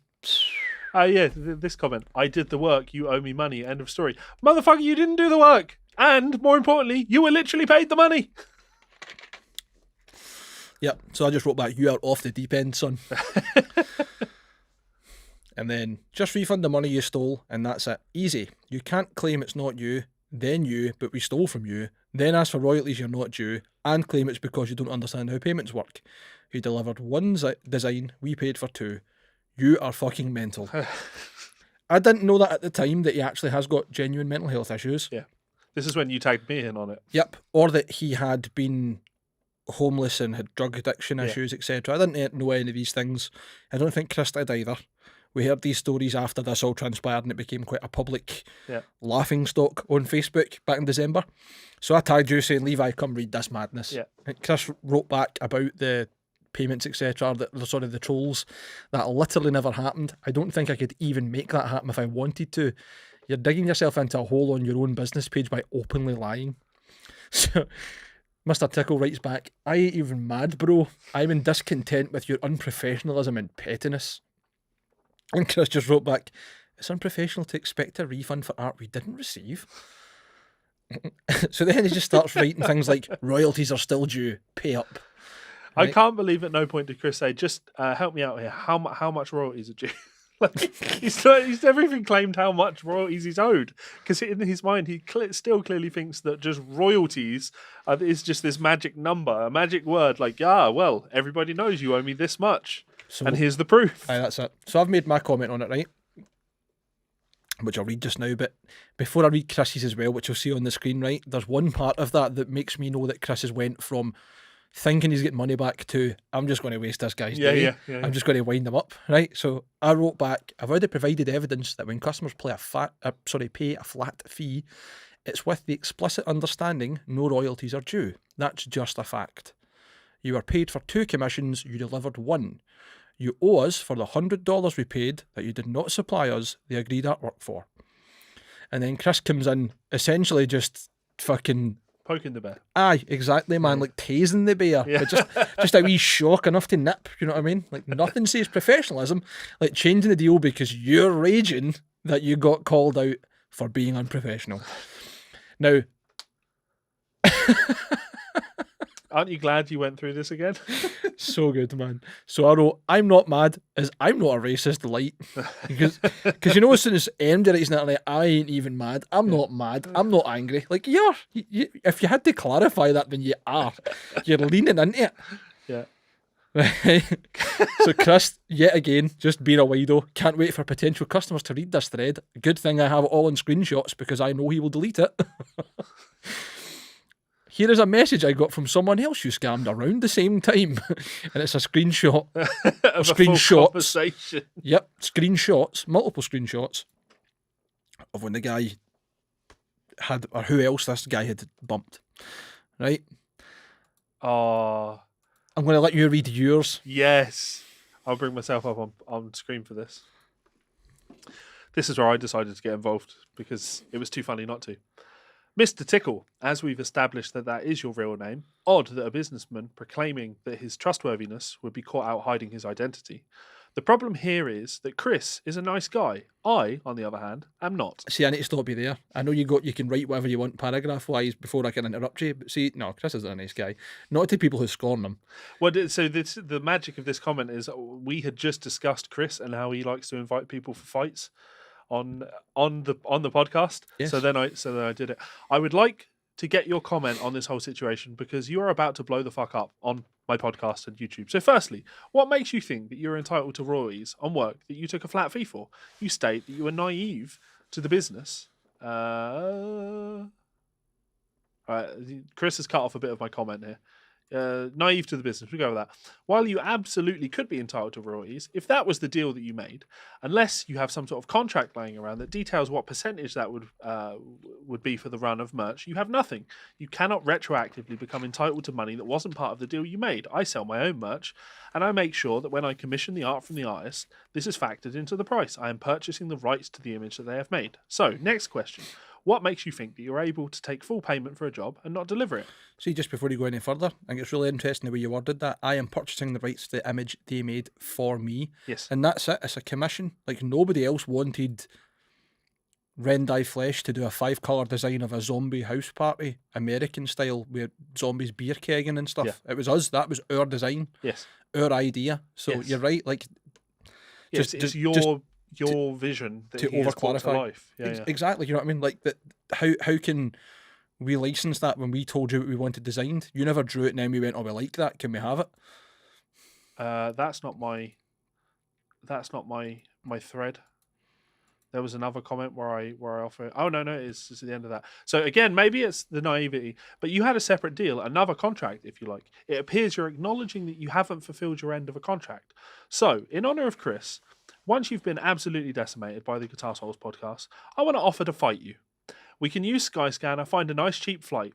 This comment. I did the work. You owe me money. End of story. Motherfucker, you didn't do the work. And more importantly, you were literally paid the money. Yep. So I just wrote back, you are off the deep end, son. And then just refund the money you stole, and that's it. Easy. You can't claim it's not you, then you, but we stole from you, then ask for royalties you're not due, and claim it's because you don't understand how payments work. You delivered one design, we paid for 2. You are fucking mental. I didn't know that at the time that he actually has got genuine mental health issues. Yeah. This is when you tagged me in on it. Yep. Or that he had been homeless and had drug addiction issues, etc. I didn't know any of these things. I don't think Chris did either. We heard these stories after this all transpired and it became quite a public laughing stock on Facebook back in December. So I tagged you saying, Levi, come read this madness. Yeah. And Chris wrote back about the payments, etc., the trolls. That literally never happened. I don't think I could even make that happen if I wanted to. You're digging yourself into a hole on your own business page by openly lying. So Mr. Tickle writes back, I ain't even mad, bro. I'm in discontent with your unprofessionalism and pettiness. And Chris just wrote back, it's unprofessional to expect a refund for art we didn't receive. So then he just starts writing things like, royalties are still due, pay up. I Right? can't believe at no point did Chris say, just help me out here. How much royalties are due? Like, he's never even claimed how much royalties he's owed, because in his mind he still clearly thinks that just royalties is just this magic number, a magic word. Like, well, everybody knows you owe me this much, So and here's the proof. aye, that's it. So I've made my comment on it, right? Which I'll read just now, but before I read Chris's as well, which you'll see on the screen, right? There's one part of that makes me know that Chris has went from thinking he's getting money back to, I'm just going to waste this guy's day. Yeah. I'm just going to wind him up, right? So I wrote back, I've already provided evidence that when customers pay a flat fee, it's with the explicit understanding no royalties are due. That's just a fact. You are paid for 2 commissions, you delivered 1. You owe us for the $100 we paid that you did not supply us the agreed artwork for. And then Chris comes in, essentially just fucking... Poking the bear. Aye, exactly, man. Like tasing the bear. Yeah. But just a wee shock enough to nip, you know what I mean? Like nothing says professionalism like changing the deal because you're raging that you got called out for being unprofessional. Now, Aren't you glad you went through this again? so good, man. So I wrote, I'm not mad as I'm not a racist light. Because you know, as soon as MD writes that, like, I ain't even mad. I'm not mad. I'm not angry. Like, if you had to clarify that, then you are. You're leaning into it. Yeah. Right. So Chris, yet again, just being a wido. Can't wait for potential customers to read this thread. Good thing I have it all in screenshots because I know he will delete it. Here is a message I got from someone else you scammed around the same time. And it's a screenshot. Of a full Screenshots. conversation. Yep, screenshots, multiple screenshots of when the guy had, or who else this guy had bumped. Right? Oh, I'm going to let you read yours. yes. I'll bring myself up on screen for this. This is where I decided to get involved because it was too funny not to. Mr. Tickle, as we've established that is your real name, odd that a businessman proclaiming that his trustworthiness would be caught out hiding his identity. The problem here is that Chris is a nice guy. I, on the other hand, am not. See, I need to stop you there. I know you can write whatever you want paragraph-wise before I can interrupt you, but see, no, Chris is a nice guy. Not to people who scorn him. Well, so the magic of this comment is we had just discussed Chris and how he likes to invite people for fights on the podcast. Yes. So then I did it. I would like to get your comment on this whole situation because you are about to blow the fuck up on my podcast and YouTube. So firstly, what makes you think that you're entitled to royalties on work that you took a flat fee for? You state that you were naive to the business. Chris has cut off a bit of my comment here. Naive to the business, we go with that. While you absolutely could be entitled to royalties, if that was the deal that you made, unless you have some sort of contract laying around that details what percentage that would be for the run of merch, you have nothing. You cannot retroactively become entitled to money that wasn't part of the deal you made. I sell my own merch, and I make sure that when I commission the art from the artist, this is factored into the price. I am purchasing the rights to the image that they have made. So, next question. What makes you think that you're able to take full payment for a job and not deliver it? See, just before you go any further, I think it's really interesting the way you worded that. I am purchasing the rights to the image they made for me. Yes. And that's it. It's a commission. Like, nobody else wanted Rendai Flesh to do a 5-colour design of a zombie house party, American style, with zombies beer kegging and stuff. Yeah. It was us. That was our design. Yes. Our idea. So Yes. you're right. Like, Yes, it's your vision that to he has brought to overclarify. life. Yeah. Exactly. You know what I mean? Like, that. How can we license that when we told you what we wanted designed? You never drew it, and then we went, "Oh, we like that. Can we have it?" That's not my thread. There was another comment where I offer. Oh no, it's at the end of that. So again, maybe it's the naivety, but you had a separate deal, another contract, if you like. It appears you're acknowledging that you haven't fulfilled your end of a contract. So, in honor of Chris, once you've been absolutely decimated by the Guitar Souls podcast, I want to offer to fight you. We can use Skyscanner, find a nice cheap flight.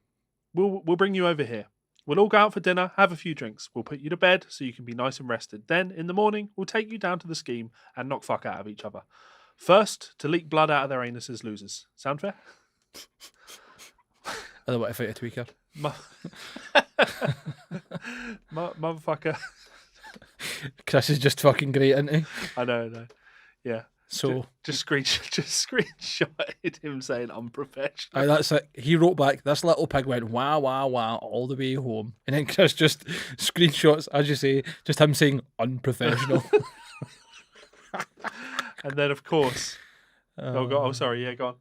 We'll bring you over here. We'll all go out for dinner, have a few drinks. We'll put you to bed so you can be nice and rested. Then, in the morning, we'll take you down to the scheme and knock fuck out of each other. First, to leak blood out of their anuses losers. Sound fair? I don't want to fight a tweaker. Motherfucker. Chris is just fucking great, isn't he? I know. Yeah. So just screenshotted him saying unprofessional. that's it. He wrote back, this little pig went wah wah wah all the way home, and then Chris just screenshots, as you say, just him saying unprofessional. And then of course, sorry, yeah, go on.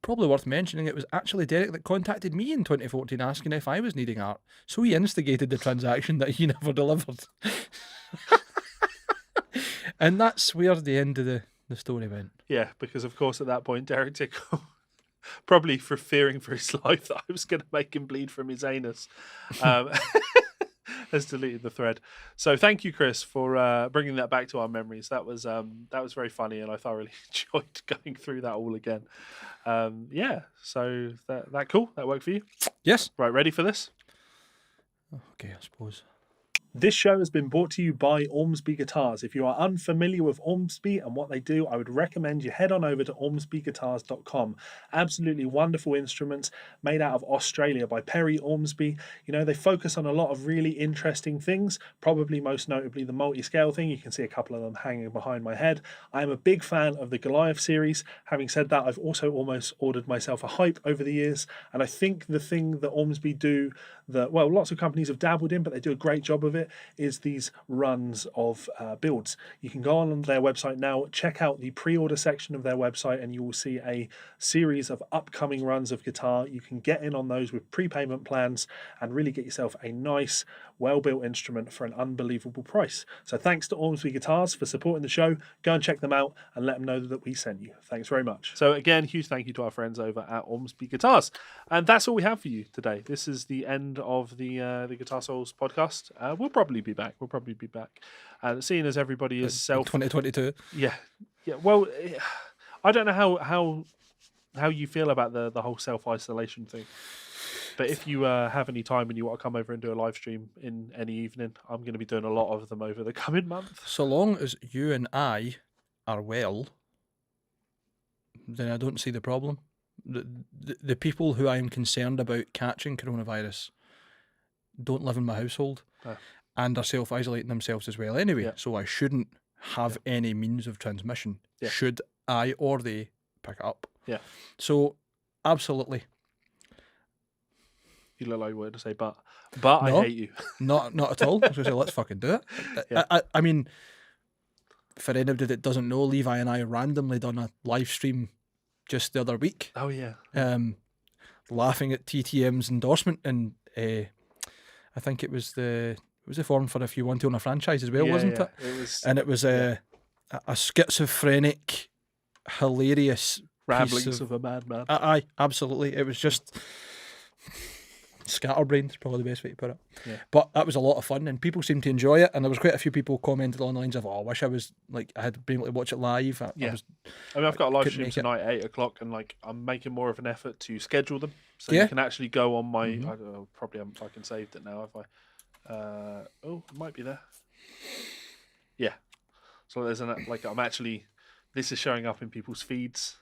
Probably worth mentioning, it was actually Derek that contacted me in 2014 asking if I was needing art, so he instigated the transaction that he never delivered. And that's where the end of the story went. Yeah, because of course at that point Derek Tickle, probably for fearing for his life that I was going to make him bleed from his anus, has deleted the thread. So thank you, Chris, for bringing that back to our memories. That was very funny, and I thoroughly enjoyed going through that all again. Yeah, so that cool. That worked for you? Yes. Right, ready for this? Okay, I suppose. This show has been brought to you by Ormsby Guitars. If you are unfamiliar with Ormsby and what they do, I would recommend you head on over to ormsbyguitars.com. Absolutely wonderful instruments made out of Australia by Perry Ormsby. You know, they focus on a lot of really interesting things, probably most notably the multi-scale thing. You can see a couple of them hanging behind my head. I am a big fan of the Goliath series. Having said that, I've also almost ordered myself a Hype over the years, and I think the thing that Ormsby do that, well, lots of companies have dabbled in, but they do a great job of it, is these runs of builds. You can go on their website now, check out the pre-order section of their website, and you will see a series of upcoming runs of guitar. You can get in on those with prepayment plans and really get yourself a nice, well-built instrument for an unbelievable price. So thanks to Ormsby Guitars for supporting the show. Go and check them out and let them know that we sent you. Thanks very much. So again, huge thank you to our friends over at Ormsby Guitars. And that's all we have for you today. This is the end of the Guitar Souls podcast. We'll probably be back. Seeing as everybody is 2022. Yeah. Well, I don't know how you feel about the whole self-isolation thing. But if you have any time and you want to come over and do a live stream in any evening, I'm going to be doing a lot of them over the coming month. So long as you and I are well, then I don't see the problem. The people who I am concerned about catching coronavirus don't live in my household and are self-isolating themselves as well anyway. So I shouldn't have any means of transmission should I or they pick it up. Yeah. So absolutely. You look like you wanted to say but no, I hate you. Not at all. I was going to say, let's fucking do it. Yeah. I mean, for anybody that doesn't know, Levi and I randomly done a live stream just the other week. Oh yeah. Laughing at TTM's endorsement, and I think it was the form for if you want to own a franchise as well, wasn't it? It was, and it was a schizophrenic, hilarious ramblings of a madman. Aye, absolutely. It was just scatterbrained is probably the best way to put it. Yeah. But that was a lot of fun, and people seemed to enjoy it. And there was quite a few people commented on the lines of, "Oh, I wish I had been able to watch it live." I mean, I've got a live stream tonight at 8 o'clock, and I'm making more of an effort to schedule them, so you can actually go on my. I don't know, probably I'm fucking saved it now. If I, it might be there. Yeah. So there's I'm actually. This is showing up in people's feeds,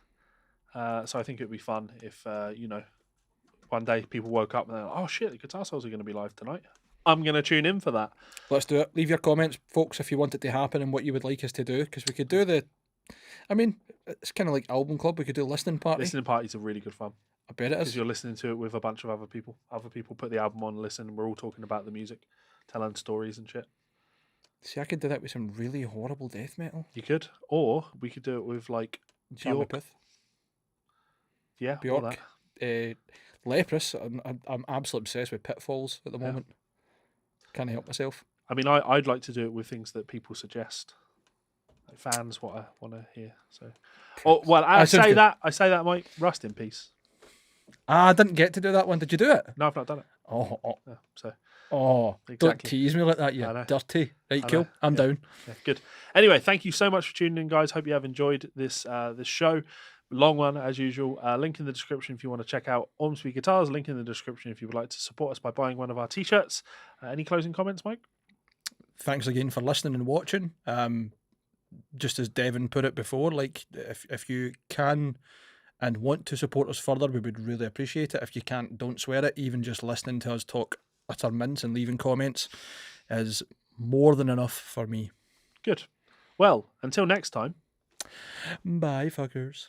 so I think it'd be fun if one day people woke up and they're like, oh shit, the Guitar Souls are going to be live tonight. I'm going to tune in for that. Let's do it. Leave your comments, folks, if you want it to happen and what you would like us to do, because we could do it's kind of like album club. We could do a listening party. Listening parties are really good fun. I bet it is. Because you're listening to it with a bunch of other people. Other people put the album on and listen, and we're all talking about the music, telling stories and shit. See, I could do that with some really horrible death metal. You could. Or we could do it with Bjork. Yeah, Bjork. Leprous. I'm absolutely obsessed with Pitfalls at the moment. Can't help myself. I mean, I'd like to do it with things that people suggest, like fans want to hear. So, I say that, Mike. Rust in peace. I didn't get to do that one. Did you do it? No, I've not done it. Exactly. Don't tease me like that, you dirty. Right, cool. I'm down. Yeah, good. Anyway, thank you so much for tuning in, guys. Hope you have enjoyed this show. Long one, as usual. Link in the description if you want to check out Ormsby Guitars. Link in the description if you would like to support us by buying one of our t-shirts. Any closing comments, Mike? Thanks again for listening and watching. Just as Devin put it before, if you can and want to support us further, we would really appreciate it. If you can't, don't swear it. Even just listening to us talk utter mince and leaving comments is more than enough for me. Good. Well, until next time. Bye, fuckers.